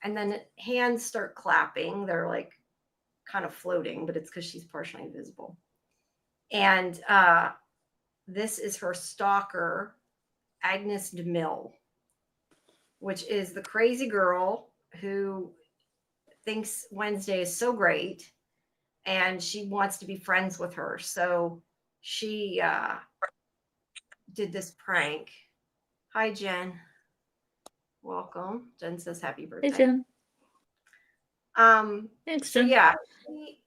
And then hands start clapping. They're like kind of floating, but it's because she's partially invisible. And this is her stalker, Agnes DeMille, which is the crazy girl who thinks Wednesday is so great and she wants to be friends with her. So she did this prank. Hi, Jen. Welcome. Jen says happy birthday. Hey, Jen. Thanks, Jen. So yeah,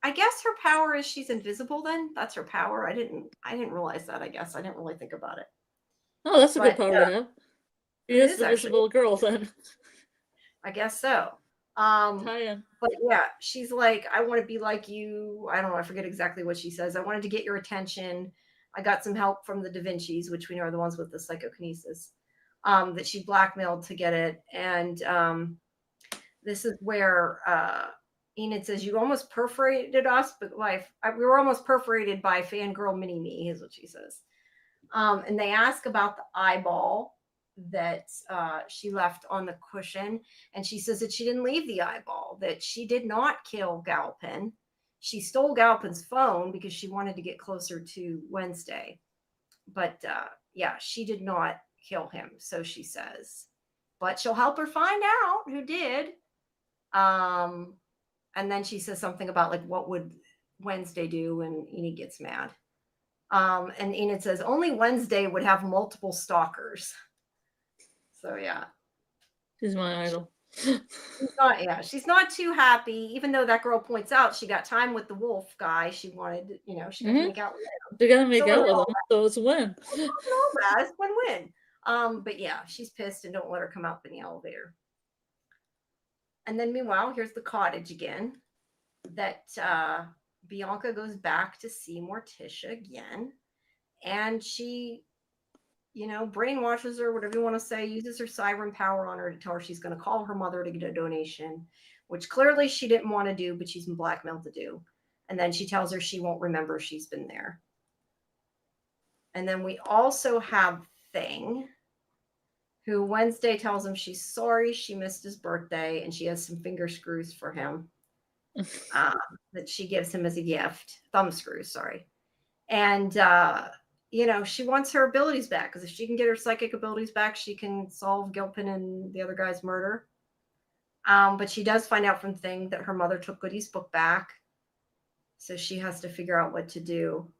I guess her power is she's invisible then. That's her power. I didn't realize that, I guess. I didn't really think about it. Oh, that's a good power to have. She is the invisible girl then. I guess so. But yeah, she's like, I want to be like you. I don't know. I forget exactly what she says. I wanted to get your attention. I got some help from the Da Vinci's, which we know are the ones with the psychokinesis, that she blackmailed to get it. And this is where Enid says, you almost perforated us, but we were almost perforated by fangirl mini-me, is what she says. And they ask about the eyeball that she left on the cushion, and she says that she didn't leave the eyeball, that she did not kill Galpin. She stole Galpin's phone because she wanted to get closer to Wednesday, but yeah, she did not kill him, so she says, but she'll help her find out who did. And then she says something about like, what would Wednesday do? And Enid gets mad. And Enid says only Wednesday would have multiple stalkers. So yeah, she's my idol. She's not too happy, even though that girl points out she got time with the wolf guy. She wanted, she got to make out with him. She got to make out with him, so it's a win. It's win-win. But yeah, she's pissed and don't let her come up in the elevator. And then meanwhile, here's the cottage again. That Bianca goes back to see Morticia again, and she, brainwashes her, whatever you want to say, uses her siren power on her to tell her she's going to call her mother to get a donation, which clearly she didn't want to do, but she's been blackmailed to do. And then she tells her she won't remember she's been there. And then we also have Thing, who Wednesday tells him she's sorry she missed his birthday, and she has some finger screws for him that she gives him as a gift. Thumb screws, sorry. And she wants her abilities back, because if she can get her psychic abilities back, she can solve Gilpin and the other guy's murder. But she does find out from Thing that her mother took Goody's book back, so she has to figure out what to do.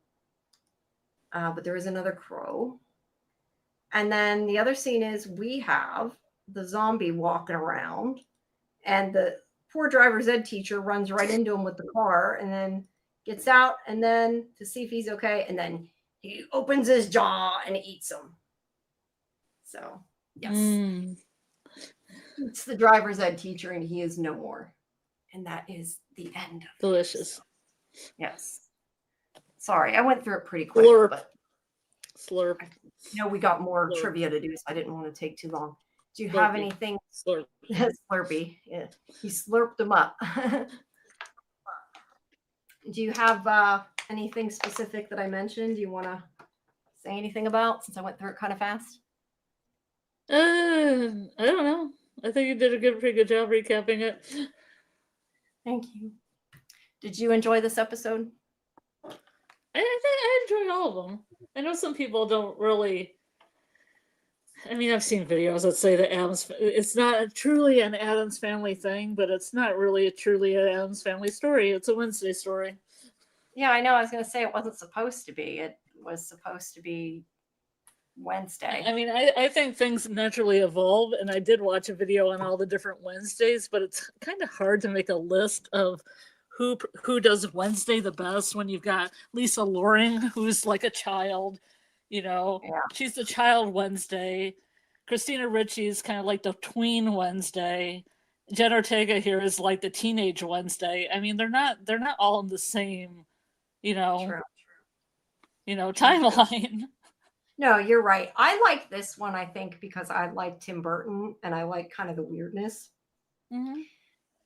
But there is another crow. And then the other scene is we have the zombie walking around, and the poor driver's ed teacher runs right into him with the car, and then gets out, and then to see if he's okay, and then he opens his jaw and eats him. So, yes. It's the driver's ed teacher, and he is no more. And that is the end of Delicious. Yes. Sorry, I went through it pretty quick. Slurp. But Slurp. We got more trivia to do, so I didn't want to take too long. Do you have anything? Slurp. Slurpee. Yeah. He slurped them up. Do you have anything specific that I mentioned you want to say anything about, since I went through it kind of fast? I don't know. I think you did a pretty good job recapping it. Thank you. Did you enjoy this episode? I think I enjoyed all of them. I know some people don't really. I mean, I've seen videos that say that it's not truly an Addams Family thing, but it's not really truly an Addams Family story. It's a Wednesday story. Yeah, I know. I was going to say it wasn't supposed to be. It was supposed to be Wednesday. I mean, I think things naturally evolve, and I did watch a video on all the different Wednesdays, but it's kind of hard to make a list of who does Wednesday the best when you've got Lisa Loring, who's like a child, Yeah. she's the child Wednesday. Christina Ricci's kind of like the tween Wednesday. Jen Ortega here is like the teenage Wednesday. I mean, they're not all in the same, True. timeline. No, you're right. I like this one, I think, because I like Tim Burton and I like kind of the weirdness. Mm-hmm.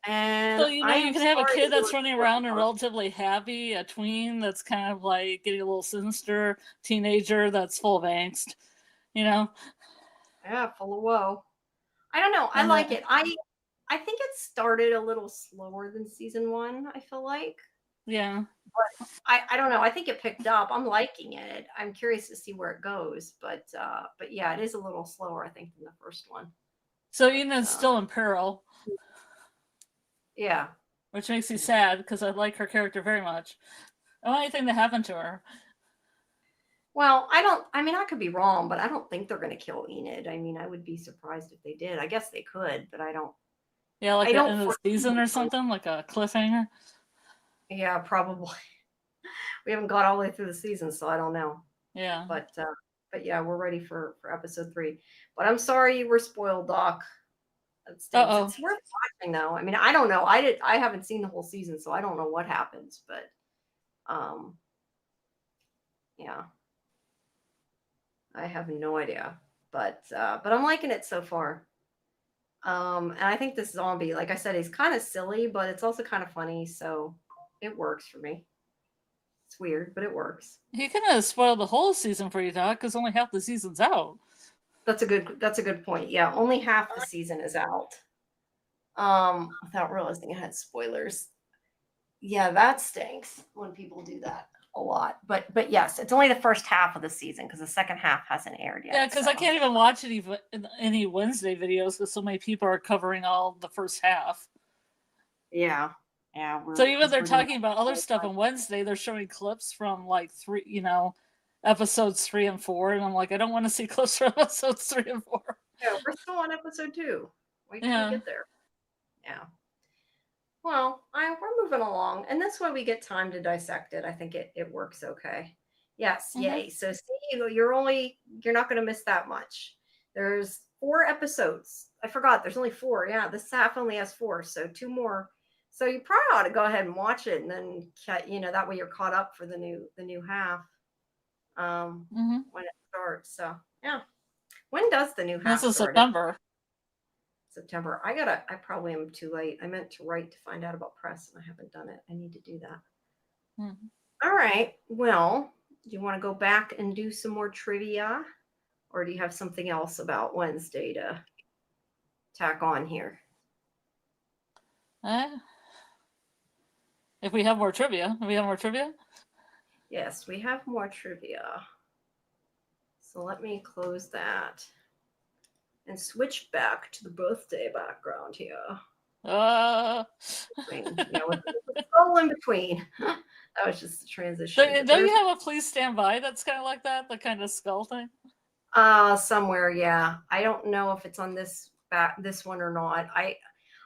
And so you can have a kid that's running around and relatively happy, a tween that's kind of like getting a little sinister, teenager that's full of angst, Yeah, full of woe. I don't know. I like it. I think it started a little slower than season 1, I feel like. Yeah. But I don't know. I think it picked up. I'm liking it. I'm curious to see where it goes. But yeah, it is a little slower, I think, than the first one. So Enid's still in peril. Yeah. Which makes me sad because I like her character very much. I don't want anything to happen to her. Well, I could be wrong, but I don't think they're going to kill Enid. I mean, I would be surprised if they did. I guess they could, but I don't. Yeah, like at the end of the season or something, like a cliffhanger. Yeah, probably. We haven't got all the way through the season, so I don't know. Yeah. But yeah, we're ready for episode 3. But I'm sorry you were spoiled, Doc. It's worth watching, though. I mean, I don't know. I haven't seen the whole season, so I don't know what happens. But, yeah, I have no idea. But I'm liking it so far. And I think this zombie, like I said, he's kind of silly, but it's also kind of funny, so it works for me. It's weird, but it works. He kind of spoiled the whole season for you, Doc, because only half the season's out. That's a good point. Yeah, only half the season is out. Without realizing I had spoilers. Yeah, that stinks when people do that a lot. But yes, it's only the first half of the season because the second half hasn't aired yet. Yeah, because I can't even watch any Wednesday videos because so many people are covering all the first half. Yeah. So even they're talking about other stuff on Wednesday, they're showing clips from like episodes 3 and 4, and I'm like, I don't want to see clips from episodes 3 and 4. Yeah, we're still on episode 2. Wait till we get there. Yeah. Well, we're moving along, and this way we get time to dissect it. I think it works okay. Yes, yay. So see, you're not going to miss that much. There's 4 episodes. I forgot. There's only 4. Yeah, this half only has 4, so 2 more. So you probably ought to go ahead and watch it, and then that way you're caught up for the new half. When it starts. So yeah. When does the new half start? September. I probably am too late. I meant to write to find out about press and I haven't done it. I need to do that. All right. Well, do you want to go back and do some more trivia, or do you have something else about Wednesday to tack on here? If we have more trivia. Yes, we have more trivia. So let me close that and switch back to the birthday background here. With all in between. That was just a transition. Don't you have a please stand by that's kind of like that, the kind of skull thing? Somewhere, yeah. I don't know if it's on this one or not.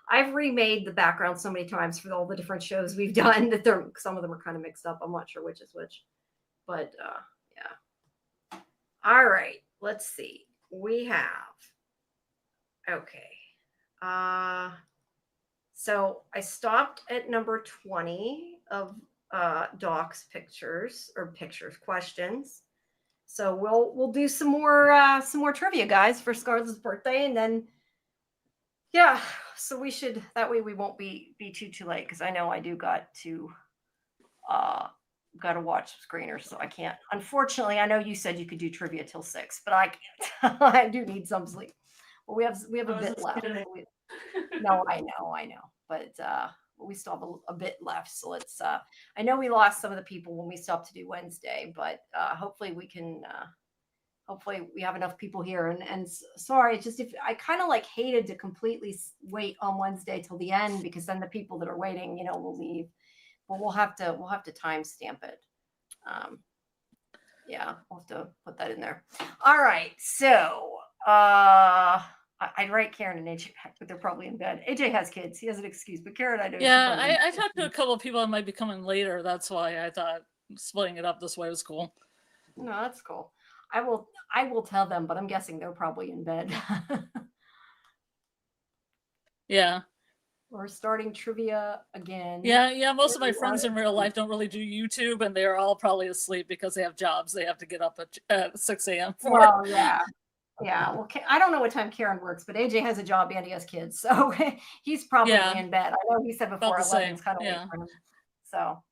I've remade the background so many times for all the different shows we've done that some of them are kind of mixed up. I'm not sure which is which. But yeah. All right. Let's see. We have. Okay. So I stopped at number 20 of Doc's questions. So we'll do some more trivia, guys, for Scarlett's birthday, and then yeah. So we should, that way we won't be too late, because I know I do got to watch screeners, so I can't. Unfortunately, I know you said you could do trivia till 6, but I can't. I do need some sleep. Well, we have a bit left. No, I know, but we still have a bit left. So let's. I know we lost some of the people when we stopped to do Wednesday, but hopefully we can. Hopefully we have enough people here. And sorry, it's just if I kind of like hated to completely wait on Wednesday till the end, because then the people that are waiting, will leave. But we'll have to timestamp it. Yeah, we'll have to put that in there. All right, so I'd write Karen and AJ back, but they're probably in bed. AJ has kids; he has an excuse. But Karen, I know. Yeah, I talked to a couple of people that might be coming later. That's why I thought splitting it up this way was cool. No, that's cool. I will tell them, but I'm guessing they're probably in bed. Yeah. We're starting trivia again. Yeah. Most of my friends in real life don't really do YouTube, and they're all probably asleep because they have jobs they have to get up at 6 a.m. for. Well, yeah. Yeah. Well, I don't know what time Karen works, but AJ has a job and he has kids. So he's probably in bed. I know he said before 11 is kind of late for him. So,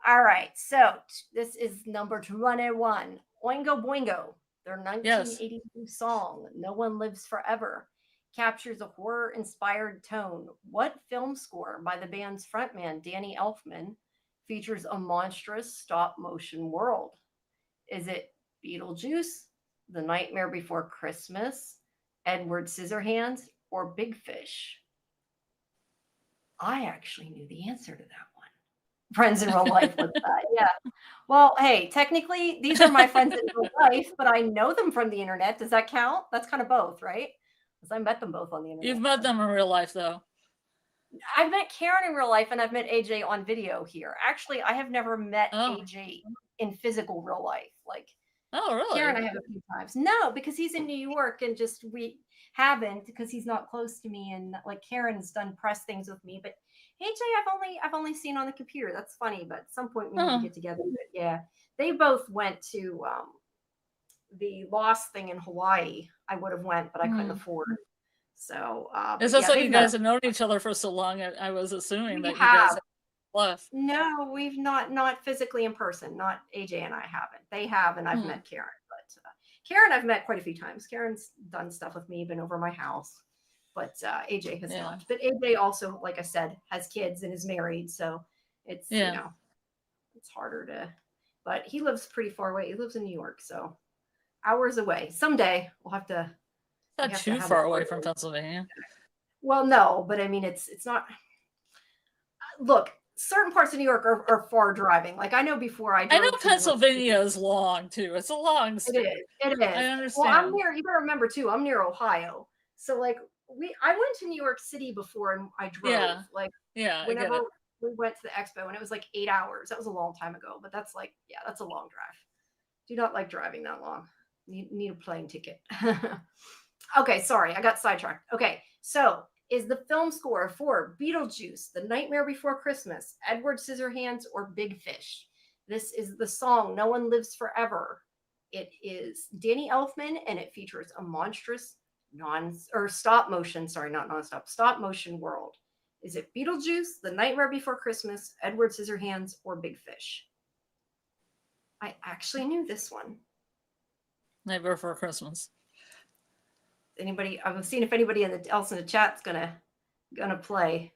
all right. So this is number 21. Oingo Boingo. Their 1982 song, No One Lives Forever, captures a horror-inspired tone. What film score by the band's frontman, Danny Elfman, features a monstrous stop-motion world? Is it Beetlejuice, The Nightmare Before Christmas, Edward Scissorhands, or Big Fish? I actually knew the answer to that one. Friends in real life with that. Yeah. Well, hey, technically, these are my friends in real life, but I know them from the internet. Does that count? That's kind of both, right? Because I met them both on the internet. You've met them in real life, though. I've met Karen in real life, and I've met AJ on video here. Actually, I have never met AJ in physical real life. Like, oh, really? Karen, I have a few times. No, because he's in New York, and just we haven't because he's not close to me. And like Karen's done press things with me, but AJ, I've only seen on the computer. That's funny, but at some point we need to get together. But yeah, they both went to the Lost thing in Hawaii. I would have went, but I couldn't afford. So is that so you guys have known each other for so long? I was assuming that you guys have left. No, we've not physically in person. Not AJ and I haven't. They have, and I've met Karen. But Karen, I've met quite a few times. Karen's done stuff with me, been over my house. But AJ has not. But AJ also, like I said, has kids and is married. So it's, you know, it's harder to, but he lives pretty far away. He lives in New York. So hours away. Someday we'll have to. Not too far away from Pennsylvania. Well, no, but I mean, it's not. Look, certain parts of New York are far driving. Like I know before I know Pennsylvania is long too. It's a long state. It is. I understand. Well, I'm near, you gotta remember too, I'm near Ohio. So like I went to New York City before and I drove. Whenever we went to the expo and it was like 8 hours. That was a long time ago, but that's like, that's a long drive. Do not like driving that long. Need a plane ticket. Okay, sorry, I got sidetracked. Okay, so is the film score for Beetlejuice, The Nightmare Before Christmas, Edward Scissorhands, or Big Fish? This is the song No One Lives Forever. It is Danny Elfman, and it features a monstrous stop motion world. Is it Beetlejuice, The Nightmare Before Christmas, Edward Scissorhands, or Big Fish? I actually knew this one. Nightmare Before Christmas. Anybody? I've seen if anybody else in the chat's gonna play.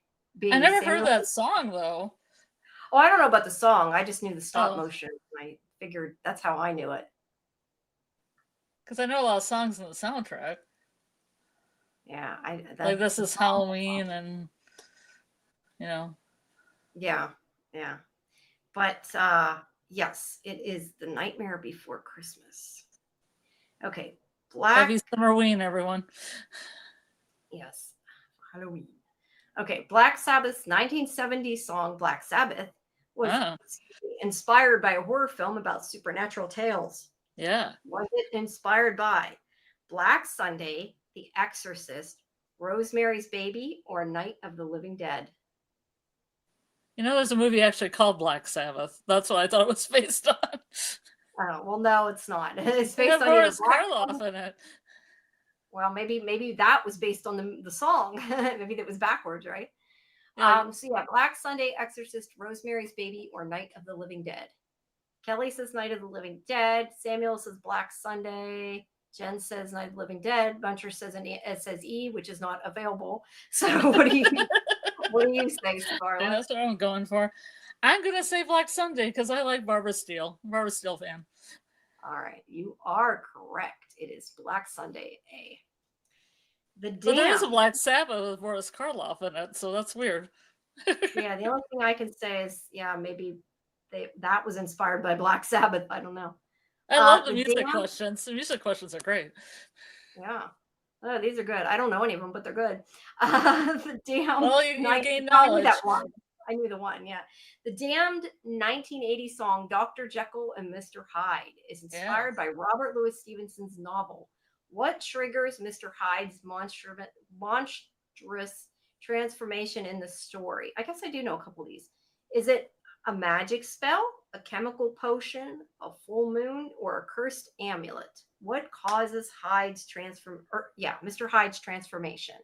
I never heard that song though. Oh, I don't know about the song. I just knew the stop motion. I figured that's how I knew it. Because I know a lot of songs in the soundtrack. Yeah, like This Is Halloween, and you know. Yeah. But yes, it is The Nightmare Before Christmas. Okay. Happy Summerween, everyone. Yes, Halloween. Okay, Black Sabbath's 1970 song Black Sabbath was inspired by a horror film about supernatural tales. Yeah. Was it inspired by Black Sunday, The Exorcist, Rosemary's Baby, or Night of the Living Dead? You know, there's a movie actually called Black Sabbath. That's what I thought it was based on. Oh, well, no, it's not. It's based on Boris Karloff in it. Well, maybe that was based on the song. Maybe that was backwards, right? Yeah. So yeah, Black Sunday, Exorcist, Rosemary's Baby, or Night of the Living Dead. Kelly says Night of the Living Dead. Samuel says Black Sunday. Jen says Night of the Living Dead. Buncher says it says E, which is not available. So what do you say, Scarlet? Yeah, that's what I'm going for. I'm gonna say Black Sunday because I like Barbara Steele. I'm a Barbara Steele fan. All right, you are correct. It is Black Sunday A. But there is a Black Sabbath with Boris Karloff in it, so that's weird. Yeah, the only thing I can say is, maybe that was inspired by Black Sabbath. I don't know. I love the The music damned, questions. The music questions are great. yeah. Oh, these are good. I don't know any of them, but they're good. The damned Well, you 90, gain I knew that knowledge. one. I knew the one, yeah. The damned 1980 song Dr. Jekyll and Mr. Hyde is inspired by Robert Louis Stevenson's novel. What triggers Mr. Hyde's monstrous transformation in the story? I guess I do know a couple of these. Is it a magic spell, a chemical potion, a full moon, or a cursed amulet? What causes Mr. Hyde's transformation?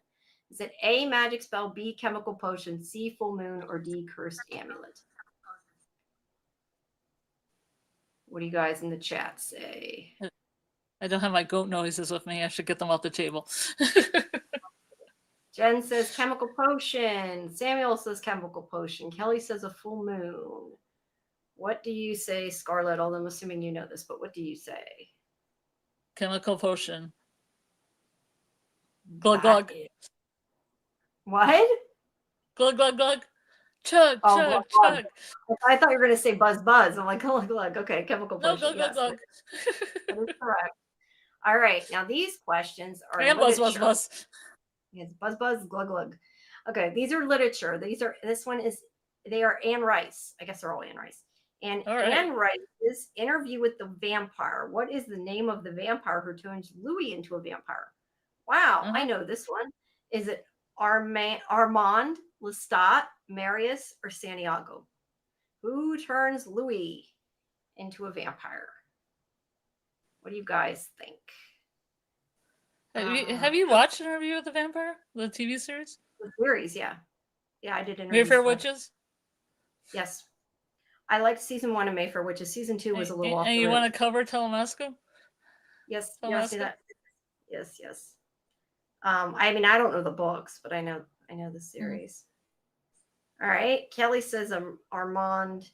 Is it A, magic spell, B, chemical potion, C, full moon, or D, cursed amulet? What do you guys in the chat say? I don't have my goat noises with me. I should get them off the table. Jen says chemical potion. Samuel says chemical potion. Kelly says a full moon. What do you say, Scarlet? Although I'm assuming you know this, but what do you say? Chemical potion. Glug glug. What? Glug glug glug. Chug chug chug. I thought you were going to say buzz buzz. I'm like, glug glug. Okay, chemical potion. No, glug glug glug. That is correct. All right, now these questions are and buzz buzz buzz. Yes, buzz buzz glug glug. Okay, these are literature. They are Anne Rice. I guess they're all Anne Rice. And Anne Rice's Interview with the Vampire. What is the name of the vampire who turns Louis into a vampire? Wow, I know this one. Is it Armand, Lestat, Marius, or Santiago? Who turns Louis into a vampire? What do you guys think? Have you watched Interview with the Vampire, the TV series? The series, yeah. Yeah, I did Interview. Mayfair Witches? Yes. I liked season 1 of Mayfair Witches. Season 2 was a little off. And you want to cover Telemesco? Yes. Yes. I mean, I don't know the books, but I know the series. All right. Kelly says Armand.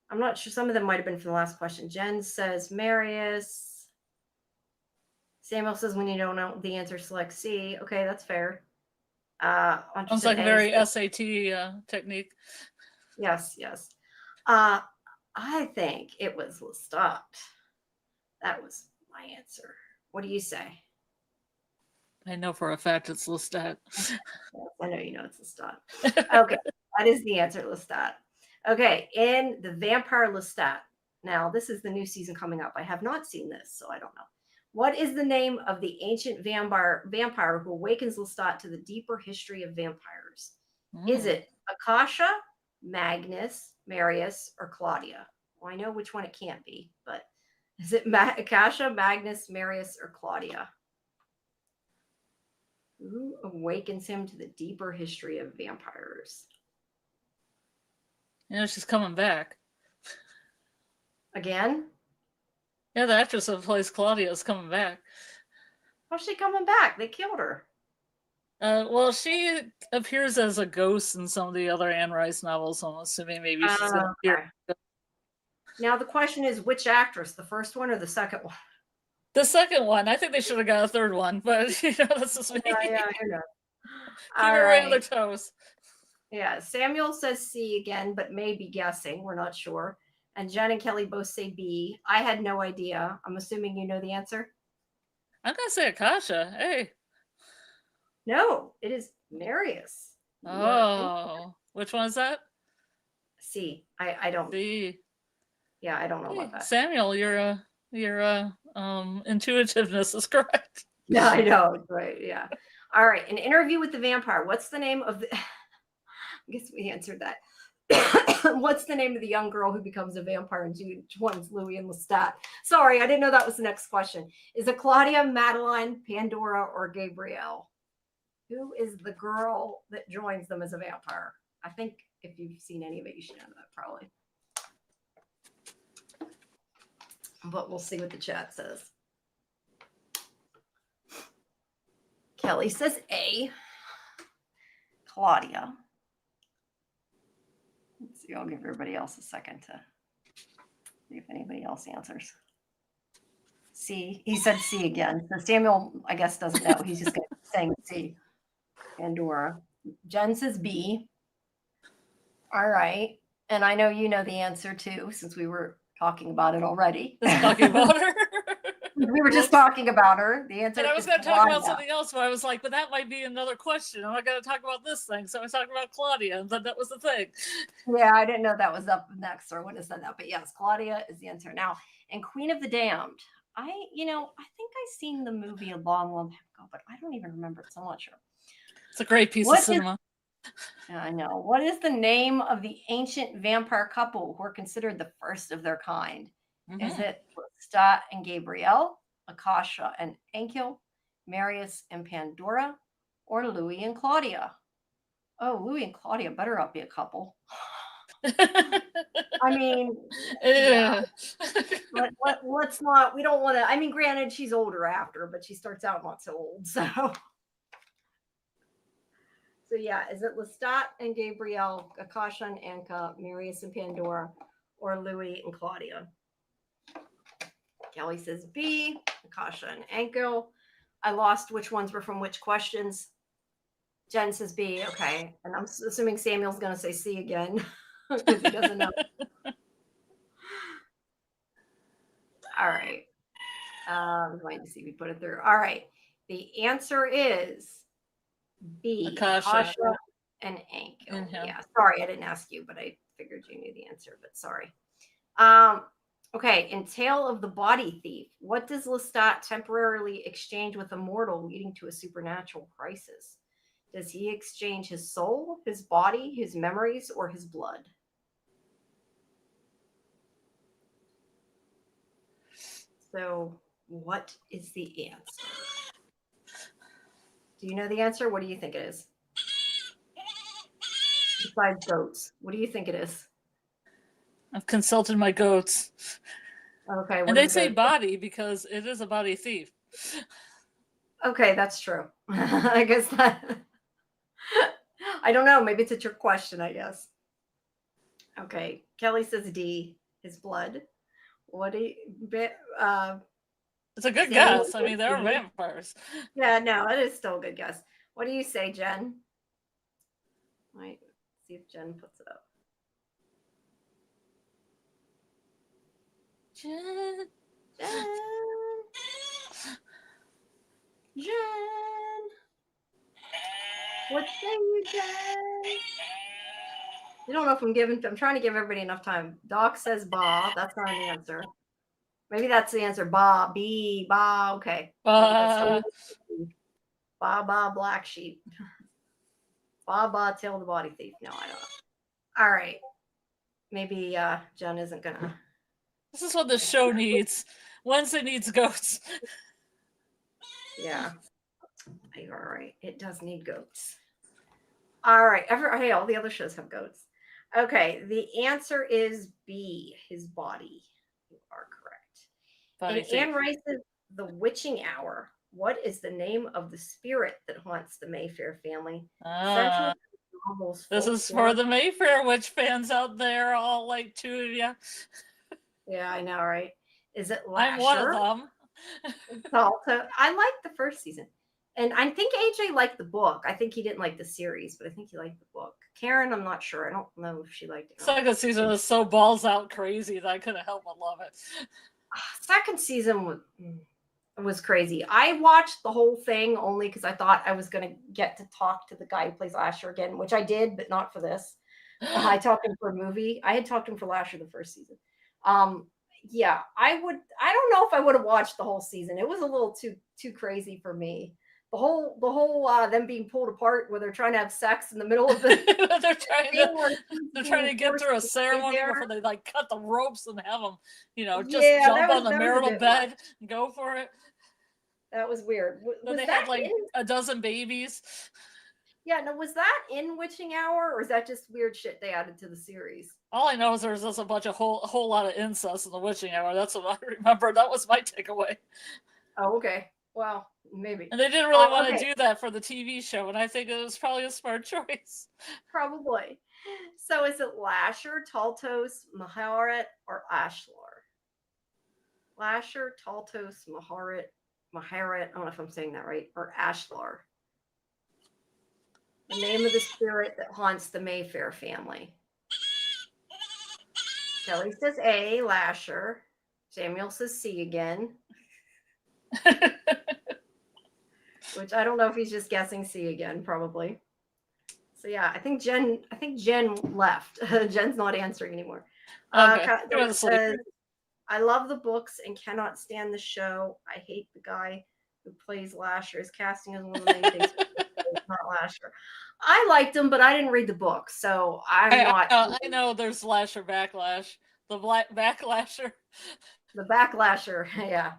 I'm not sure. Some of them might have been from the last question. Jen says Marius. Samuel says when you don't know the answer, select C. Okay, that's fair. Sounds like a very SAT technique. Yes. I think it was Lestat. That was my answer. What do you say? I know for a fact it's Lestat. I know you know it's Lestat. Okay, that is the answer, Lestat. Okay, in The Vampire Lestat. Now, this is the new season coming up. I have not seen this, so I don't know. What is the name of the ancient vampire who awakens Lestat to the deeper history of vampires? Is it Akasha, Magnus, Marius, or Claudia? Well, I know which one it can't be, but is it Akasha, Magnus, Marius, or Claudia? Who awakens him to the deeper history of vampires? She's coming back. Again? Yeah, the actress that plays Claudia is coming back. How's she coming back? They killed her. Well, she appears as a ghost in some of the other Anne Rice novels, so I'm assuming maybe she's going to appear. Now, the question is, which actress? The first one or the second one? The second one. I think they should have got a third one, but that's just me. Yeah, I know. Keep it right on their toes. Yeah, Samuel says C again, but may be guessing. We're not sure. And Jen and Kelly both say B. I had no idea. I'm assuming you know the answer. I'm going to say Akasha. Hey. No, it is Marius. Oh, which one is that? C. I don't. C. Yeah, I don't know about that. Samuel, your intuitiveness is correct. Yeah, I know. Right. Yeah. All right. An Interview with the Vampire. What's the name of the? I guess we answered that. What's the name of the young girl who becomes a vampire and joins Louis and Lestat? Sorry, I didn't know that was the next question. Is it Claudia, Madeline, Pandora, or Gabrielle? Who is the girl that joins them as a vampire? I think if you've seen any of it, you should know that probably. But we'll see what the chat says. Kelly says A. Claudia. Let's see, I'll give everybody else a second to see if anybody else answers. C. He said C again. So Samuel, I guess, doesn't know. He's just saying C. Pandora. Jen says B. All right. And I know you know the answer too, since we were talking about it already. Just talking about her. We were just talking about her. The answer And I was is going to talk about Claudia. something else, but I was like, but that might be another question. I'm not going to talk about this thing. So I was talking about Claudia, and then that was the thing. Yeah, I didn't know that was up next or when it said that. But yes, Claudia is the answer. Now, and Queen of the Damned. I think I've seen the movie a long, long time ago, but I don't even remember it so much. It's a great piece of cinema. I know. What is the name of the ancient vampire couple who are considered the first of their kind? Mm-hmm. Is it Lestat and Gabrielle, Akasha and Enkil, Marius and Pandora, or Louis and Claudia? Oh, Louis and Claudia better not be a couple. I mean, yeah. Let's not. We don't want to. I mean, granted, she's older after, but she starts out not so old. So yeah, is it Lestat and Gabrielle, Akasha and Anka, Marius and Pandora, or Louis and Claudia? Kelly says B, Akasha and Anko. I lost which ones were from which questions. Jen says B, okay. And I'm assuming Samuel's going to say C again because he doesn't know. All right. I'm going to see if we put it through. All right. The answer is B, Akasha and Anko. Mm-hmm. Yeah, sorry, I didn't ask you, but I figured you knew the answer, but sorry. Okay, in Tale of the Body Thief, what does Lestat temporarily exchange with a mortal leading to a supernatural crisis? Does he exchange his soul, his body, his memories, or his blood? So, what is the answer? Do you know the answer? What do you think it is? Besides goats, what do you think it is? I've consulted my goats. Okay. And they say body because it is a body thief. Okay, that's true. I guess that. I don't know. Maybe it's a trick question, I guess. Okay. Kelly says D, his blood. What do you. It's a good guess. I mean, they're vampires. Yeah, no, it is still a good guess. What do you say, Jen? Right. See if Jen puts it up. Jen. What say you, Jen? I don't know if I'm trying to give everybody enough time. Doc says ba. That's not an answer. Maybe that's the answer. Ba, B, ba. Okay. Ba, black sheep. Ba, tail of the body thief. No, I don't know. All right. Maybe Jen isn't gonna. This is what the show needs. Wednesday needs goats. Yeah. You're all right. It does need goats. All right. Hey, all the other shows have goats. Okay. The answer is B, his body. You are correct. In Anne Rice's The Witching Hour, what is the name of the spirit that haunts the Mayfair family? This is for the Mayfair witch fans out there, all like two of you. Yeah, I know, right? Is it Lasher? I'm one of them. I liked the first season. And I think AJ liked the book. I think he didn't like the series, but I think he liked the book. Karen, I'm not sure. I don't know if she liked it. Second season was so balls out crazy that I couldn't help but love it. Second season was crazy. I watched the whole thing only because I thought I was going to get to talk to the guy who plays Lasher again, which I did, but not for this. I talked to him for a movie. I had talked to him for Lasher the first season. Yeah, I don't know if I would have watched the whole season. It was a little too crazy for me. The whole them being pulled apart where they're trying to have sex in the middle of the they're trying to get through a ceremony before they like cut the ropes and have them, jump on the marital bed and go for it. That was weird. Then they had like a dozen babies. Yeah, no, was that in Witching Hour, or is that just weird shit they added to the series? All I know is there was just a whole lot of incest in the Witching Hour. That's what I remember. That was my takeaway. Oh, okay. Well, maybe. And they didn't really want to do that for the TV show, and I think it was probably a smart choice. Probably. So is it Lasher, Taltos, Maharet, or Ashlar? Lasher, Taltos, Maharet, I don't know if I'm saying that right, or Ashlar. The name of the spirit that haunts the Mayfair family. Kelly says A, Lasher. Samuel says C again. Which I don't know if he's just guessing C again, probably. So yeah, I think Jen left. Jen's not answering anymore. Okay. Says, I love the books and cannot stand the show. I hate the guy who plays Lasher. His casting is one of the main things. Not Lasher. I liked him, but I didn't read the book, so I know there's Lasher backlash. The black backlasher. The backlasher, yeah.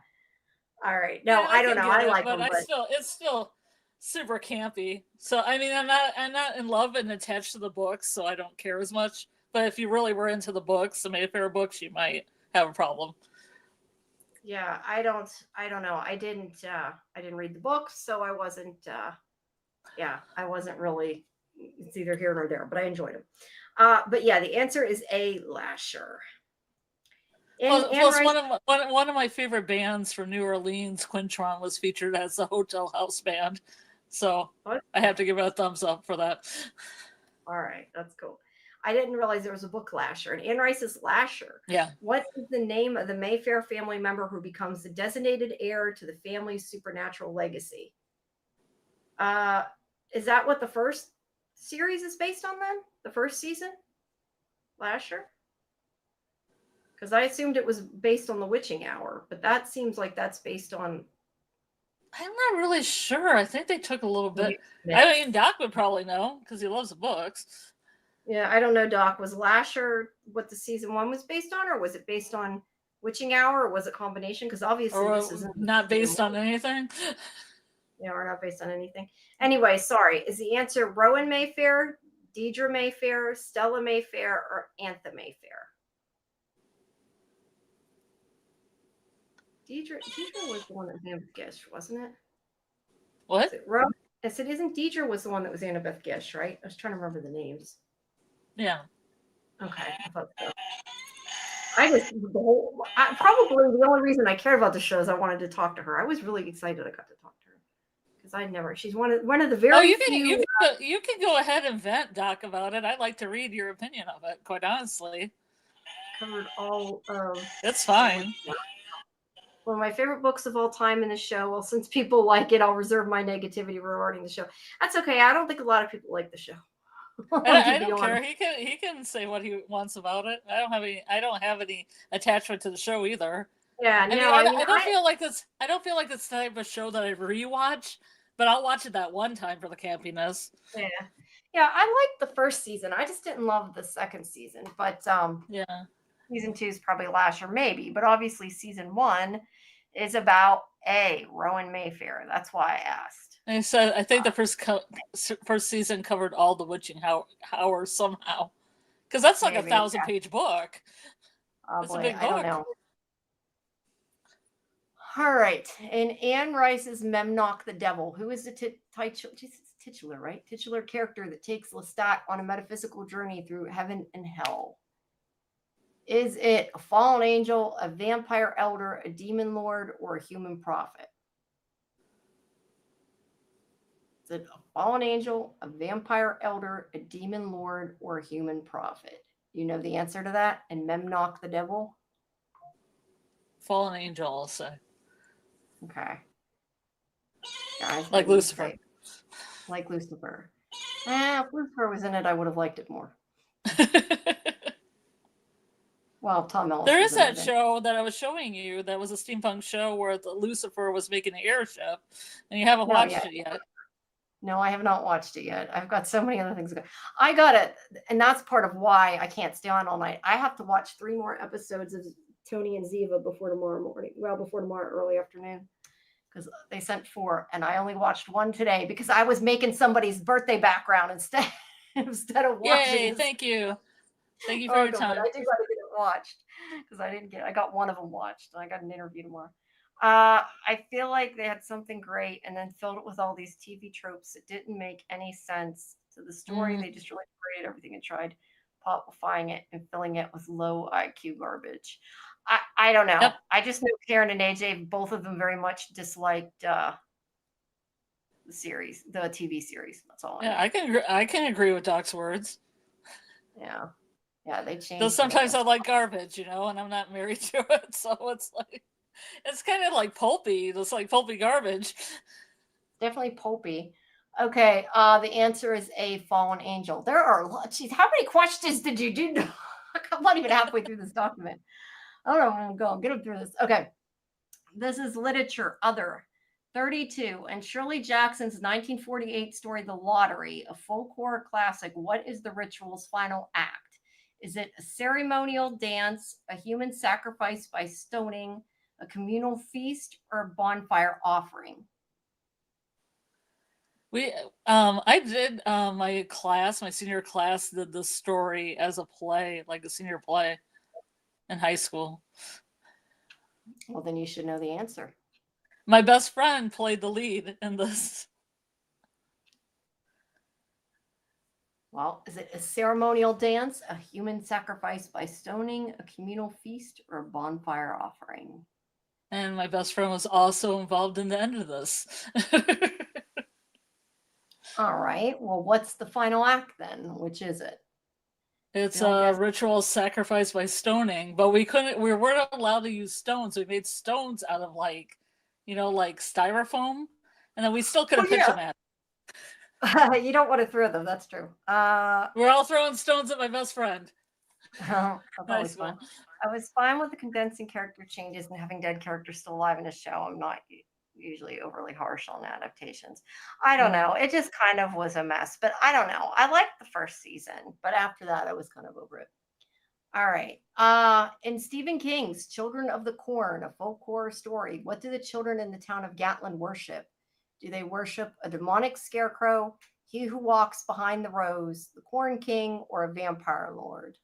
All right. No, I don't know. I like him, but it's still super campy. So I mean, I'm not in love and attached to the books, so I don't care as much. But if you really were into the books, the Mayfair books, you might have a problem. Yeah, I don't know. I didn't read the books, so I wasn't I wasn't really, it's either here nor there, but I enjoyed them. But yeah, the answer is A, Lasher. Plus one of my favorite bands from New Orleans, Quintron, was featured as the Hotel House band. So I have to give it a thumbs up for that. All right, that's cool. I didn't realize there was a book Lasher. And Anne Rice is Lasher. Yeah. What is the name of the Mayfair family member who becomes the designated heir to the family's supernatural legacy? Is that what the first series is based on then? The first season? Lasher? Because I assumed it was based on the Witching Hour, but that seems like that's based on... I'm not really sure. I think they took a little bit... I mean, Doc would probably know, because he loves the books. Yeah, I don't know, Doc. Was Lasher what the season 1 was based on, or was it based on Witching Hour, or was it a combination? Because obviously this isn't... Not based on anything? Yeah, we're not based on anything. Anyway, sorry. Is the answer Rowan Mayfair, Deidre Mayfair, Stella Mayfair, or Antha Mayfair? Deidre was the one that Annabeth Gish, wasn't it? What? I said, isn't Deidre was the one that was Annabeth Gish, right? I was trying to remember the names. Yeah. Okay. I thought so. Probably the only reason I cared about the show is I wanted to talk to her. I was really excited I got to talk to her because she's one of the very few. You can go ahead and vent, Doc, about it. I'd like to read your opinion of it, quite honestly. Covered all of... It's fine. One of my favorite books of all time in the show. Well, since people like it, I'll reserve my negativity regarding the show. That's okay. I don't think a lot of people like the show. I don't care. He can say what he wants about it. I don't have any attachment to the show either. Yeah, I don't feel like it's the type of show that I rewatch, but I'll watch it that one time for the campiness. Yeah, I liked the first season. I just didn't love the second season. But yeah. Season 2 is probably Lasher, maybe, but obviously season 1 is about Rowan Mayfair. That's why I asked. And so I think the first season covered all the Witching Hour somehow, because that's like maybe, a 1,000-page book. It's a big book. I don't know. All right, and Anne Rice's Memnoch the Devil, who is the titular, right? Titular character that takes Lestat on a metaphysical journey through heaven and hell. Is it a fallen angel, a vampire elder, a demon lord, or a human prophet? Is it a fallen angel, a vampire elder, a demon lord, or a human prophet? You know the answer to that? And Memnoch the Devil? Fallen angel, I'll say. Okay. Guys, like Lucifer. Like Lucifer. If Lucifer was in it, I would have liked it more. Well, Tom Ellis. There is that show that I was showing you that was a steampunk show where Lucifer was making an airship, and you haven't watched it yet. No, I have not watched it yet. I've got so many other things to go. I got it, and that's part of why I can't stay on all night. I have to watch 3 more episodes of Tony and Ziva before tomorrow morning. Well, before tomorrow early afternoon, because they sent 4, and I only watched 1 today because I was making somebody's birthday background instead of watching. Yay! Thank you. Thank you for your time. I do got to get it watched because I got one of them watched. And I got an interview tomorrow. I feel like they had something great and then filled it with all these TV tropes that didn't make any sense to the story. They just really created everything and tried poplifying it and filling it with low IQ garbage. I don't know. Yep. I just know Karen and AJ, both of them very much disliked the series, the TV series. That's all. I can agree with Doc's words. Yeah. Yeah, they changed. Though it, sometimes I guess. like garbage, and I'm not married to it, so it's like it's kind of like pulpy. It's like pulpy garbage. Definitely pulpy. Okay, the answer is A, fallen angel. There are a lot. Geez, how many questions did you do? I'm not even halfway through this document. I don't know where I'm going. Get up through this. Okay. This is literature, other. 32. And Shirley Jackson's 1948 story, The Lottery, a folklore classic. What is the ritual's final act? Is it a ceremonial dance, a human sacrifice by stoning, a communal feast, or a bonfire offering? I did my senior class did the story as a play, like a senior play in high school. Well, then you should know the answer. My best friend played the lead in this. Well, is it a ceremonial dance, a human sacrifice by stoning, a communal feast, or a bonfire offering? And my best friend was also involved in the end of this. All right. Well, what's the final act then? Which is it? It's a ritual sacrifice by stoning, but we weren't allowed to use stones. We made stones out of like styrofoam, and then we still couldn't pitch them at. You don't want to throw them. That's true. We're all throwing stones at my best friend. That's always fun. I was fine with the condensing character changes and having dead characters still alive in a show. I'm not usually overly harsh on adaptations. I don't know. It just kind of was a mess, but I don't know. I liked the first season, but after that, I was kind of over it. All right. In Stephen King's Children of the Corn, a folk horror story, what do the children in the town of Gatlin worship? Do they worship a demonic scarecrow, he who walks behind the rose, the Corn King, or a vampire lord?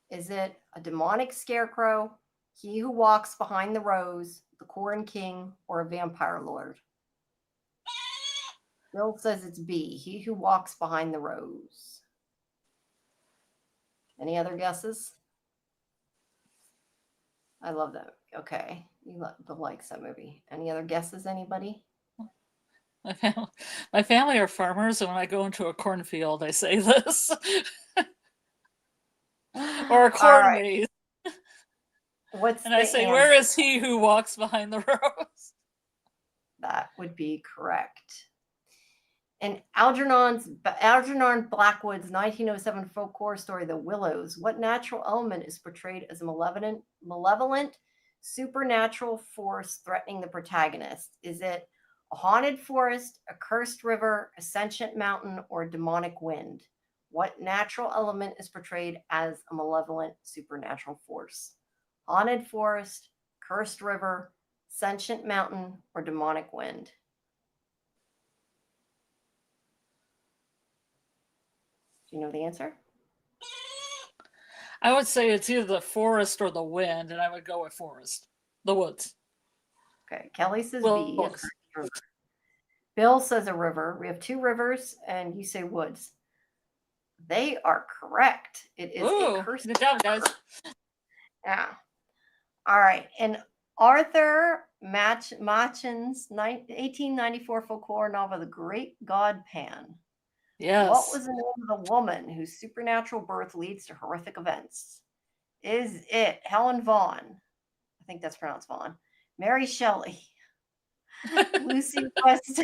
Is it a demonic scarecrow, he who walks behind the rose, the Corn King, or a vampire lord? Bill says it's B, he who walks behind the rose. Any other guesses? I love that. Okay. Bill likes that movie. Any other guesses, anybody? My family are farmers, and when I go into a cornfield, I say this. Or a corn maze. And I say, where is he who walks behind the rose? That would be correct. In Algernon Blackwood's 1907 folk horror story, The Willows, what natural element is portrayed as a malevolent supernatural force threatening the protagonist? Is it a haunted forest, a cursed river, a sentient mountain, or a demonic wind? What natural element is portrayed as a malevolent supernatural force? Haunted forest, cursed river, sentient mountain, or demonic wind? Do you know the answer? I would say it's either the forest or the wind, and I would go with forest. The woods. Okay. Kelly says B. Bill says a river. We have two rivers, and you say woods. They are correct. It is a cursed good job, guys. Yeah. All right. And Arthur Machen's 1894 folklore novel, The Great God Pan. Yes. What was the name of the woman whose supernatural birth leads to horrific events? Is it Helen Vaughn? I think that's pronounced Vaughn. Mary Shelley. Lucy West.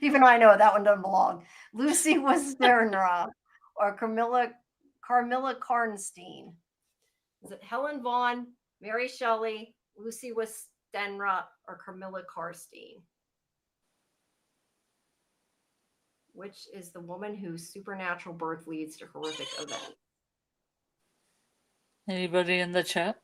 Even I know that one doesn't belong. Lucy Westenra or Carmilla Karnstein. Is it Helen Vaughn, Mary Shelley, Lucy Westenra, or Carmilla Karnstein? Which is the woman whose supernatural birth leads to horrific events? Anybody in the chat?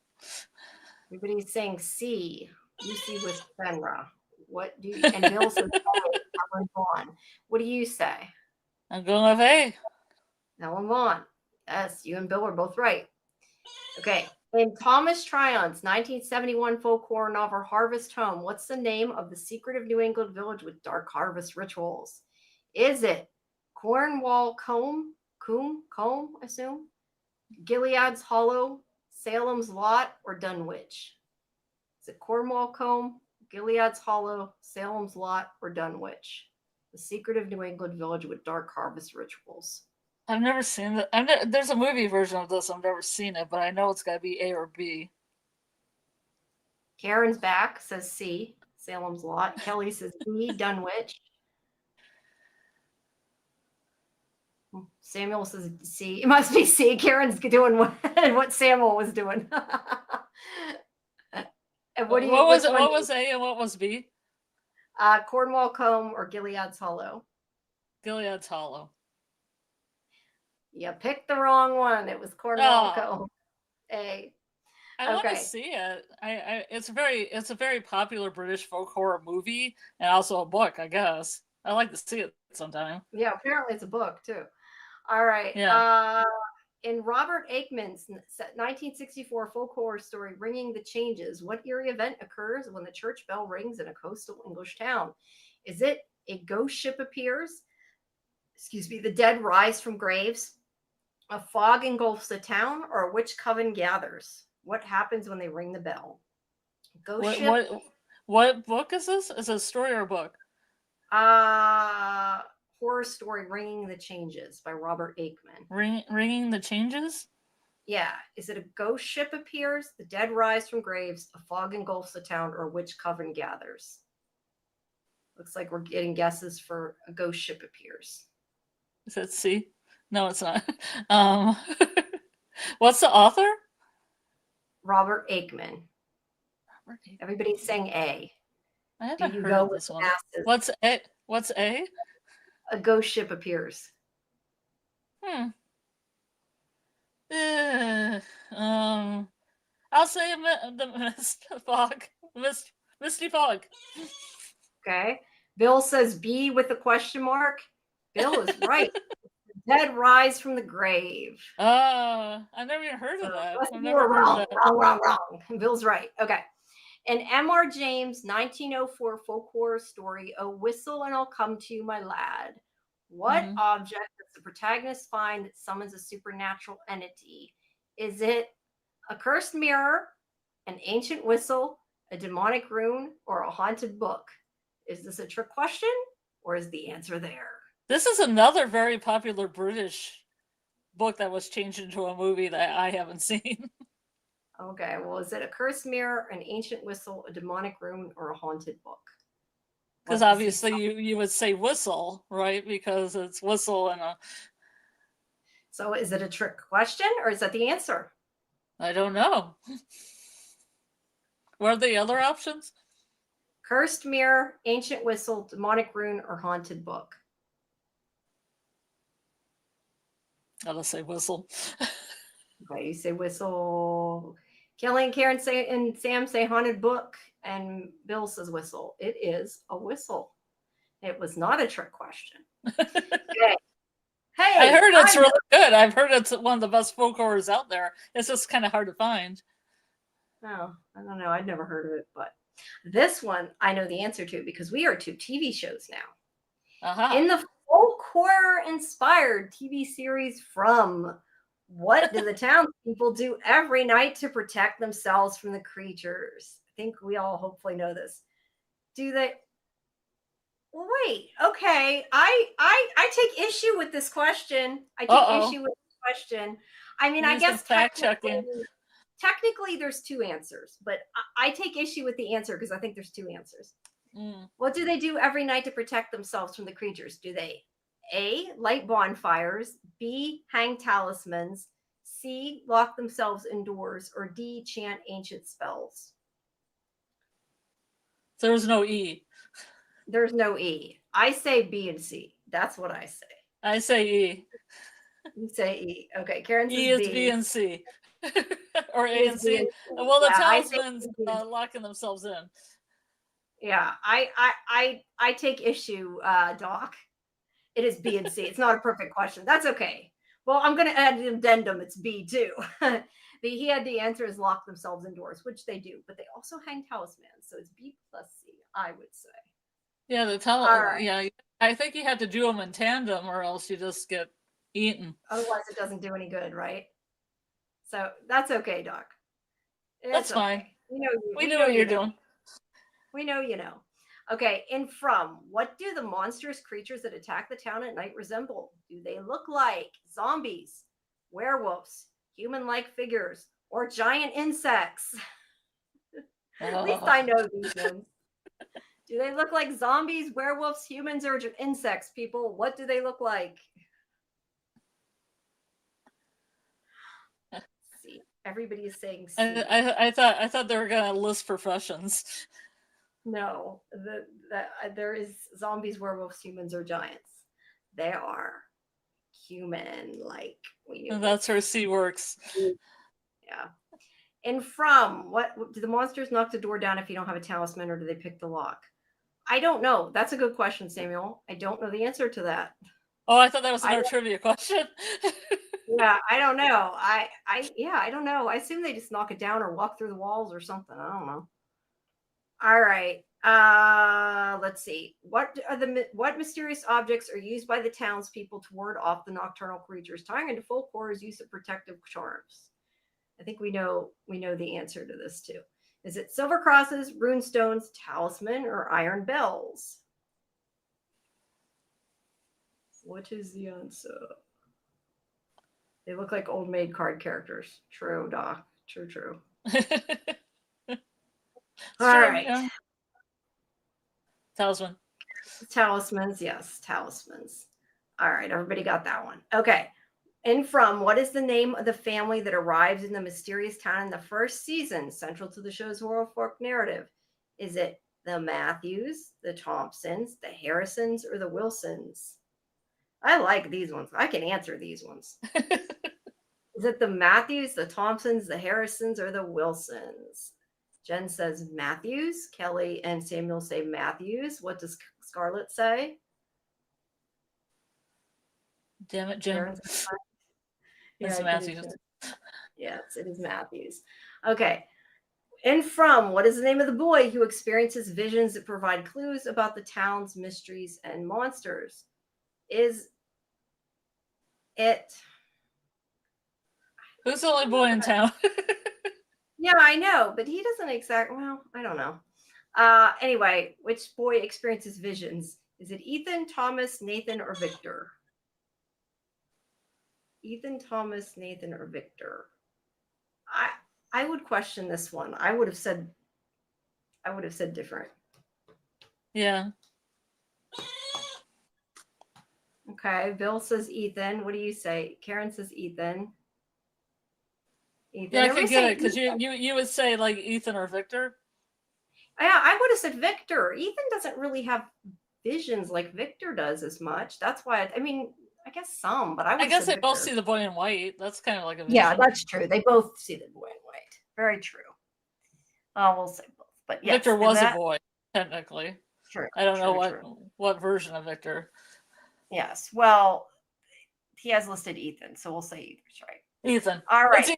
Everybody's saying C, Lucy Westenra. What do you, and Bill says Helen Vaughn. What do you say? I'm going with A. Helen Vaughn. Yes, you and Bill are both right. Okay. In Thomas Tryon's 1971 folk horror novel Harvest Home, what's the name of the secretive New England village with dark harvest rituals? Is it Cornwall Combe, I assume? Gilead's Hollow, Salem's Lot, or Dunwich? Is it Cornwall Combe, Gilead's Hollow, Salem's Lot, or Dunwich? The secretive New England village with dark harvest rituals. I've never seen it. There's a movie version of this. I've never seen it, but I know it's got to be A or B. Karen's back, says C. Salem's Lot. Kelly says B. Dunwich. Samuel says C. It must be C. Karen's doing what Samuel was doing. And what was A and what was B? Cornwall Combe or Gilead's Hollow. Gilead's Hollow. You picked the wrong one. It was Cornwall Combe. A. I want to see it. It's a very popular British folk horror movie and also a book, I guess. I like to see it sometime. Yeah, apparently it's a book too. All right. Yeah. In Robert Aikman's 1964 folk horror story, Ringing the Changes, what eerie event occurs when the church bell rings in a coastal English town? Is it a ghost ship appears? The dead rise from graves? A fog engulfs the town, or a witch coven gathers? What happens when they ring the bell? Ghost ship. What book is this? Is it a story or a book? Horror story, Ringing the Changes by Robert Aikman. Ringing the Changes? Yeah. Is it a ghost ship appears? The dead rise from graves? A fog engulfs the town, or a witch coven gathers? Looks like we're getting guesses for a ghost ship appears. Is that C? No, it's not. What's the author? Robert Aikman. Everybody's saying A. I haven't heard of this one. What's A? What's A? A ghost ship appears. I'll say the misty fog. Okay. Bill says B with a question mark. Bill is right. Dead rise from the grave. I never even heard of that. Wrong. Bill's right. Okay. An M.R. James 1904 folk horror story, A Whistle and I'll Come to You, My Lad. What object does the protagonist find that summons a supernatural entity? Is it a cursed mirror, an ancient whistle, a demonic rune, or a haunted book? Is this a trick question, or is the answer there? This is another very popular British book that was changed into a movie that I haven't seen. Okay, well, is it a cursed mirror, an ancient whistle, a demonic rune, or a haunted book? Because obviously you would say whistle, right? Because it's whistle and a... So is it a trick question, or is that the answer? I don't know. What are the other options? Cursed mirror, ancient whistle, demonic rune, or haunted book? I'll say whistle. Okay, you say whistle. Kelly and Karen say, and Sam say haunted book, and Bill says whistle. It is a whistle. It was not a trick question. Okay. Hey, I heard it's really good. I've heard it's one of the best folk horrors out there. It's just kind of hard to find. Oh, I don't know. I'd never heard of it, but this one I know the answer to because we are to TV shows now. In the folk horror inspired TV series From, what do the townspeople do every night to protect themselves from the creatures? I think we all hopefully know this. Do they? Wait, okay. I take issue with this question. I mean, I guess fact checking. Technically, there's two answers, but I take issue with the answer because I think there's two answers. What do they do every night to protect themselves from the creatures? Do they A, light bonfires, B, hang talismans, C, lock themselves indoors, or D, chant ancient spells? There's no E. There's no E. I say B and C. That's what I say. I say E. You say E. Okay, Karen says E is B. B and C. Or A and C. Well, the talismans locking themselves in. Yeah, I take issue, Doc. It is B and C. It's not a perfect question. That's okay. Well, I'm going to add an addendum. It's B too. He had the answer is lock themselves indoors, which they do, but they also hang talismans. So it's B plus C, I would say. Yeah, Right. Yeah, I think you have to do them in tandem, or else you just get eaten. Otherwise, it doesn't do any good, right? So that's okay, Doc. That's fine. We know we know what you're doing. We know you know. Okay, and from what do the monstrous creatures that attack the town at night resemble? Do they look like zombies, werewolves, human-like figures, or giant insects? At least I know these ones. Do they look like zombies, werewolves, humans, or insects, people? What do they look like? C. Everybody is saying C. I thought they were gonna list professions. No, there is zombies, werewolves, humans, or giants. They are human-like. And that's where C works. Yeah. And from what do the monsters knock the door down if you don't have a talisman, or do they pick the lock? I don't know. That's a good question, Samuel. I don't know the answer to that. Oh, I thought that was another trivia question. Yeah, I don't know. I don't know. I assume they just knock it down or walk through the walls or something. I don't know. All right. Let's see. What mysterious objects are used by the townspeople to ward off the nocturnal creatures? Tying into folk horror's use of protective charms. I think we know the answer to this too. Is it silver crosses, rune stones, talisman, or iron bells? What is the answer? They look like old maid card characters. True, Doc. True. All right. Yeah. Talisman. Talismans, yes, talismans. All right, everybody got that one. Okay. And from what is the name of the family that arrives in the mysterious town in the first season, central to the show's horror folk narrative? Is it the Matthews, the Thompsons, the Harrisons, or the Wilsons? I like these ones. I can answer these ones. Is it the Matthews, the Thompsons, the Harrisons, or the Wilsons? Jen says Matthews. Kelly and Samuel say Matthews. What does Scarlet say? Damn it, Jen. It's Matthews. Yes, it is Matthews. Okay. And from what is the name of the boy who experiences visions that provide clues about the town's mysteries and monsters? Is it... Who's the only boy in town? Yeah, I know, but he doesn't well, I don't know. Anyway, which boy experiences visions? Is it Ethan, Thomas, Nathan, or Victor? Ethan, Thomas, Nathan, or Victor? I would question this one. I would have said different. Yeah. Okay, Bill says Ethan. What do you say? Karen says Ethan. Yeah, I can get it because you would say like Ethan or Victor. Yeah, I would have said Victor. Ethan doesn't really have visions like Victor does as much. That's why I guess some, but I guess they Victor. both see the boy in white. That's kind of like a vision. Yeah, that's true. They both see the boy in white. Very true. We'll say both. But yes, Victor was a boy, technically. True. I don't know what version of Victor. Yes. Well, he has listed Ethan, so we'll say Ethan's right. Ethan. All right.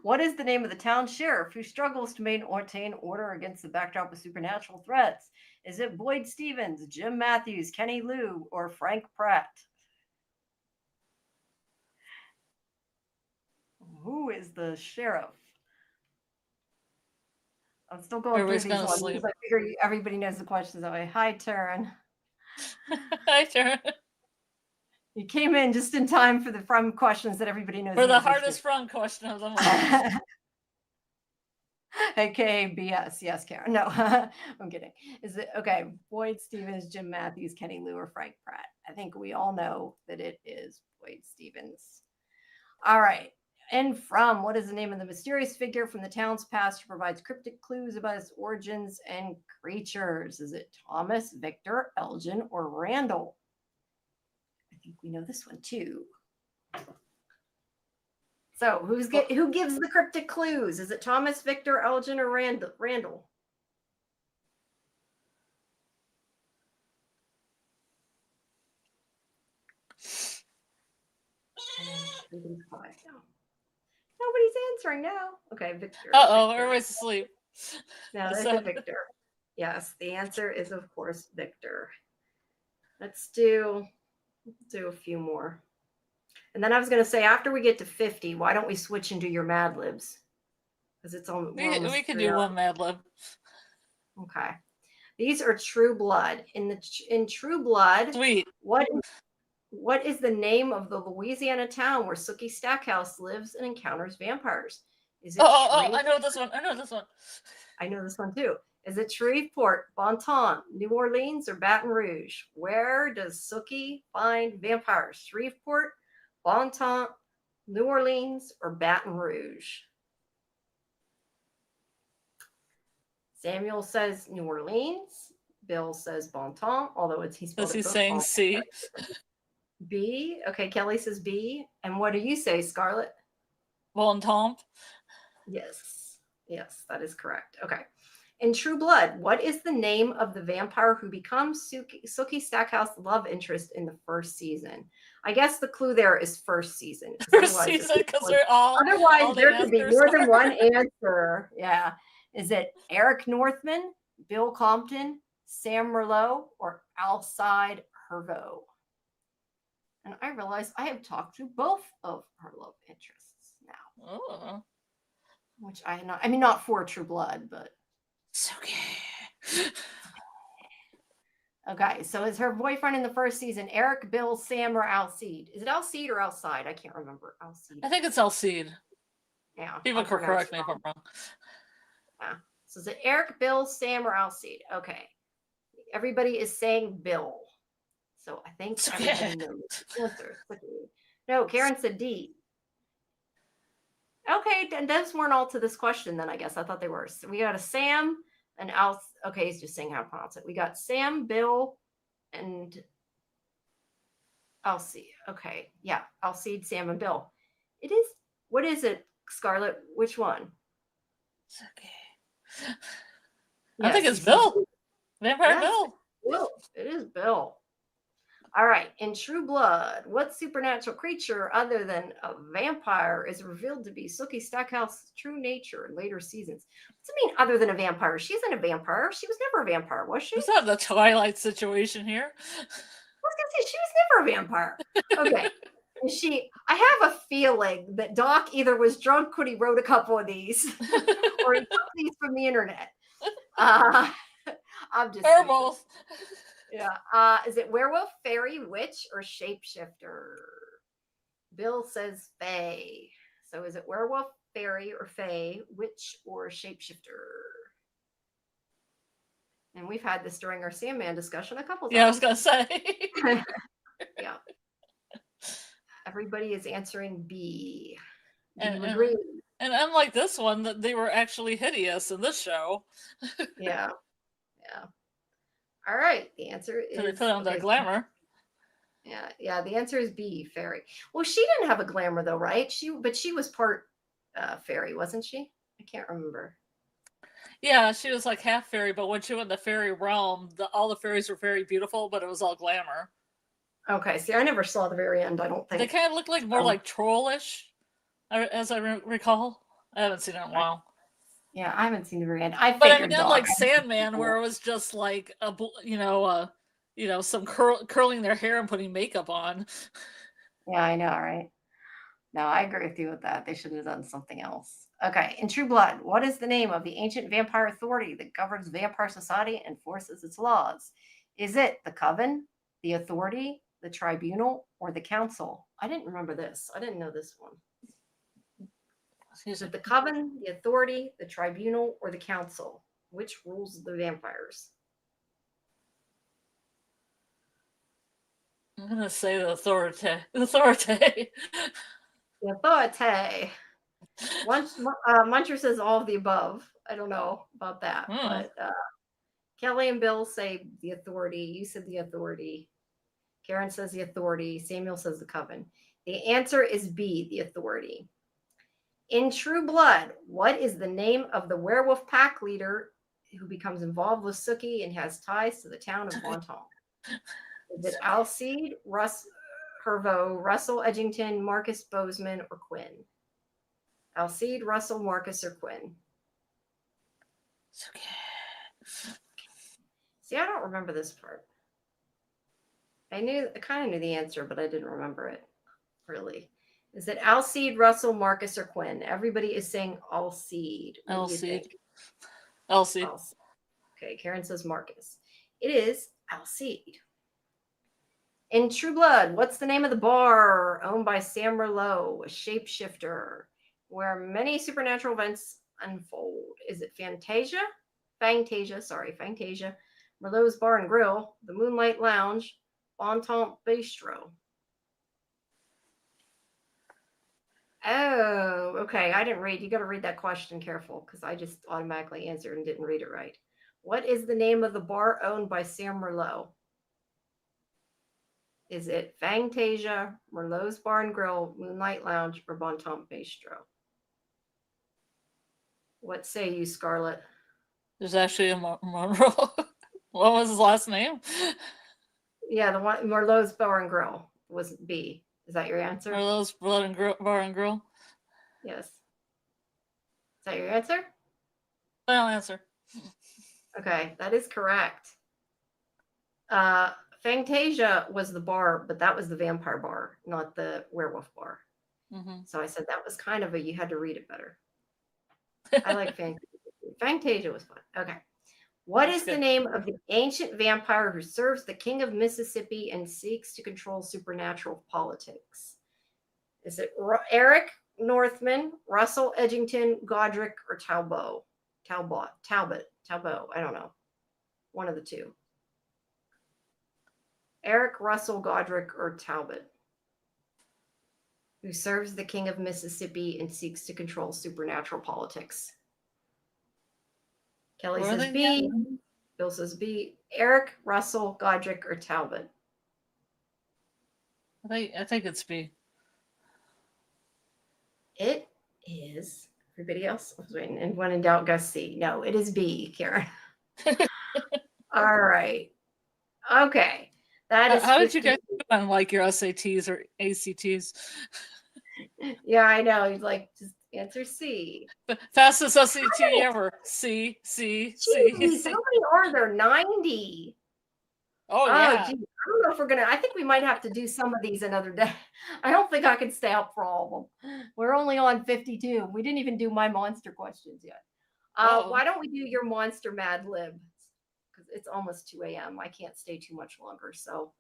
What is the name of the town sheriff who struggles to maintain order against the backdrop of supernatural threats? Is it Boyd Stevens, Jim Matthews, Kenny Lou, or Frank Pratt? Who is the sheriff? I'm still going through these ones. I figure everybody knows the questions that way. Hi, Taryn. Hi, Taryn. You came in just in time for the from questions that everybody knows. For the hardest from question of them all. AKA BS. Yes, Karen. No, I'm kidding. Is it okay? Boyd Stevens, Jim Matthews, Kenny Lou, or Frank Pratt? I think we all know that it is Boyd Stevens. All right. And from what is the name of the mysterious figure from the town's past who provides cryptic clues about its origins and creatures? Is it Thomas, Victor, Elgin, or Randall? I think we know this one too. So who gives the cryptic clues? Is it Thomas, Victor, Elgin, or Randall? Nobody's answering now. Okay, Victor. Everybody's asleep. No, that's Victor. Yes, the answer is of course Victor. Let's do a few more. And then I was going to say, after we get to 50, why don't we switch into your Mad Libs? Because it's on. We could do one Mad Lib. Okay. These are True Blood. In True Blood, Sweet. what is the name of the Louisiana town where Sookie Stackhouse lives and encounters vampires? Is it I know this one. I know this one. I know this one too. Is it Shreveport, Bonton, New Orleans, or Baton Rouge? Where does Sookie find vampires? Shreveport, Bonton, New Orleans, or Baton Rouge? Samuel says New Orleans. Bill says Bonton, although he's spelled it Is he both saying Bonton. C? B. Okay, Kelly says B. And what do you say, Scarlet? Bonton. Yes. Yes, that is correct. Okay. In True Blood, what is the name of the vampire who becomes Sookie Stackhouse love interest in the first season? I guess the clue there is first season. First season, because they're all. Otherwise, all there could be more than one are. answer. Yeah. Is it Eric Northman, Bill Compton, Sam Merlot, or Alcide Hervo? And I realize I have talked to both of her love interests now. Oh. Which I not. I mean, not for True Blood, but. It's okay. Okay, so is her boyfriend in the first season Eric, Bill, Sam, or Alcide? Is it Alcide or Alcide? I can't remember. Alcide. I think it's Alcide. Yeah. People can correct me if I'm wrong. Yeah. So is it Eric, Bill, Sam, or Alcide? Okay. Everybody is saying Bill. So I think everybody knows the answer. No, Karen said D. Okay, and those weren't all to this question then, I guess. I thought they were. So we got a Sam and Al. Okay, he's just saying how to pronounce it. We got Sam, Bill, and Alcide. Okay, yeah, Alcide, Sam, and Bill. It is. What is it, Scarlet? Which one? It's okay. I think it's Bill. Vampire Bill. Bill. It is Bill. All right. In True Blood, what supernatural creature other than a vampire is revealed to be Sookie Stackhouse's true nature in later seasons? What's it mean other than a vampire? She isn't a vampire. She was never a vampire, was she? Is that the Twilight situation here? I was going to say, she was never a vampire. Okay. I have a feeling that Doc either was drunk when he wrote a couple of these or he took these from the internet. I'm just both. Yeah. Is it werewolf, fairy, witch, or shapeshifter? Bill says fae. So is it werewolf, fairy, or fae, witch, or shapeshifter? And we've had this during our Sandman discussion a couple times. Yeah, I was gonna say. Yeah. Everybody is answering B. And agree? And unlike this one, that they were actually hideous in this show. Yeah. Yeah. All right. The answer is. So they put on that glamour. Yeah. The answer is B, fairy. Well, she didn't have a glamour though, right? But she was part fairy, wasn't she? I can't remember. Yeah, she was like half fairy, but when she went in the fairy realm, all the fairies were very beautiful, but it was all glamour. Okay. See, I never saw the very end. I don't think they kind of look like more like trollish, as I recall. I haven't seen it in a while. Yeah, I haven't seen the very end. But I mean, not like Sandman, where it was just like some curling their hair and putting makeup on. Yeah, I know, right? No, I agree with you with that. They should have done something else. Okay, in True Blood, what is the name of the ancient vampire authority that governs vampire society and enforces its laws? Is it the Coven, the Authority, the Tribunal, or the Council? I didn't remember this. I didn't know this one. Is it the Coven, the Authority, the Tribunal, or the Council? Which rules the vampires? I'm going to say the Authority. The Authority. The Authority. Muncher says all of the above. I don't know about that. But Kelly and Bill say the Authority. You said the Authority. Karen says the Authority. Samuel says the Coven. The answer is B, the Authority. In True Blood, what is the name of the werewolf pack leader who becomes involved with Sookie and has ties to the town of Bonton? Is it Alcide, Hervo, Russell Edgington, Marcus Bozeman, or Quinn? Alcide, Russell, Marcus, or Quinn? It's okay. See, I don't remember this part. I kind of knew the answer, but I didn't remember it, really. Is it Alcide, Russell, Marcus, or Quinn? Everybody is saying Alcide. Alcide. Okay, Karen says Marcus. It is Alcide. In True Blood, what's the name of the bar owned by Sam Merlot, a shapeshifter, where many supernatural events unfold? Is it Fantasia? Fantasia. Merlot's Bar and Grill, the Moonlight Lounge, Bon Temps Bistro. Oh, okay. I didn't read. You got to read that question careful because I just automatically answered and didn't read it right. What is the name of the bar owned by Sam Merlot? Is it Fantasia, Merlot's Bar and Grill, Moonlight Lounge, or Bon Temps Bistro? What say you, Scarlet? There's actually a Monroe. What was his last name? Yeah, the one Merlot's Bar and Grill was B. Is that your answer? Merlot's Bar and Grill. Yes. Is that your answer? Final answer. Okay, that is correct. Fantasia was the bar, but that was the vampire bar, not the werewolf bar. Mm-hmm. So I said that was kind of you had to read it better. I like Fantasia. Fantasia was fun. Okay. What is the name of the ancient vampire who serves the king of Mississippi and seeks to control supernatural politics? Is it Eric Northman, Russell Edgington, Godric, or Talbot? I don't know. One of the two. Eric, Russell, Godric, or Talbot, who serves the king of Mississippi and seeks to control supernatural politics. Kelly says B. Bill says B. Eric, Russell, Godric, or Talbot? I think it's B. It is. Everybody else was waiting. And when in doubt, guess C. No, it is B, Karen. All right. Okay. That is. How did you guys do on like your SATs or ACTs? Yeah, I know. You'd like just answer C. Fastest SAT ever. C. Jeez, how many are there? 90. Oh yeah. Geez. I don't know if we're gonna. I think we might have to do some of these another day. I don't think I can stay up for all of them. We're only on 52. We didn't even do my monster questions yet. Why don't we do your monster Mad Lib? Because it's almost 2 a.m. I can't stay too much longer. So.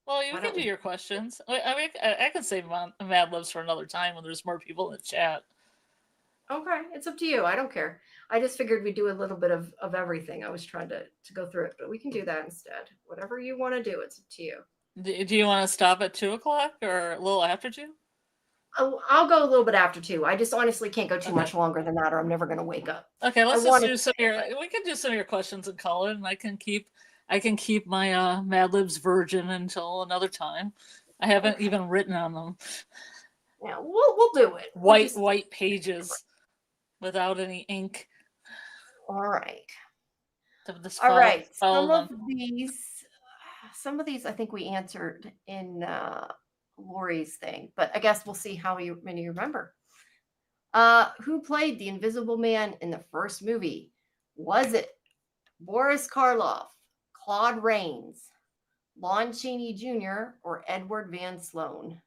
Well, you can do your questions. I mean, I can save Mad Libs for another time when there's more people in the chat. Okay, it's up to you. I don't care. I just figured we'd do a little bit of everything. I was trying to go through it, but we can do that instead. Whatever you want to do, it's up to you. Do you want to stop at 2 o'clock or a little after 2? I'll go a little bit after 2. I just honestly can't go too much longer than that, or I'm never going to wake up. Okay, let's just do some of your. We can do some of your questions in color, and I can keep my Mad Libs virgin until another time. I haven't even written on them. Yeah, we'll do it. White pages without any ink. All right. All right. Some of these I think we answered in Lori's thing, but I guess we'll see how many you remember. Who played the Invisible Man in the first movie? Was it Boris Karloff, Claude Rains, Lon Chaney Jr., or Edward Van Sloan?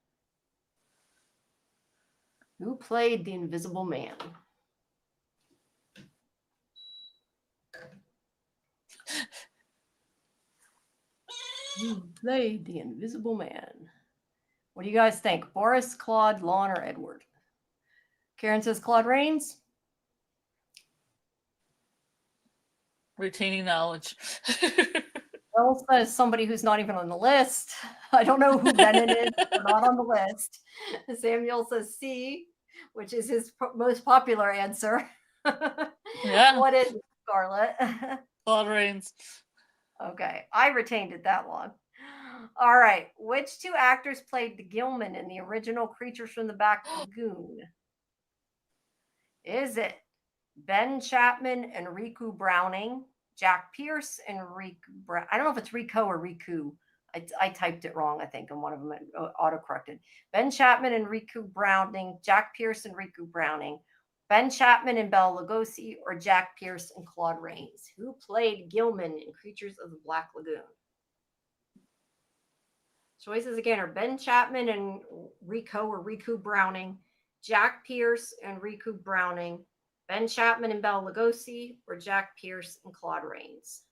Who played the Invisible Man? Who played the Invisible Man? What do you guys think? Boris, Claude, Lon, or Edward? Karen says Claude Rains. Retaining knowledge. Bill says somebody who's not even on the list. I don't know who Bennett is. They're not on the list. Samuel says C, which is his most popular answer. Yeah. What is it, Scarlet? Claude Rains. Okay, I retained it that long. All right, which two actors played the Gilman in the original Creatures from the Black Lagoon? Is it Ben Chapman and Riku Browning, Jack Pierce and Riku Brown? I don't know if it's Rico or Riku. I typed it wrong, I think, and one of them autocorrected. Ben Chapman and Riku Browning, Jack Pierce and Riku Browning, Ben Chapman and Bela Lugosi, or Jack Pierce and Claude Rains? Who played Gilman in Creatures of the Black Lagoon? Choices again are Ben Chapman and Rico or Riku Browning, Jack Pierce and Riku Browning, Ben Chapman and Bela Lugosi, or Jack Pierce and Claude Rains?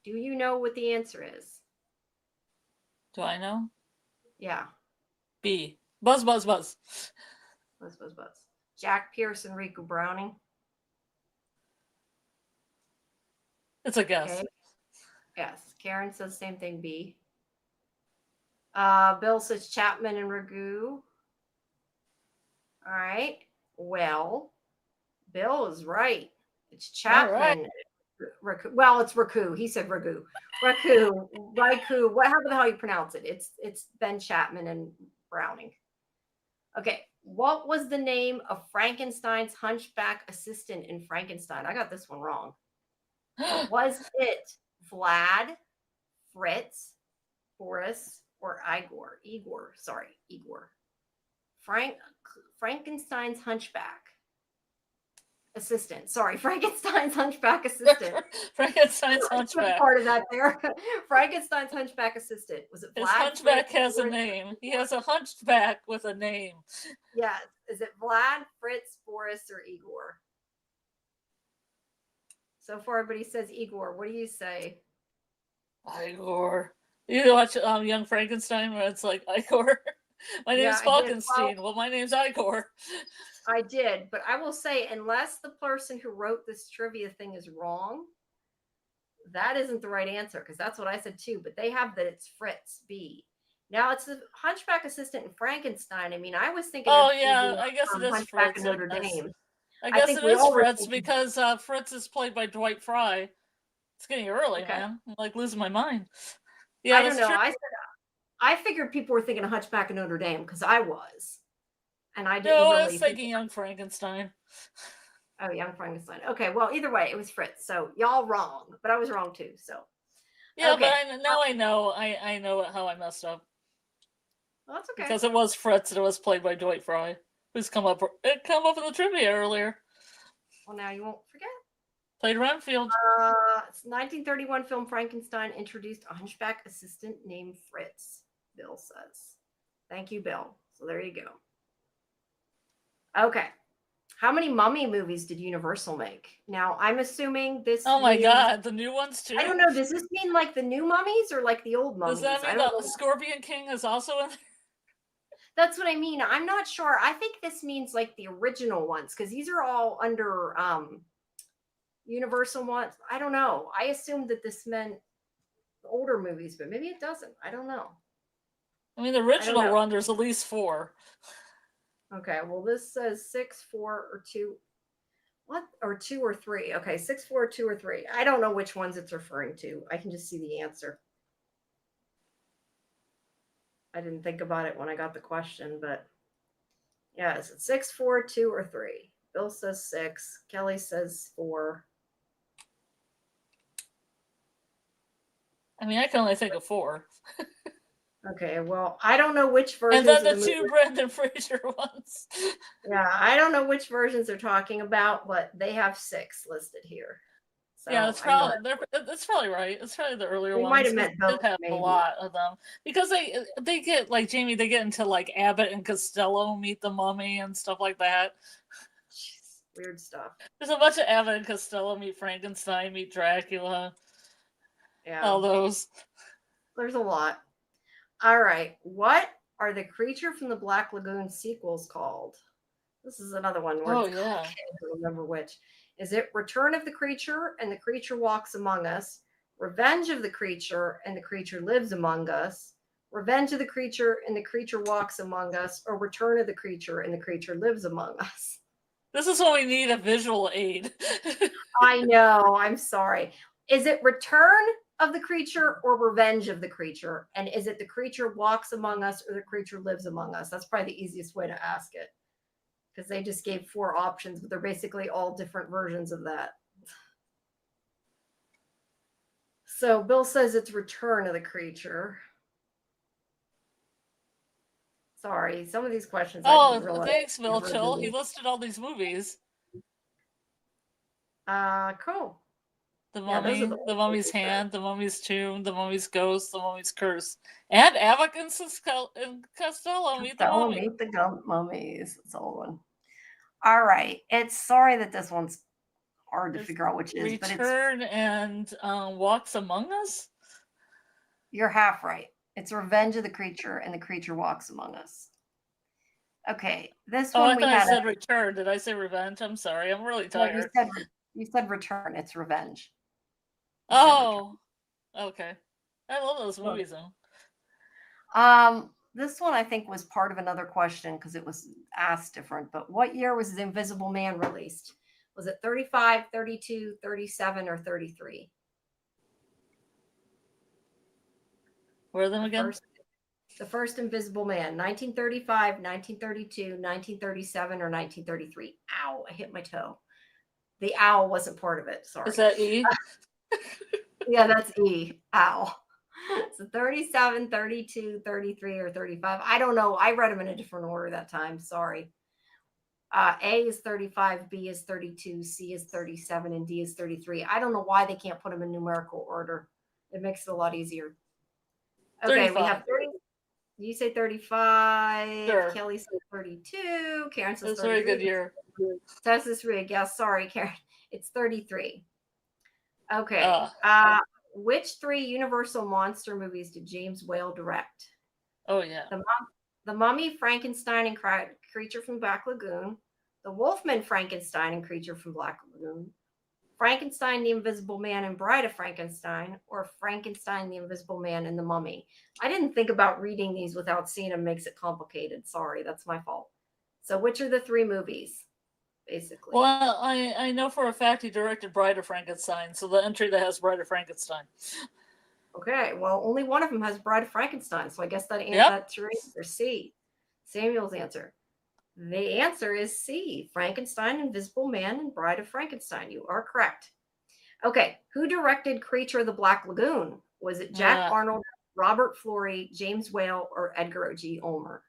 Do you know what the answer is? Do I know? Yeah. B. Buzz. Buzz. Jack Pierce and Rico Browning. It's a guess. Okay. Yes. Karen says same thing, B. Bill says Chapman and Ragu. All right. Well, Bill is right. It's Chapman. Right. Well, it's Raku. He said Ragu. Raku. However the hell you pronounce it. It's Ben Chapman and Browning. Okay. What was the name of Frankenstein's hunchback assistant in Frankenstein? I got this one wrong. Was it Vlad, Fritz, Boris, or Igor? Igor. Frankenstein's hunchback assistant. Sorry, Frankenstein's hunchback assistant. Frankenstein's hunchback. Part of that there. Frankenstein's hunchback assistant. Was it Vlad? His hunchback has a name. He has a hunchback with a name. Yes. Is it Vlad, Fritz, Boris, or Igor? So far, everybody says Igor. What do you say? Igor. You watch Young Frankenstein where it's like Igor. My name's Falkenstein. Well, my name's Igor. I did, but I will say, unless the person who wrote this trivia thing is wrong, that isn't the right answer, because that's what I said too. But they have that it's Fritz B. Now it's the hunchback assistant in Frankenstein. I mean, I was thinking. Oh yeah, I guess it is Fritz. Notre Dame. I guess it is Fritz because Fritz is played by Dwight Fry. It's getting early, man. I'm like losing my mind. Yeah, I don't know. I figured people were thinking of Hunchback of Notre Dame because I was. And I didn't really I was thinking Young Frankenstein. Oh, Young Frankenstein. Okay, well, either way, it was Fritz. So y'all wrong, but I was wrong too. So yeah, okay. But I know. I know how I messed up. Well, that's okay. Because it was Fritz and it was played by Dwight Fry, who's come up in the trivia earlier. Well, now you won't forget. Played Renfield. It's 1931 film Frankenstein introduced a hunchback assistant named Fritz. Bill says. Thank you, Bill. So there you go. Okay. How many Mummy movies did Universal make? Now, I'm assuming this. Oh my God, the new ones too? I don't know. Does this mean like the new Mummies or like the old Mummies? Does that mean the Scorpion King is also in there? That's what I mean. I'm not sure. I think this means like the original ones because these are all under Universal ones. I don't know. I assumed that this meant older movies, but maybe it doesn't. I don't know. I mean, the original run, there's at least 4. Okay, well, this says 6, 4, or 2. What? Or 2 or 3. Okay, 6, 4, 2, or 3. I don't know which ones it's referring to. I can just see the answer. I didn't think about it when I got the question, but yeah, is it 6, 4, 2, or 3? Bill says 6. Kelly says 4. I mean, I can only think of 4. Okay, well, I don't know which versions. And then the 2 Brendan Fraser ones. Yeah, I don't know which versions they're talking about, but they have 6 listed here. So yeah, that's probably right. It's probably the earlier ones. Might have meant both. Have a lot of them because they get like Jamie. They get into like Abbott and Costello meet the Mummy and stuff like that. Jeez, weird stuff. There's a bunch of Abbott and Costello meet Frankenstein, meet Dracula. Yeah, all those. There's a lot. All right, what are the Creature from the Black Lagoon sequels called? This is another one. Oh yeah, I can't remember which. Is it Return of the Creature and the Creature Walks Among Us, Revenge of the Creature and the Creature Lives Among Us, Revenge of the Creature and the Creature Walks Among Us, or Return of the Creature and the Creature Lives Among Us? This is when we need a visual aid. I know. I'm sorry. Is it Return of the Creature or Revenge of the Creature? And is it the Creature Walks Among Us or the Creature Lives Among Us? That's probably the easiest way to ask it. Because they just gave 4 options, but they're basically all different versions of that. So Bill says it's Return of the Creature. Sorry, some of these questions. Thanks, Milchill. He listed all these movies. Cool. The Mummy, the Mummy's Hand, the Mummy's Tomb, the Mummy's Ghost, the Mummy's Curse, and Abbott and Costello meet the Mummy. Meet the Mummies. It's all one. All right. It's sorry that this one's hard to figure out which it is, but it's Return and Walks Among Us? you're half right. It's Revenge of the Creature and the Creature Walks Among Us. Okay, this Oh, I one we thought I had. said return. Did I say revenge? I'm sorry. I'm really No, tired. you said return. It's revenge. Oh, okay. I love those movies though. This one I think was part of another question because it was asked different. But what year was The Invisible Man released? Was it 35, 32, 37, or 33? Where are them again? The first Invisible Man, 1935, 1932, 1937, or 1933. Ow, I hit my toe. The owl wasn't part of it. Sorry. Is that E? Yeah, that's E. Ow. So 37, 32, 33, or 35. I don't know. I read them in a different order that time. Sorry. A is 35, B is 32, C is 37, and D is 33. I don't know why they can't put them in numerical order. It makes it a lot easier. Okay, 35. we have 30. You say 35. Sure. Kelly said 32. Karen says That's a very 33. good year. Tessa's rig. Yeah, sorry, Karen. It's 33. Okay. Which 3 Universal monster movies did James Whale direct? Oh, yeah. The Mummy, Frankenstein, and Creature from Black Lagoon. The Wolfman, Frankenstein, and Creature from Black Lagoon. Frankenstein, the Invisible Man, and Bride of Frankenstein. Or Frankenstein, the Invisible Man, and the Mummy. I didn't think about reading these without seeing them. Makes it complicated. Sorry, that's my fault. So which are the 3 movies? Basically. Well, I know for a fact he directed Bride of Frankenstein, so the entry that has Bride of Frankenstein. Okay, well, only one of them has Bride of Frankenstein, so I guess that's your answer. C. Samuel's answer. The answer is C. Frankenstein, Invisible Man, and Bride of Frankenstein. You are correct. Okay, who directed Creature of the Black Lagoon? Was it Jack Arnold, Robert Florey, James Whale, or Edgar G. Ulmer?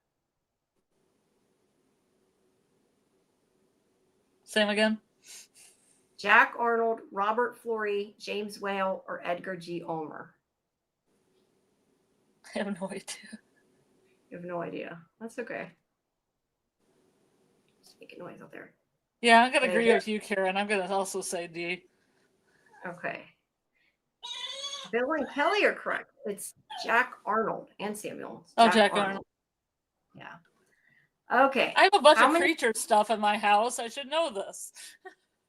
Same again? Jack Arnold, Robert Florey, James Whale, or Edgar G. Ulmer? I have no idea. You have no idea. That's okay. Just making noise out there. Yeah, I'm going to agree with you, Karen. I'm going to also say D. Okay. Bill and Kelly are correct. It's Jack Arnold and Samuel. Jack Arnold. Yeah. Okay. I have a bunch of creature stuff in my house. I should know this.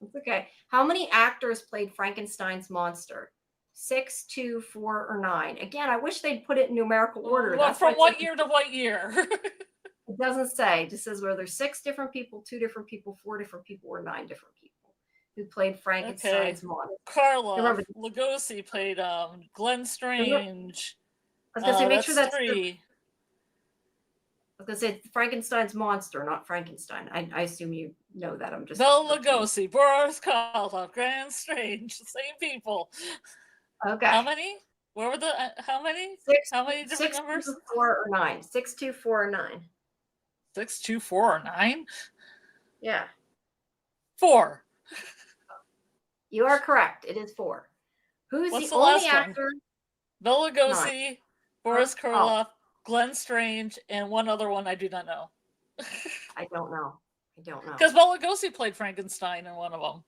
It's okay. How many actors played Frankenstein's monster? 6, 2, 4, or 9? Again, I wish they'd put it in numerical order. Well, from what year to what year? It doesn't say. It just says whether 6 different people, 2 different people, 4 different people, or 9 different people who played Frankenstein's monster. Carla Lugosi played Glenn Strange. I was going to say, make sure that's 3. I was going to say Frankenstein's monster, not Frankenstein. I assume you know that. I'm just. Bela Lugosi, Boris Karloff, Glenn Strange, same people. Okay. How many? Where were the? How many? 6. How many different 6, numbers? 2, 4, or 9. 6, 2, 4, or 9. 6, 2, 4, or 9? Yeah. 4. You are correct. It is 4. Who's What's the the only last actor? Bela Lugosi, Boris Oh. Karloff, Glenn Strange, and one other one I do not know. I don't know. Because Bela Lugosi played Frankenstein in one of them.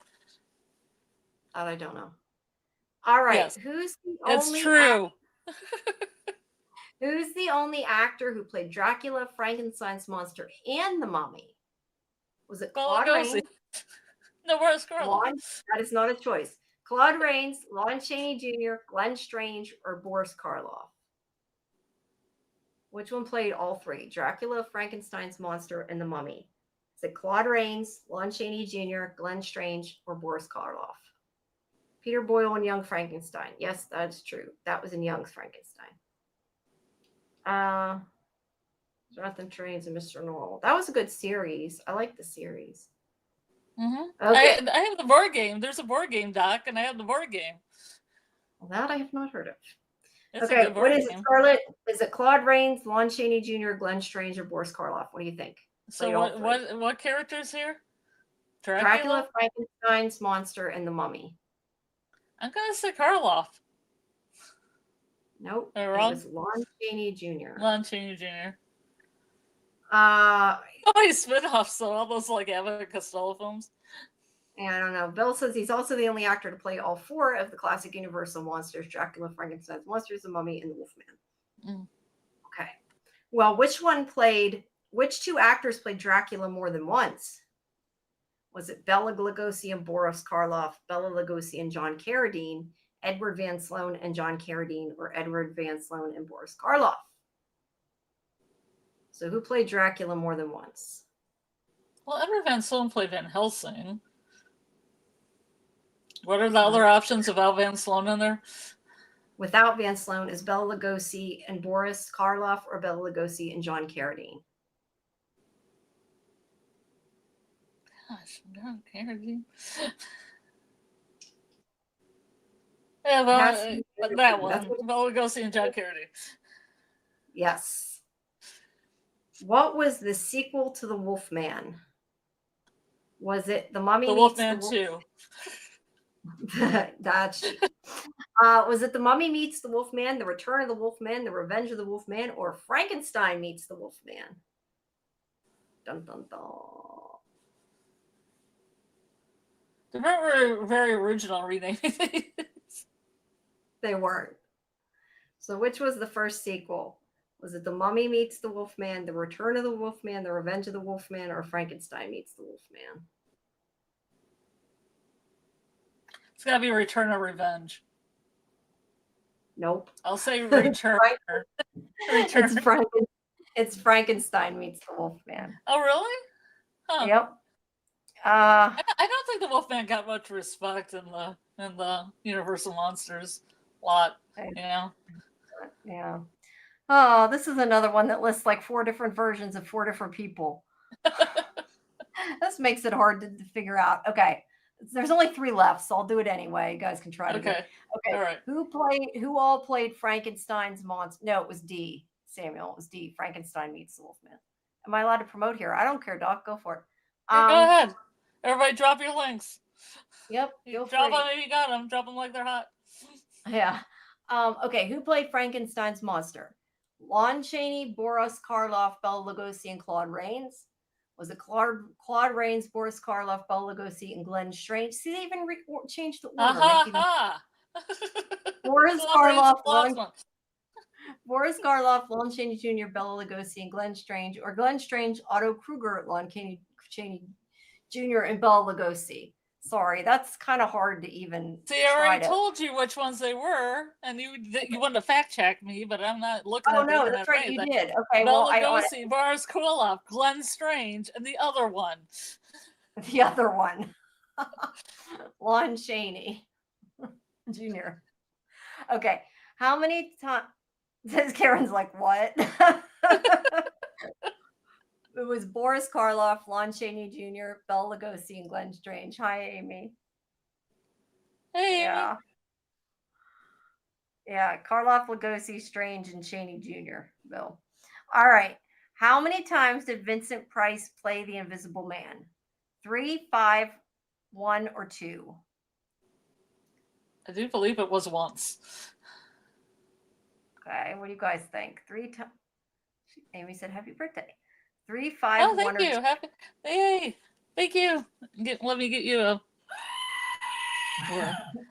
That I don't know. All right. Yes. Who's the It's only true. Who's the only actor who played Dracula, Frankenstein's monster, and the Mummy? Was it Bela Claude Lugosi. Rains? No, Boris Karloff. That is not a choice. Claude Rains, Lon Chaney Jr., Glenn Strange, or Boris Karloff? Which one played all 3? Dracula, Frankenstein's monster, and the Mummy? Is it Claude Rains, Lon Chaney Jr., Glenn Strange, or Boris Karloff? Peter Boyle in Young Frankenstein. Yes, that's true. That was in Young's Frankenstein. Jonathan Trains and Mr. Norrell. That was a good series. I like the series. Mm-hmm. Okay. I have the board game. There's a board game, Doc, and I have the board game. Well, that I have not heard of. It's okay, what is it, Scarlett? Is it Claude Rains, Lon Chaney Jr., Glenn Strange, or Boris Karloff? What do you think? So what characters here? Dracula, Frankenstein's monster, and the Mummy. I'm gonna say Karloff. Nope. It was Lon Chaney Jr. Lon Chaney Jr. Oh, he's spin-offs, so all those like Abbott and Costello films. And I don't know. Bill says he's also the only actor to play all 4 of the classic Universal monsters: Dracula, Frankenstein's monsters, the Mummy, and the Wolfman. Okay. Well, which 2 actors played Dracula more than once? Was it Bela Lugosi and Boris Karloff, Bela Lugosi and John Carradine, Edward Van Sloan and John Carradine, or Edward Van Sloan and Boris Karloff? So who played Dracula more than once? Well, Edward Van Sloan played Van Helsing. What are the other options without Van Sloan in there? Without Van Sloan is Bela Lugosi and Boris Karloff, or Bela Lugosi and John Carradine? Gosh, John Carradine. Yeah, well, that one. Bela Lugosi and John Carradine. Yes. What was the sequel to The Wolfman? Was it The Mummy? The Wolfman 2. That's was it The Mummy Meets the Wolfman, The Return of the Wolfman, The Revenge of the Wolfman, or Frankenstein Meets the Wolfman? Dun dun dun. They weren't very original renaming these. They weren't. So which was the first sequel? Was it The Mummy Meets the Wolfman, The Return of the Wolfman, The Revenge of the Wolfman, or Frankenstein Meets the Wolfman? It's got to be Return of Revenge. Nope. I'll say Return. It's Frankenstein Meets the Wolfman. Oh, really? Huh. Yep. I don't think the Wolfman got much respect in the Universal Monsters lot. You know. Yeah. Oh, this is another one that lists like 4 different versions of 4 different people. This makes it hard to figure out. Okay. There's only 3 left, so I'll do it anyway. You guys can try to do it. Okay. All right. Who all played Frankenstein's monster? No, it was D. Samuel. It was D. Frankenstein Meets the Wolfman. Am I allowed to promote here? I don't care, Doc. Go for it. Go ahead. Everybody drop your links. Yep. Drop them if you got them. Drop them like they're hot. Yeah. Okay. Who played Frankenstein's monster? Lon Chaney, Boris Karloff, Bela Lugosi, and Claude Rains? Was it Claude Rains, Boris Karloff, Bela Lugosi, and Glenn Strange? See, they even changed the order. Boris Karloff, Lon Chaney Jr., Bela Lugosi, and Glenn Strange, or Glenn Strange, Otto Kruger, Lon Chaney Jr., and Bela Lugosi. Sorry, that's kind of hard to even. See, I already told you which ones they were, and you wanted to fact check me, but I'm not looking. Oh no, that's right, you did. Okay, Bela Lugosi, Boris Karloff, Glenn Strange, and the other one. The other one, Lon Chaney Jr. Okay, how many times? Says Karen's like, what? It was Boris Karloff, Lon Chaney Jr., Bela Lugosi, and Glenn Strange. Hi, Amy. Hey, yeah. Amy. Yeah, Karloff, Lugosi, Strange, and Chaney Jr. Bill. All right. How many times did Vincent Price play the Invisible Man? 3, 5, 1, or 2? I do believe it was once. Okay, what do you guys think? 3 times. Amy said, "Happy birthday." 3, 5, 1, or 2. Hey, thank you. Let me get you a.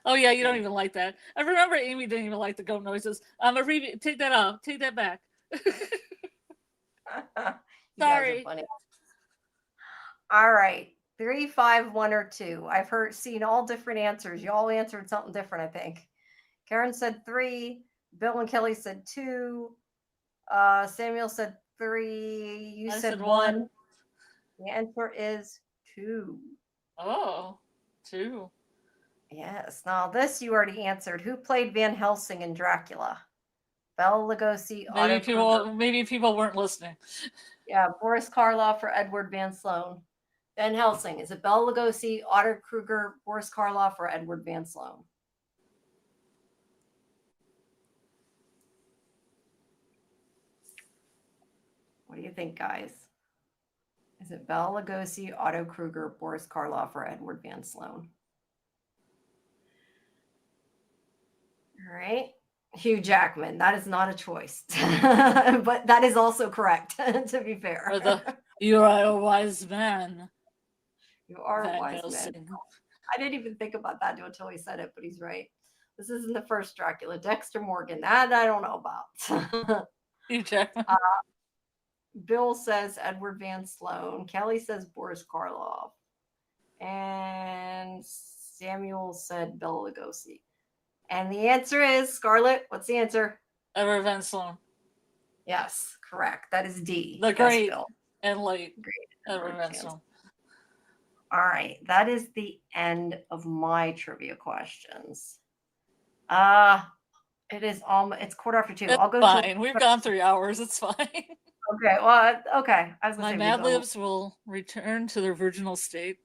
Oh yeah, you don't even like that. I remember Amy didn't even like the goat noises. Take that off. Take that back. Sorry. Funny. All right. 3, 5, 1, or 2. I've seen all different answers. You all answered something different, I think. Karen said 3. Bill and Kelly said 2. Samuel said 3. You said 1. The answer is 2. Oh, 2. Yes. Now this you already answered. Who played Van Helsing in Dracula? Bela Lugosi. Maybe people weren't listening. Yeah, Boris Karloff or Edward Van Sloan. Van Helsing. Is it Bela Lugosi, Otto Kruger, Boris Karloff, or Edward Van Sloan? What do you think, guys? Is it Bela Lugosi, Otto Kruger, Boris Karloff, or Edward Van Sloan? All right. Hugh Jackman. That is not a choice, but that is also correct. To be fair, Or you are a wise man. You are a Van wise man. Helsing. I didn't even think about that until he said it, but he's right. This isn't the first Dracula. Dexter Morgan. That I don't know about. Hugh Jackman. Bill says Edward Van Sloan. Kelly says Boris Karloff. And Samuel said Bela Lugosi. And the answer is, Scarlet, what's the answer? Edward Van Sloan. Yes, correct. That is D. The Yes, great Bill. and late Great. Edward Van Sloan. All right, that is the end of my trivia questions. It is it's 2:15. I'll go. Fine. We've gone 3 hours. It's fine. Okay. Well, okay. I was gonna My say Mad Libs will return to their original state.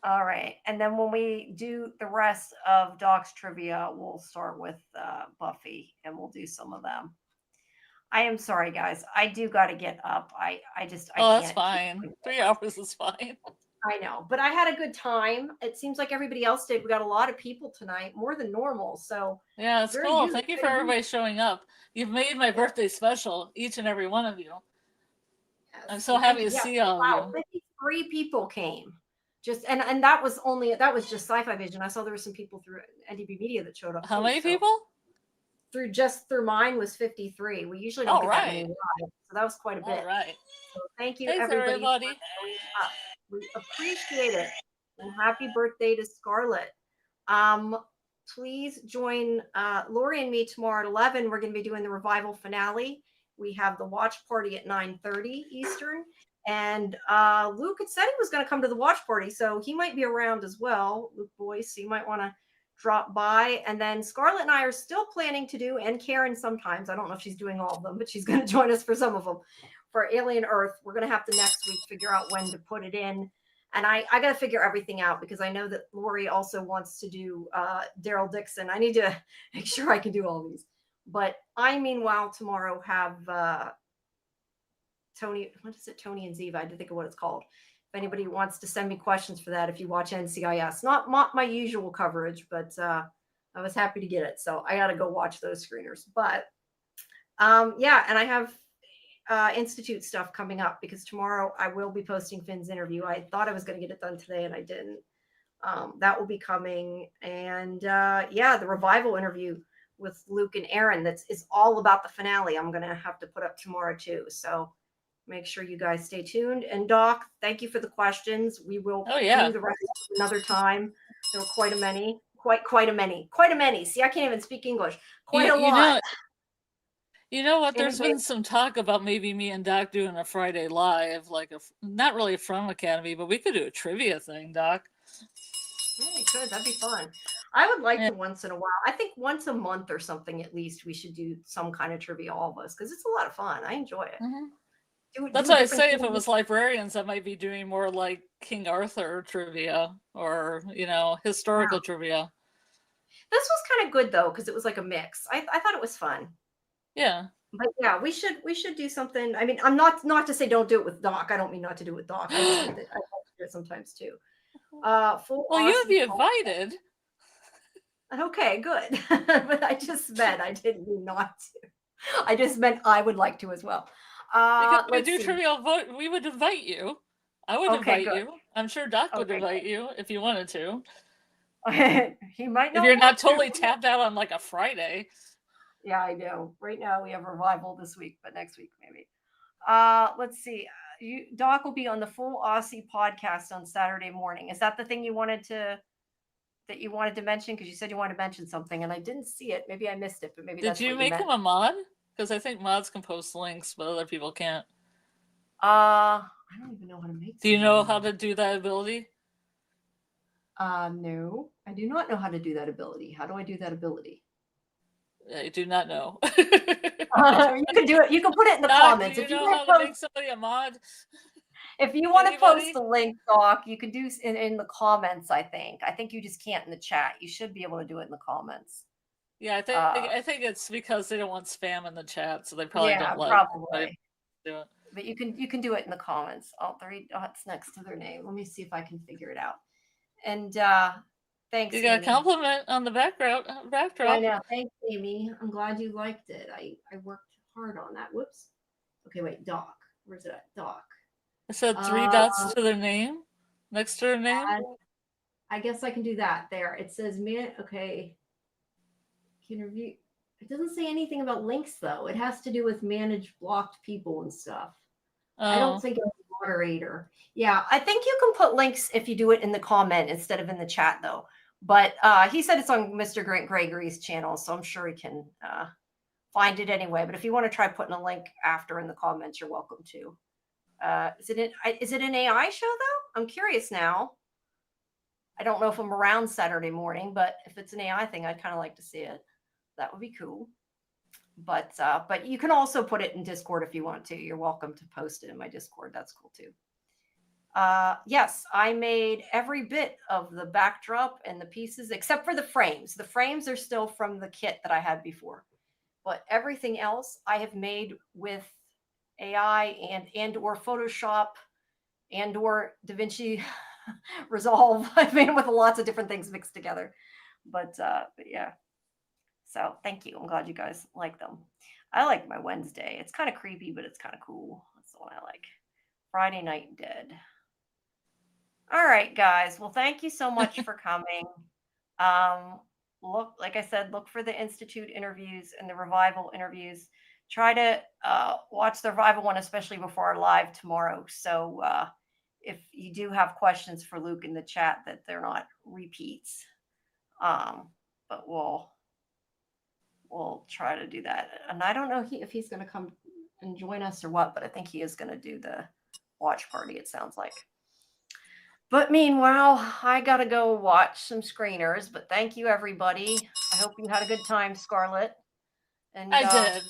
All right, and then when we do the rest of Doc's trivia, we'll start with Buffy, and we'll do some of them. I am sorry, guys. I do got to get up. I just. I Oh, can't that's fine. 3 hours is fine. I know, but I had a good time. It seems like everybody else did. We got a lot of people tonight, more than normal. So yeah, it's cool. Thank you for everybody showing up. You've made my birthday special, each and every one of you. Yes. I'm so happy to see all of you. 53 people came. Just and that was just sci-fi-vision. I saw there were some people through NDB Media that showed up. How many people? Through mine was 53. We usually don't get that many live, so that was quite a bit. All right. So thank you, Thanks, everybody. We appreciate it. And happy birthday to Scarlet. Please join Lori and me tomorrow at 11. We're going to be doing the revival finale. We have the watch party at 9:30 Eastern. And Luke had said he was going to come to the watch party, so he might be around as well, Luke Boyce. So you might want to drop by. And then Scarlett and I are still planning to do, and Karen sometimes, I don't know if she's doing all of them, but she's going to join us for some of them, for Alien Earth. We're going to have to next week figure out when to put it in. And I got to figure everything out because I know that Lori also wants to do Daryl Dixon. I need to make sure I can do all these. But I, meanwhile, tomorrow have Tony, what is it? Tony and Ziva. I didn't think of what it's called. If anybody wants to send me questions for that, if you watch NCIS, not my usual coverage, but I was happy to get it. So I got to go watch those screeners. But yeah, and I have Institute stuff coming up because tomorrow I will be posting Finn's interview. I thought I was going to get it done today and I didn't. That will be coming. And yeah, the revival interview with Luke and Aaron is all about the finale. I'm going to have to put up tomorrow too. So make sure you guys stay tuned. And Doc, thank you for the questions. We will do the rest another time. There were quite a many. Quite a many. See, I can't even speak English. Quite a lot. You know what? There's been some talk about maybe me and Doc doing a Friday live, like not really from Academy, but we could do a trivia thing, Doc. Yeah, you could. That'd be fun. I would like to once in a while. I think once a month or something at least we should do some kind of trivia, all of us, because it's a lot of fun. I enjoy it. Mm-hmm. That's what I say. If it was librarians, I might be doing more like King Arthur trivia or, historical trivia. This was kind of good though, because it was like a mix. I thought it was fun. Yeah. But yeah, we should do something. I mean, I'm not to say don't do it with Doc. I don't mean not to do it with Doc. I just think that I like to do it sometimes too. Well, you'd be invited. Okay, good. But I just meant I didn't mean not to. I just meant I would like to as well. Because we do trivial vote. We would invite you. I would invite you. I'm sure Doc would invite you if you wanted to. He might not. If you're not totally tapped out on like a Friday. Yeah, I know. Right now we have revival this week, but next week maybe. Let's see. Doc will be on the Full Aussie podcast on Saturday morning. Is that the thing you wanted to mention? Because you said you wanted to mention something, and I didn't see it. Maybe I missed it, but maybe did you make him a mod? Because I think mods can post links, but other people can't. I don't even know how to make. Do you know how to do that ability? No, I do not know how to do that ability. How do I do that ability? I do not know. You can do it. You can put it in the comments. Do you know how to make somebody a mod? If you want to post the link, Doc, you can do in the comments. I think you just can't in the chat. You should be able to do it in the comments. Yeah, I think it's because they don't want spam in the chat, so they probably don't let probably do it. But you can do it in the comments. All 3 dots next to their name. Let me see if I can figure it out. And Thanks, You got a Amy. compliment on the backdrop. I know. Thanks, Amy. I'm glad you liked it. I worked hard on that. Whoops. Okay, wait. Doc. Where's it at? Doc. It said 3 dots to their name, next to their name. I guess I can do that. There. It says okay. Can review. It doesn't say anything about links though. It has to do with manage blocked people and stuff. Oh. I don't think it's a moderator. Yeah, I think you can put links if you do it in the comment instead of in the chat though. But he said it's on Mr. Grant Gregory's channel, so I'm sure he can find it anyway. But if you want to try putting a link after in the comments, you're welcome to. Is it an AI show though? I'm curious now. I don't know if I'm around Saturday morning, but if it's an AI thing, I'd kind of like to see it. That would be cool. But you can also put it in Discord if you want to. You're welcome to post it in my Discord. That's cool too. Yes, I made every bit of the backdrop and the pieces except for the frames. The frames are still from the kit that I had before, but everything else I have made with AI and or Photoshop and or DaVinci Resolve. I've made them with lots of different things mixed together. But yeah. So thank you. I'm glad you guys like them. I like my Wednesday. It's kind of creepy, but it's kind of cool. That's the one I like. Friday Night Dead. All right, guys. Well, thank you so much for coming. Look, like I said, look for the Institute interviews and the Revival interviews. Try to watch the Revival one, especially before our live tomorrow. So if you do have questions for Luke in the chat, that they're not repeats. But we'll try to do that. And I don't know if he's going to come and join us or what, but I think he is going to do the watch party, it sounds like. But meanwhile, I got to go watch some screeners. But thank you, everybody. I hope you had a good time, Scarlet. And I did.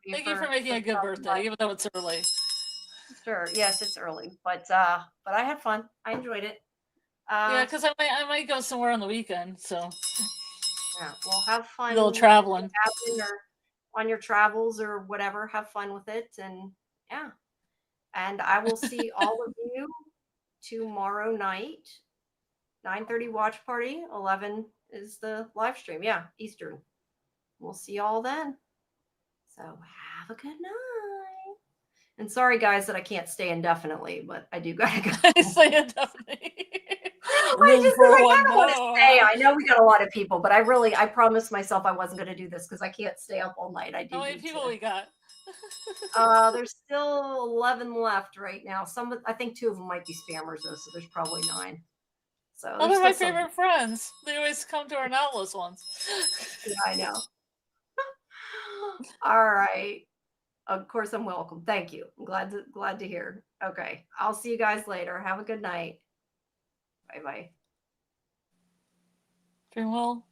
Thank you for making a good birthday, even though it's early. Sure. Yes, it's early. But I had fun. I enjoyed it. Yeah, because I might go somewhere on the weekend, so... Yeah, well, have fun. A little traveling. Or on your travels or whatever. Have fun with it. And yeah. And I will see all of you tomorrow night. 9:30 watch party. 11 is the live stream. Yeah, Eastern. We'll see y'all then. So have a good night. And sorry, guys, that I can't stay indefinitely, but I do gotta go. Stay indefinitely. I just kind of want to stay. I know we got a lot of people, but I promised myself I wasn't going to do this because I can't stay up all night. I do. How many people we got? There's still 11 left right now. I think 2 of them might be spammers though, so there's probably 9. So they're my favorite friends. They always come to our Nautilus ones. Yeah, I know. All right. Of course, I'm welcome. Thank you. I'm glad to hear. Okay, I'll see you guys later. Have a good night. Bye-bye. Dream well.